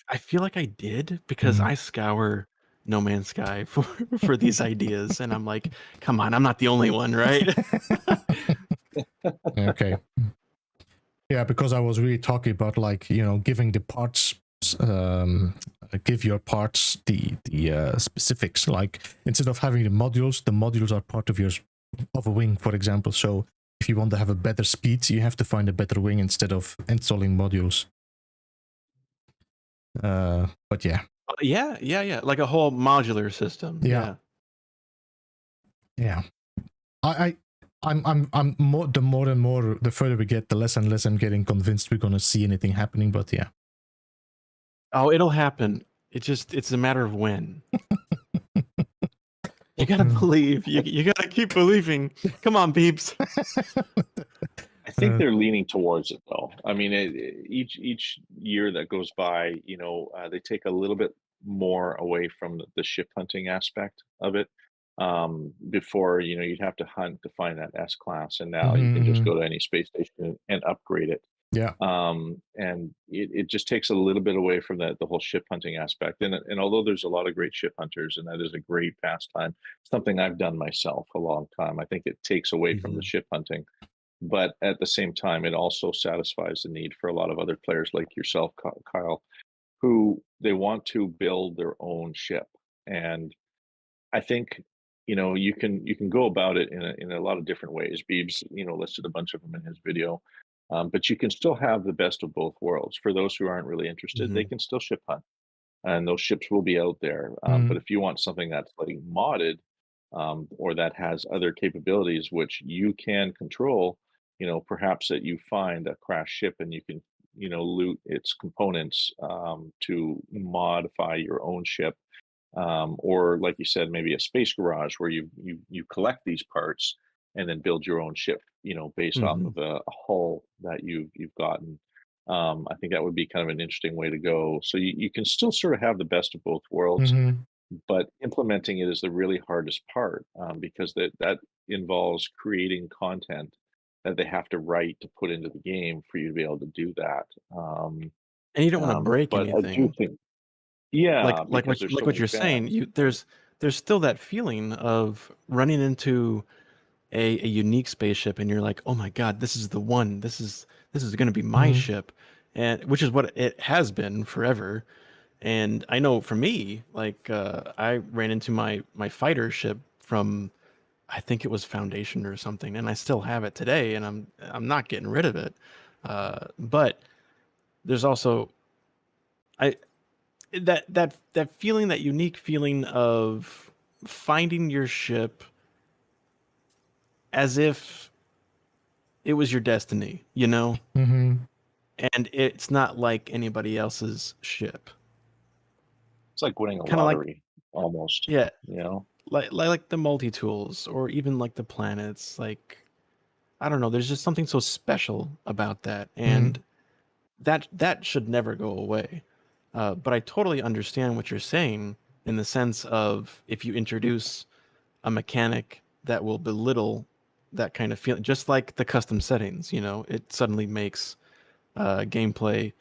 I feel like I did because I scour No Man's Sky for these ideas, and I'm like, come on, I'm not the only one, right? Okay. Yeah, because I was really talking about like, giving the parts, give your parts the specifics. Like instead of having the modules are part of a wing, for example. So if you want to have a better speed, you have to find a better wing instead of installing modules. But yeah. Yeah. Like a whole modular system. Yeah. I'm more and more the further we get, the less and less I'm getting convinced we're gonna see anything happening. But yeah. Oh, it'll happen. It's a matter of when. You gotta believe. You gotta keep believing. Come on, Beebs. I think they're leaning towards it, though. I mean, each year that goes by, they take a little bit more away from the ship hunting aspect of it. Before, you'd have to hunt to find that S class, and now you can just go to any space station and upgrade it. Yeah. And it just takes a little bit away from the whole ship hunting aspect. And although there's a lot of great ship hunters, and that is a great pastime, something I've done myself a long time, I think it takes away from the ship hunting. But at the same time, it also satisfies the need for a lot of other players like yourself, Kyle, who they want to build their own ship. And I think, you can go about it in a lot of different ways. Beebs, listed a bunch of them in his video. But you can still have the best of both worlds. For those who aren't really interested, they can still ship hunt, and those ships will be out there. But if you want something that's like modded, or that has other capabilities which you can control, perhaps that you find a crashed ship and you can, loot its components to modify your own ship. Or like you said, maybe a space garage where you collect these parts and then build your own ship, based off of a hull that you've gotten. I think that would be kind of an interesting way to go. So you can still sort of have the best of both worlds, but implementing it is the really hardest part, because that involves creating content that they have to write to put into the game for you to be able to do that. And you don't want to break anything. I do think, yeah, like what you're saying, there's still that feeling of running into a unique spaceship and you're like, oh my god, this is the one, this is going to be my ship, and which is what it has been forever. And I know for me, like I ran into my fighter ship from I think it was Foundation or something, and I still have it today, and I'm not getting rid of it. But there's also I that feeling, that unique feeling of finding your ship as if it was your destiny, you know? Mm-hmm. And it's not like anybody else's ship. It's like winning a Kind of like, lottery, almost. yeah, You know. like the multi-tools or even like the planets. Like, I don't know, there's just something so special about that. Mm-hmm. And that should never go away. But I totally understand what you're saying in the sense of if you introduce a mechanic that will belittle that kind of feeling, just like the custom settings, you know, it suddenly makes gameplay,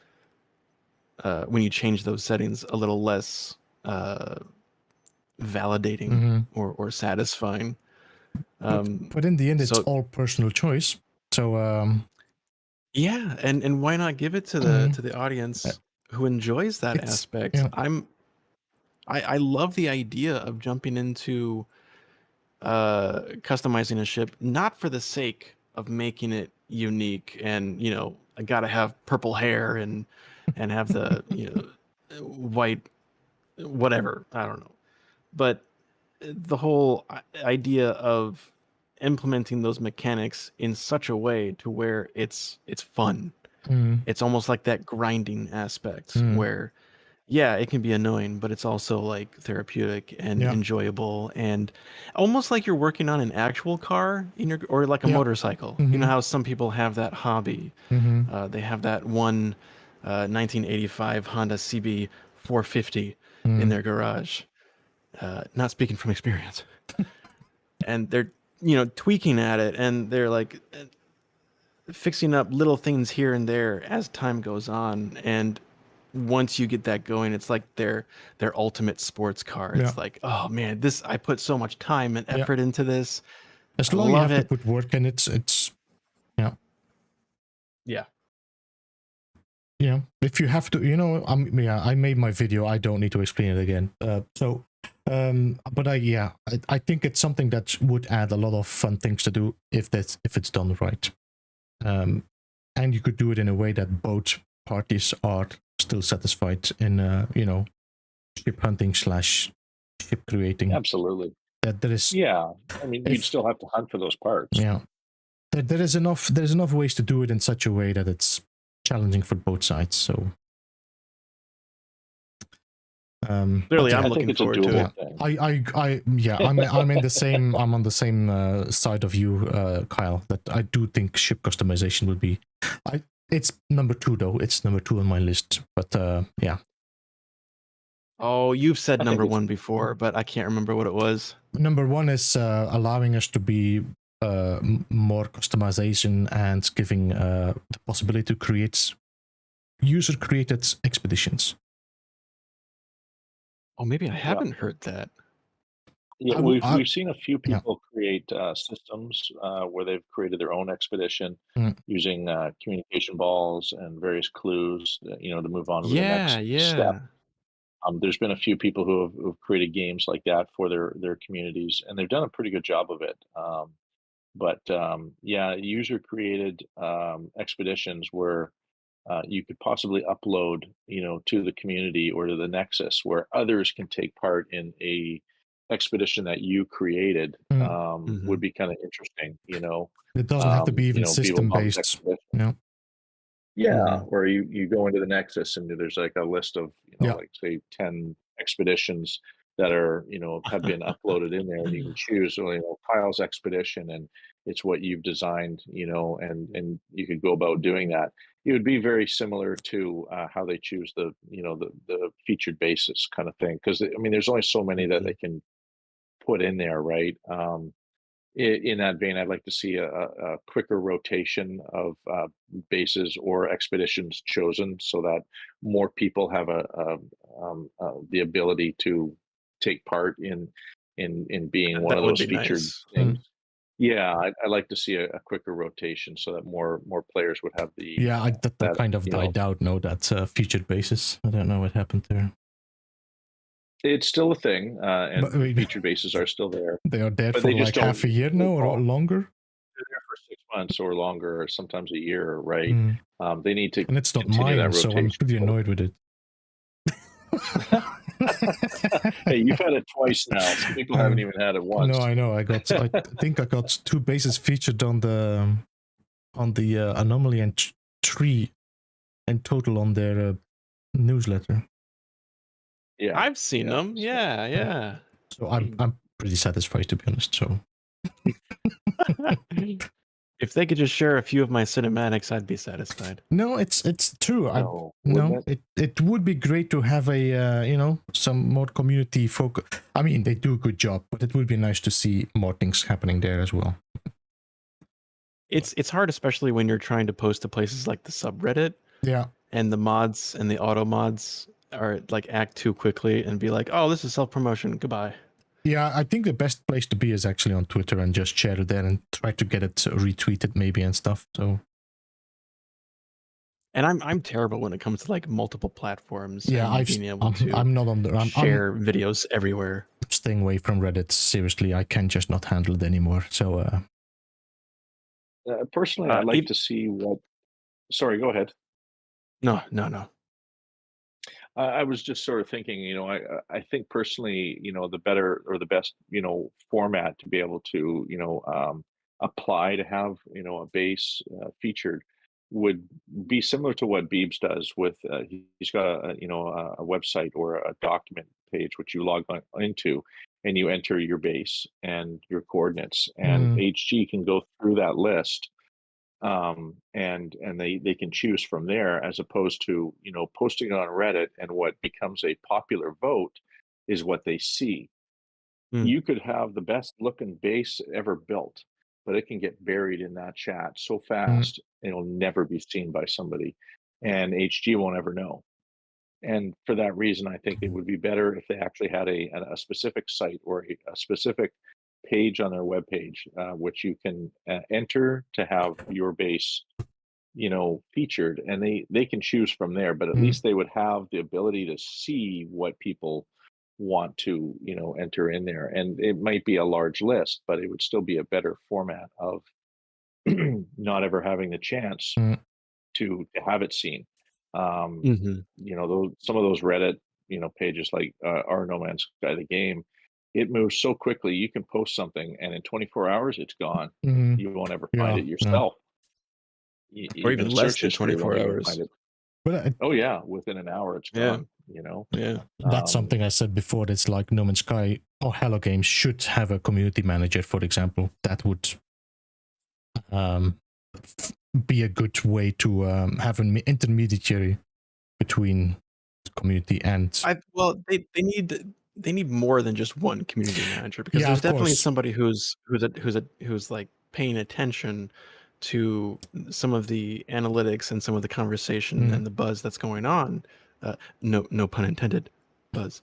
when you change those settings, a little less validating Mm-hmm. or satisfying. But in the end, it's So all personal choice. So yeah, and why not give it to mhm. the audience who enjoys that It's aspect? yeah. I love the idea of jumping into customizing a ship, not for the sake of making it unique and, you know, I gotta have purple hair and have the, you know, white whatever, I don't know, but the whole idea of implementing those mechanics in such a way to where it's fun. Mm, It's almost like that grinding aspect mm, where, yeah, it can be annoying, but it's also like therapeutic and yeah. enjoyable, and almost like you're working on an actual car in your, or like a Yeah. motorcycle. You know Mm-hmm. how some people have that hobby. Mm-hmm. They have that one 1985 Honda CB 450 in Mm. their garage. Not speaking from experience. And they're, you know, tweaking at it, and they're like fixing up little things here and there as time goes on. And once you get that going, it's like their ultimate sports car. Yeah. It's like, oh man, this, I put so much time and Yeah. effort into this. As I long you love have to it. put work in, it's yeah. Yeah. Yeah. If you have to, you know, yeah, I made my video. I don't need to explain it again. But I think it's something that would add a lot of fun things to do if it's done right. And you could do it in a way that both parties are still satisfied in, you know, ship hunting / ship creating. Absolutely. That there is, Yeah. I mean, you'd still have to hunt for those parts. yeah, there's enough ways to do it in such a way that it's challenging for both sides. So Clearly, I'm looking forward to it. I'm in the same, I'm on the same side of you, Kyle, that I do think ship customization would be, it's number 2 though. It's number 2 on my list, but yeah. Oh, you've said number 1 before, but I can't remember what it was. Number 1 is allowing us to be more customization and giving the possibility to create user-created expeditions. Oh, maybe I haven't heard that. Yeah, we've seen a few people create systems where they've created their own expedition using communication balls and various clues, you know, to move on to the next step. There's been a few people who've created games like that for their communities, and they've done a pretty good job of it. User created expeditions where you could possibly upload, you know, to the community or to the Nexus where others can take part in a expedition that you created. Would be kind of interesting, you know. It doesn't have to be even system based. No. Yeah, where you go into the Nexus and there's like a list of, you know, like say 10 expeditions that are, you know, have been uploaded in there, and you can choose, you know, Kyle's expedition, and it's what you've designed, you know, and you could go about doing that. It would be very similar to how they choose the, you know, the featured basis kind of thing, because I mean, there's only so many that they can put in there, right? In that vein, I'd like to see a quicker rotation of bases or expeditions chosen, so that more people have the ability to take part in being one That of would those be featured nice. things. Yeah, I'd like to see a quicker rotation so that more players would have the that kind of died out. No, that's featured basis. I don't know what happened there. It's still a thing, and But I mean, featured bases are still there, they are dead but for they just like don't half a year now or longer. They're there for 6 months or longer, or sometimes a year, right? Mm. They need to And it's not continue that mine, so I'm rotation. pretty annoyed with it. Hey, you've had it twice now. Some people haven't even had it once. No, I know. I think I got 2 bases featured on the anomaly and 3 in total on their newsletter. Yeah, I've seen them. Yeah. So I'm pretty satisfied, to be honest. So if they could just share a few of my cinematics, I'd be satisfied. no, it's true. No, it would be great to have a some more community focus. I mean, they do a good job, but it would be nice to see more things happening there as well. It's hard, especially when you're trying to post to places like the subreddit. Yeah. And the mods and the auto mods are like act too quickly and be like, oh, this is self-promotion. Goodbye. Yeah, I think the best place to be is actually on Twitter and just share it there and try to get it retweeted maybe and stuff. So. And I'm terrible when it comes to like multiple platforms. Yeah, and being able to I'm not on the share videos everywhere. Staying away from Reddit. Seriously, I can just not handle it anymore. So. Personally, I'd like to see what. Sorry, go ahead. No. I was just sort of thinking, I think personally, the better or the best, format to be able to, apply to have, a base featured would be similar to what Beebs does with, he's got a website or a document page, which you log into and you enter your base and your coordinates, and HG can go through that list, and they can choose from there, as opposed to posting it on Reddit, and what becomes a popular vote is what they see. You could have the best looking base ever built, but it can get buried in that chat so fast it'll never be seen by somebody, and HG won't ever know. And for that reason, I think it would be better if they actually had a specific site or a specific page on their webpage, which you can enter to have your base, featured, and they can choose from there. But at least they would have the ability to see what people want to, enter in there. And it might be a large list, but it would still be a better format of not ever having the chance to have it seen. Some of those Reddit, pages like our No Man's Sky the game, it moves so quickly. You can post something and in 24 hours it's gone. You won't ever find it yourself. Or even less than 24 hours. But oh yeah, within an hour it's gone. Yeah. That's something I said before. It's like No Man's Sky or Hello Games should have a community manager, for example. That would be a good way to have an intermediary between the community and. They need more than just one community manager, because there's definitely somebody who's like paying attention to some of the analytics and some of the conversation and the buzz that's going on. No pun intended, buzz.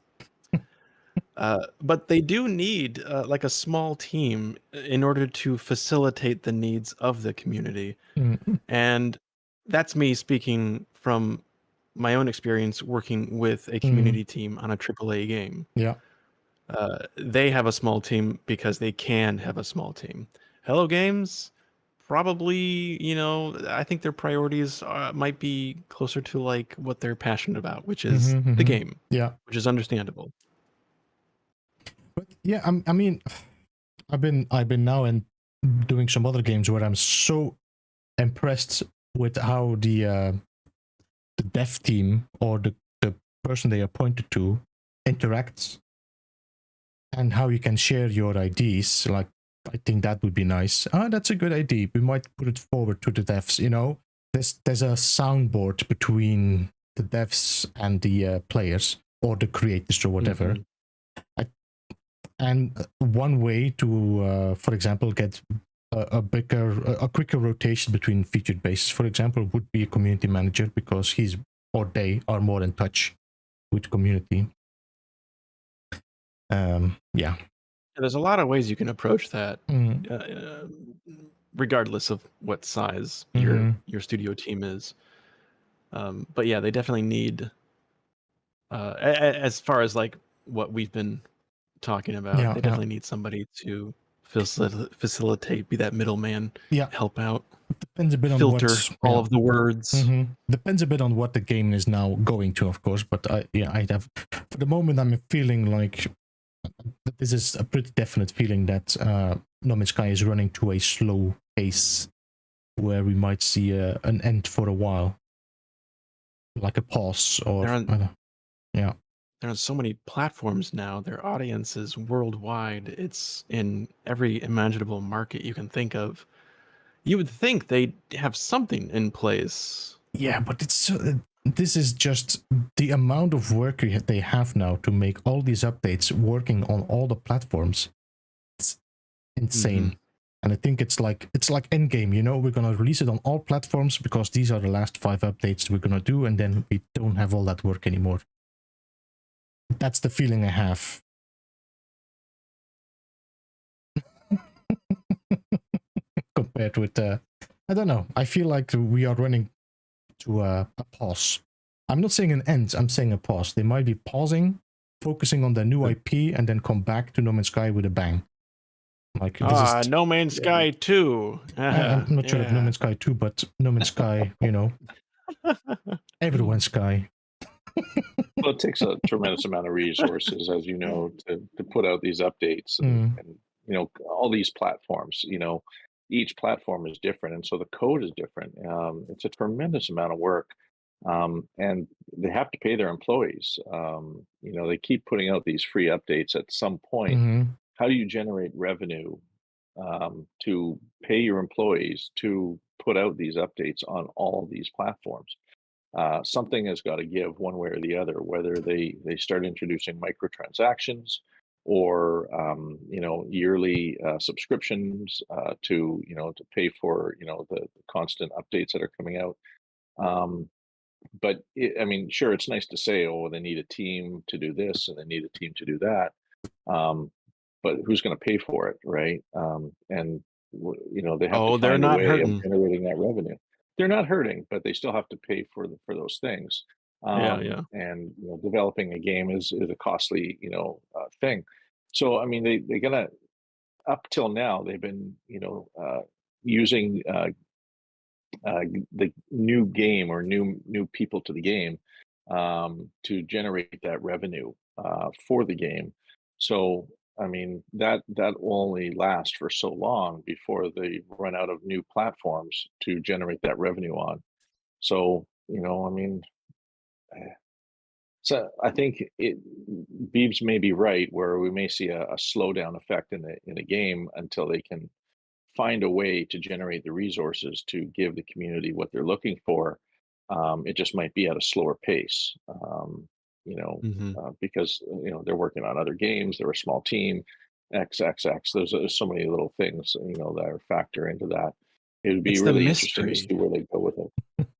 But they do need like a small team in order to facilitate the needs of the community. And that's me speaking from my own experience working with a community team on a AAA game. Yeah. They have a small team because they can have a small team. Hello Games, probably, I think their priorities might be closer to like what they're passionate about, which is the game. Yeah. Which is understandable. But yeah, I mean, I've been now and doing some other games where I'm so impressed with how the dev team or the person they appointed to interacts, and how you can share your ideas. Like, I think that would be nice. That's a good idea. We might put it forward to the devs. There's a soundboard between the devs and the players or the creators or whatever. And one way to, for example, get a quicker rotation between featured bases, for example, would be a community manager, because he's or they are more in touch with community. Yeah. There's a lot of ways you can approach that, regardless of what size your studio team is. But yeah, they definitely need, as far as like what we've been talking about. Yeah, They yeah, definitely need somebody to facilitate, be that middleman, yeah. help out, Depends a bit on filter what. all Yeah. of the words. Depends a bit on what the game is now going to, of course. But I have for the moment I'm feeling like this is a pretty definite feeling that No Man's Sky is running to a slow pace, where we might see an end for a while, like a pause or yeah. There are so many platforms now. Their audience is worldwide. It's in every imaginable market you can think of. You would think they'd have something in place. Yeah, but it's this is just the amount of work they have now to make all these updates working on all the platforms. It's insane. And I think it's like Endgame, you know, we're gonna release it on all platforms because these are the last 5 updates we're gonna do, and then we don't have all that work anymore. That's the feeling I have. Compared with I don't know. I feel like we are running to a pause. I'm not saying an end, I'm saying a pause. They might be pausing, focusing on their new IP, and then come back to No Man's Sky with a bang. Like this is No Man's Sky 2. I'm not sure if No Man's Sky 2, but No Man's Sky, you know, everyone's Sky. Well, it takes a tremendous amount of resources, as you know, to put out these updates and you know, all these platforms, you know, each platform is different, and so the code is different. It's a tremendous amount of work, and they have to pay their employees. You know, they keep putting out these free updates. At some point, how do you generate revenue to pay your employees to put out these updates on all these platforms? Something has got to give one way or the other, whether they start introducing microtransactions or you know, yearly subscriptions to, you know, to pay for, you know, the constant updates that are coming out. But I mean, sure, it's nice to say, oh, they need a team to do this and they need a team to do that. But who's going to pay for it, right? And you know, they have to they're find a not way of hurting. generating that revenue. They're not hurting, but they still have to pay for those things. Yeah. And you know, developing a game is a costly, you know, thing. So I mean, they're gonna, up till now they've been, you know, using the new game or new people to the game to generate that revenue for the game. So I mean, that will only last for so long before they run out of new platforms to generate that revenue on. So you know, I mean, so I think Beebs may be right, where we may see a slowdown effect in the game until they can find a way to generate the resources to give the community what they're looking for. It just might be at a slower pace, you know, because you know, they're working on other games. They're a small team, XXX. There's so many little things, you know, that are factor into that. It would be It's the really interesting to mystery. see where they go with it.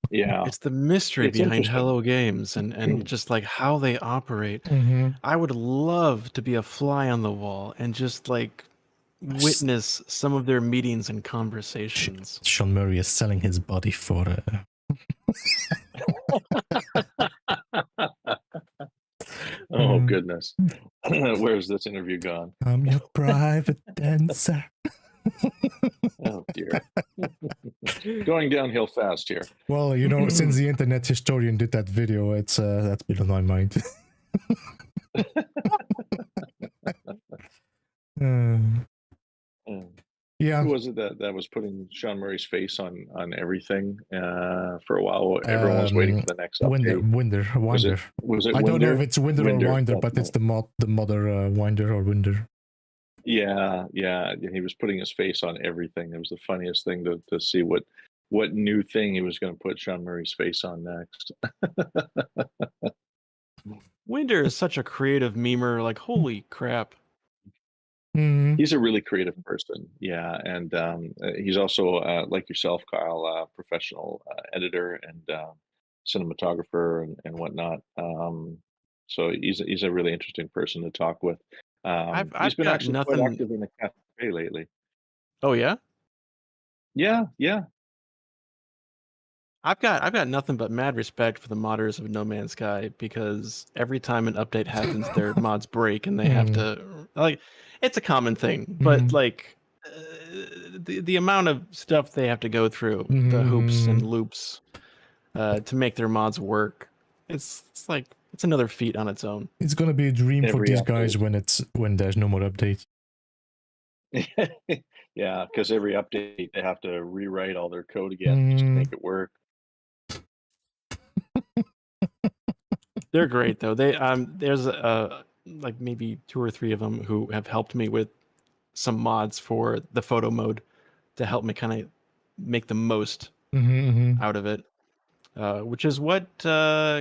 Yeah, It's the mystery it's behind interesting. Hello Games and just like how they operate. I would love to be a fly on the wall and just like witness some of their meetings and conversations. Sean Murray is selling his body for Oh goodness, where's this interview gone? I'm your private dancer. Oh dear. Going downhill fast here. Well, you know, since the internet historian did that video, it's that's been on my mind. Yeah. Who was it that was putting Sean Murray's face on everything for a while? Everyone was waiting for the next update. Winder. Was it I don't know if Winder? it's Winder or Winder, but it's the mother Winder or Winder. Yeah. He was putting his face on everything. It was the funniest thing to see what new thing he was going to put Sean Murray's face on next. Winder is such a creative memer. Like, holy crap. He's a really creative person. Yeah. And he's also, like yourself, Kyle, professional editor and cinematographer and whatnot. So he's a really interesting person to talk with. He's been got actually nothing. quite active in the cafe lately. Oh, yeah? Yeah. I've got nothing but mad respect for the modders of No Man's Sky, because every time an update happens, their mods break and they have to, like, it's a common thing, but like the amount of stuff they have to go through, the hoops and loops to make their mods work, it's like it's another feat on its own. It's gonna be a dream for these guys when there's no more updates. Yeah, because every update they have to rewrite all their code again just to make it work. They're great though. They there's like maybe 2 or 3 of them who have helped me with some mods for the photo mode to help me kind of make the most out of it, which is what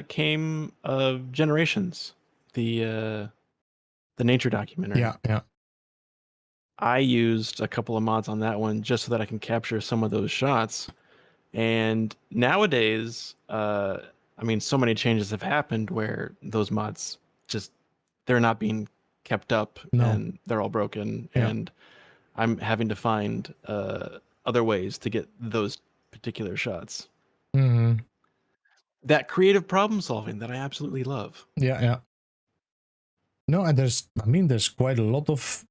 came of Generations, the nature documentary. Yeah. I used a couple of mods on that one just so that I can capture some of those shots. And nowadays, I mean, so many changes have happened where those mods they're not being kept up and they're all broken. Yeah. And I'm having to find other ways to get those particular shots. That creative problem solving that I absolutely love. Yeah. No, and there's quite a lot of,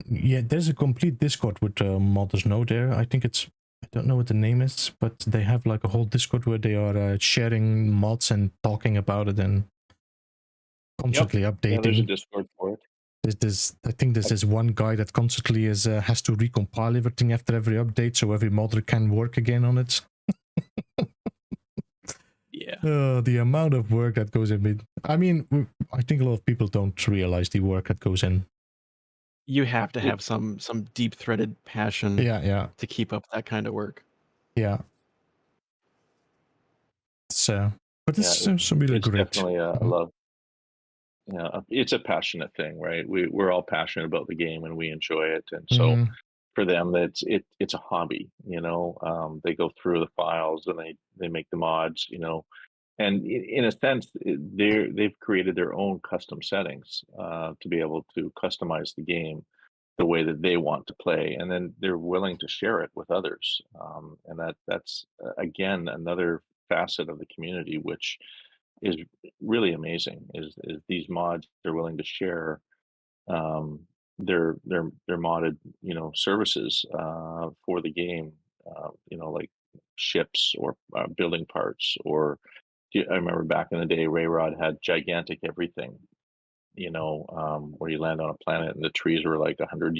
there's a complete Discord with modders now there. I think it's, I don't know what the name is, but they have like a whole Discord where they are sharing mods and talking about it and constantly updating. Yeah, there's a Discord for it. I think there's this one guy that constantly has to recompile everything after every update so every modder can work again on it. Yeah. The amount of work that goes in. I mean, I think a lot of people don't realize the work that goes in. You have to have some deep-threaded passion to keep up that kind of work. Yeah. So, but it's really great. Definitely a love. Yeah, it's a passionate thing, right? We're all passionate about the game and we enjoy it, and so for them, it's a hobby. You know, they go through the files and they make the mods. You know, and in a sense, they've created their own custom settings to be able to customize the game the way that they want to play, and then they're willing to share it with others. And that's again another facet of the community, which is really amazing. Is these mods they're willing to share their modded services for the game, like ships or building parts, or I remember back in the day Rayrod had gigantic everything, where you land on a planet and the trees were like 100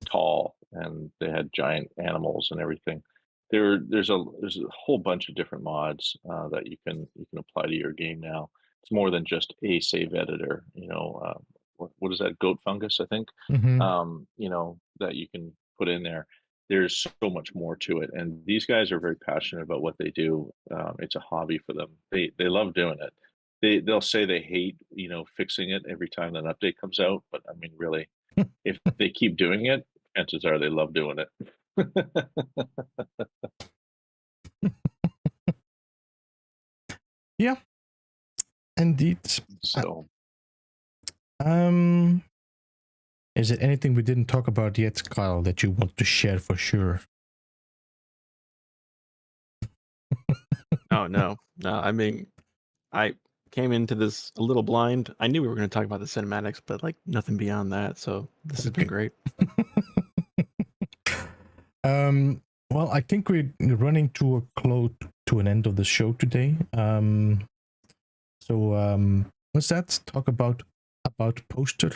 tall and they had giant animals and everything. There's a whole bunch of different mods that you can apply to your game now. It's more than just a save editor. What is that, goat fungus, I think? That you can put in there. There's so much more to it, and these guys are very passionate about what they do. It's a hobby for them. They love doing it. They'll say they hate fixing it every time an update comes out, but I mean, really, if they keep doing it, chances are they love doing it. Yeah, indeed. So, is there anything we didn't talk about yet, Kyle, that you want to share for sure? Oh no. I mean, I came into this a little blind. I knew we were going to talk about the cinematics, but like nothing beyond that. So this has been great. Well, I think we're running to an end of the show today. What's that? Talk about poster.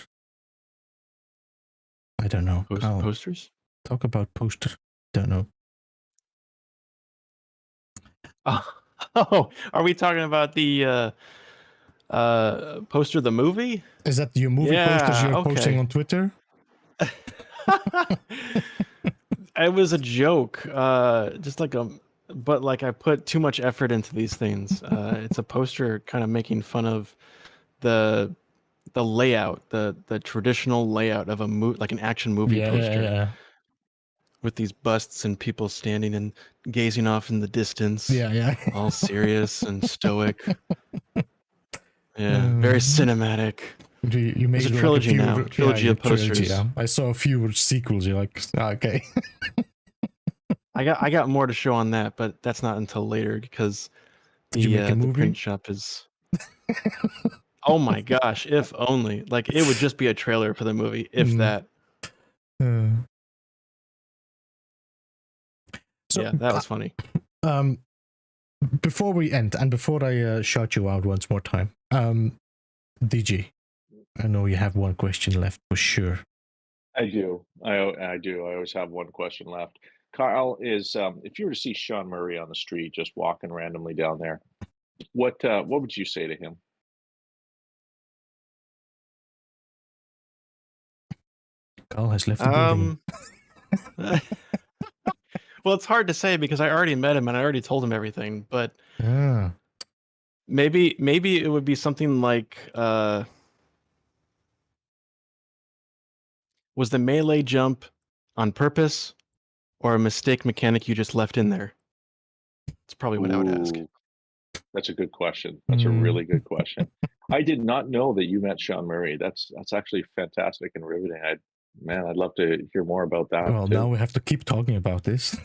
I don't know. Posters? Talk about poster. Don't know. Oh, are we talking about the poster, the movie? Is that your movie posters you're posting on Twitter? It was a joke, but I put too much effort into these things. It's a poster kind of making fun of the layout, the traditional layout of a like an action movie poster, with these busts and people standing and gazing off in the distance, all serious and stoic. Very cinematic. You made a trilogy now. Trilogy of posters. I saw a few sequels. You're like, okay. I got more to show on that, but that's not until later because Did you make a the movie? print shop is. Oh my gosh! If only, like, it would just be a trailer for the movie, if that. So, yeah, that was funny. Before we end, and before I shout you out once more time, DG, I know you have one question left for sure. I do. I do. I always have one question left. Kyle, is if you were to see Sean Murray on the street just walking randomly down there, what would you say to him? Kyle has left the building. Well, it's hard to say because I already met him and I already told him everything, but maybe it would be something like was the melee jump on purpose or a mistake mechanic you just left in there? That's probably what I would ask. That's a good question. That's a really good question. I did not know that you met Sean Murray. That's actually fantastic and riveting. I'd love to hear more about that. Well, now we have to keep talking about this.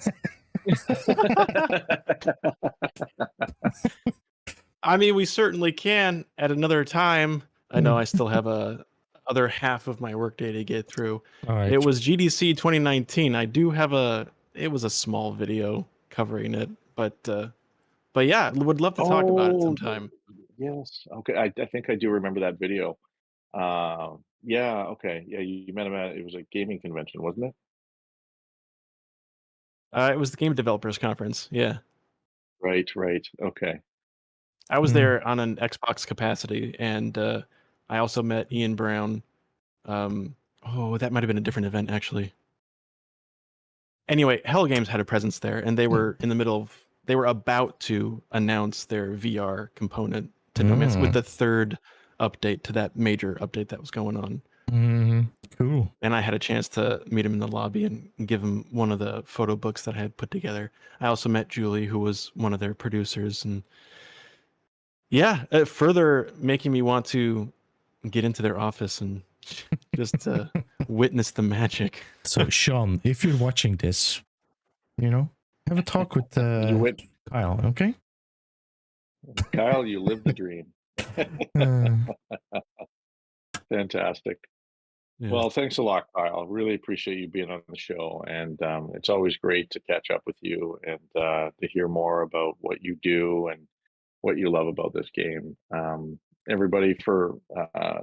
I mean, we certainly can at another time. I know I still have a other half of my workday to get through. All right. It was GDC 2019. I do have it was a small video covering it, but yeah, would love to talk about it sometime. Yes. Okay. I think I do remember that video. Yeah. Okay. Yeah. You met him at, it was a gaming convention, wasn't it? It was the Game Developers Conference. Yeah. Right. Okay. I was there on an Xbox capacity, and I also met Ian Brown. That might have been a different event, actually. Anyway, Hell Games had a presence there, and they were in the middle of. They were about to announce their VR component to No Man's with the third update to that major update that was going on. Cool. And I had a chance to meet him in the lobby and give him one of the photo books that I had put together. I also met Julie, who was one of their producers, and yeah, further making me want to get into their office and just witness the magic. So, Sean, if you're watching this, have a talk with Kyle, okay? Kyle, you live the dream. Fantastic. Yeah. Well, thanks a lot, Kyle. Really appreciate you being on the show, and it's always great to catch up with you and to hear more about what you do and what you love about this game. Everybody,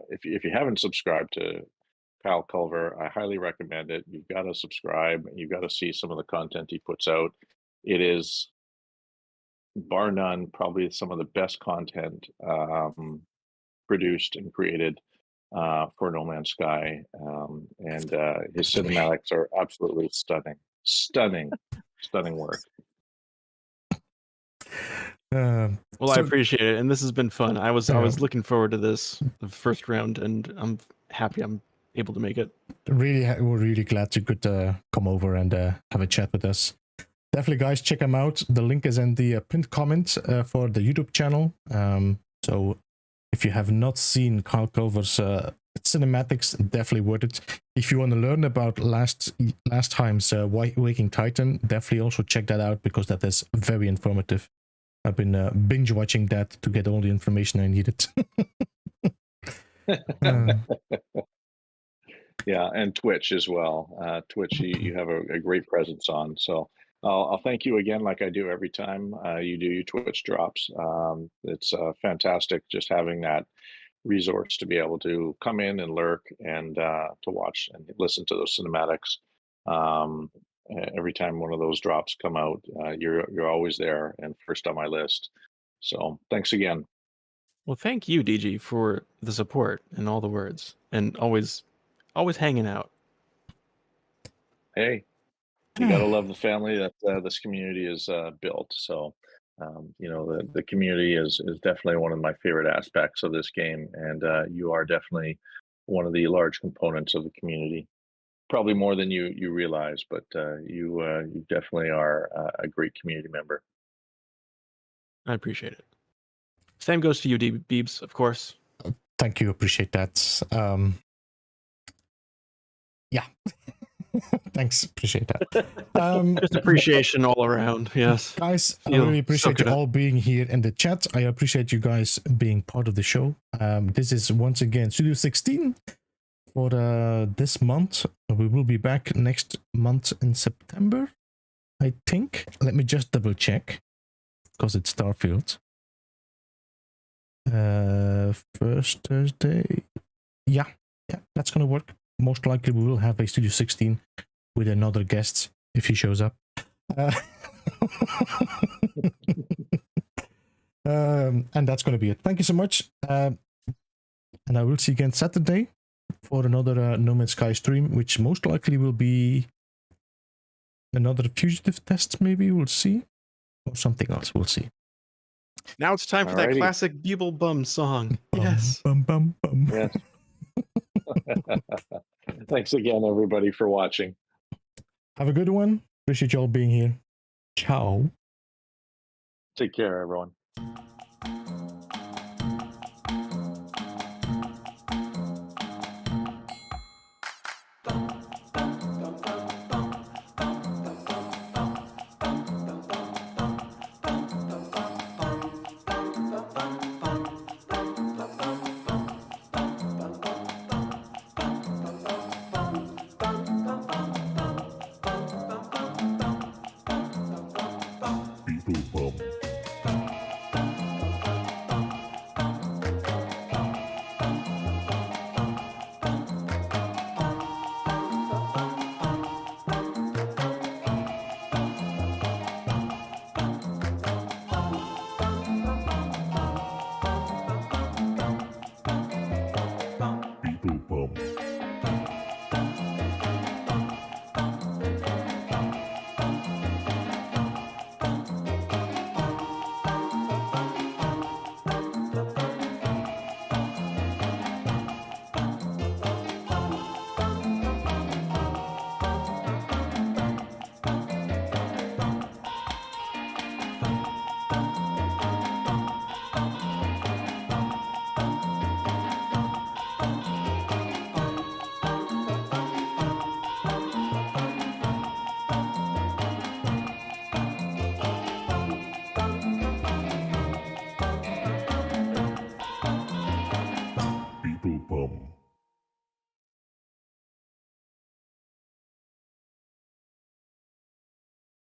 if you haven't subscribed to Kyle Culver, I highly recommend it. You've got to subscribe. You've got to see some of the content he puts out. It is, bar none, probably some of the best content produced and created for No Man's Sky, and his cinematics are absolutely stunning work. Well, I appreciate it, and this has been fun. I was looking forward to this, the first round, and I'm happy I'm able to make it. We're really glad you could come over and have a chat with us. Definitely, guys, check him out. The link is in the pinned comment for the YouTube channel. So if you have not seen Kyle Culver's cinematics, definitely worth it. If you want to learn about last time's Waking Titan, definitely also check that out because that is very informative. I've been binge watching that to get all the information I needed. Yeah, and Twitch as well. Twitch, you have a great presence on. So I'll thank you again, like I do every time you do your Twitch drops. It's fantastic just having that resource to be able to come in and lurk and to watch and listen to those cinematics. Every time one of those drops come out, you're always there and first on my list. So thanks again. Well, thank you, DG, for the support and all the words, and always hanging out. Hey, you gotta love the family that this community is built. So, the community is definitely one of my favorite aspects of this game, and you are definitely one of the large components of the community. Probably more than you realize, but you definitely are a great community member. I appreciate it. Same goes to you, Beebs, of course. Thank you, appreciate that. Yeah. Thanks, appreciate that. Just appreciation all around. Yes, guys, I really appreciate you all being here in the chat. I appreciate you guys being part of the show. This is once again Studio 16 for this month. We will be back next month in September, I think. Let me just double check because it's Starfield. First Thursday. Yeah, that's gonna work. Most likely we will have a Studio 16 with another guest if he shows up. And that's going to be it. Thank you so much. And I will see you again Saturday for another No Man's Sky stream, which most likely will be another fugitive test, maybe. We'll see. Or something else. We'll see. Now it's time for that classic Beeblebum song. Yes. Bum, bum, bum. Yes. Thanks again, everybody, for watching. Have a good one. Appreciate you all being here. Ciao. Take care, everyone. Beeblebum.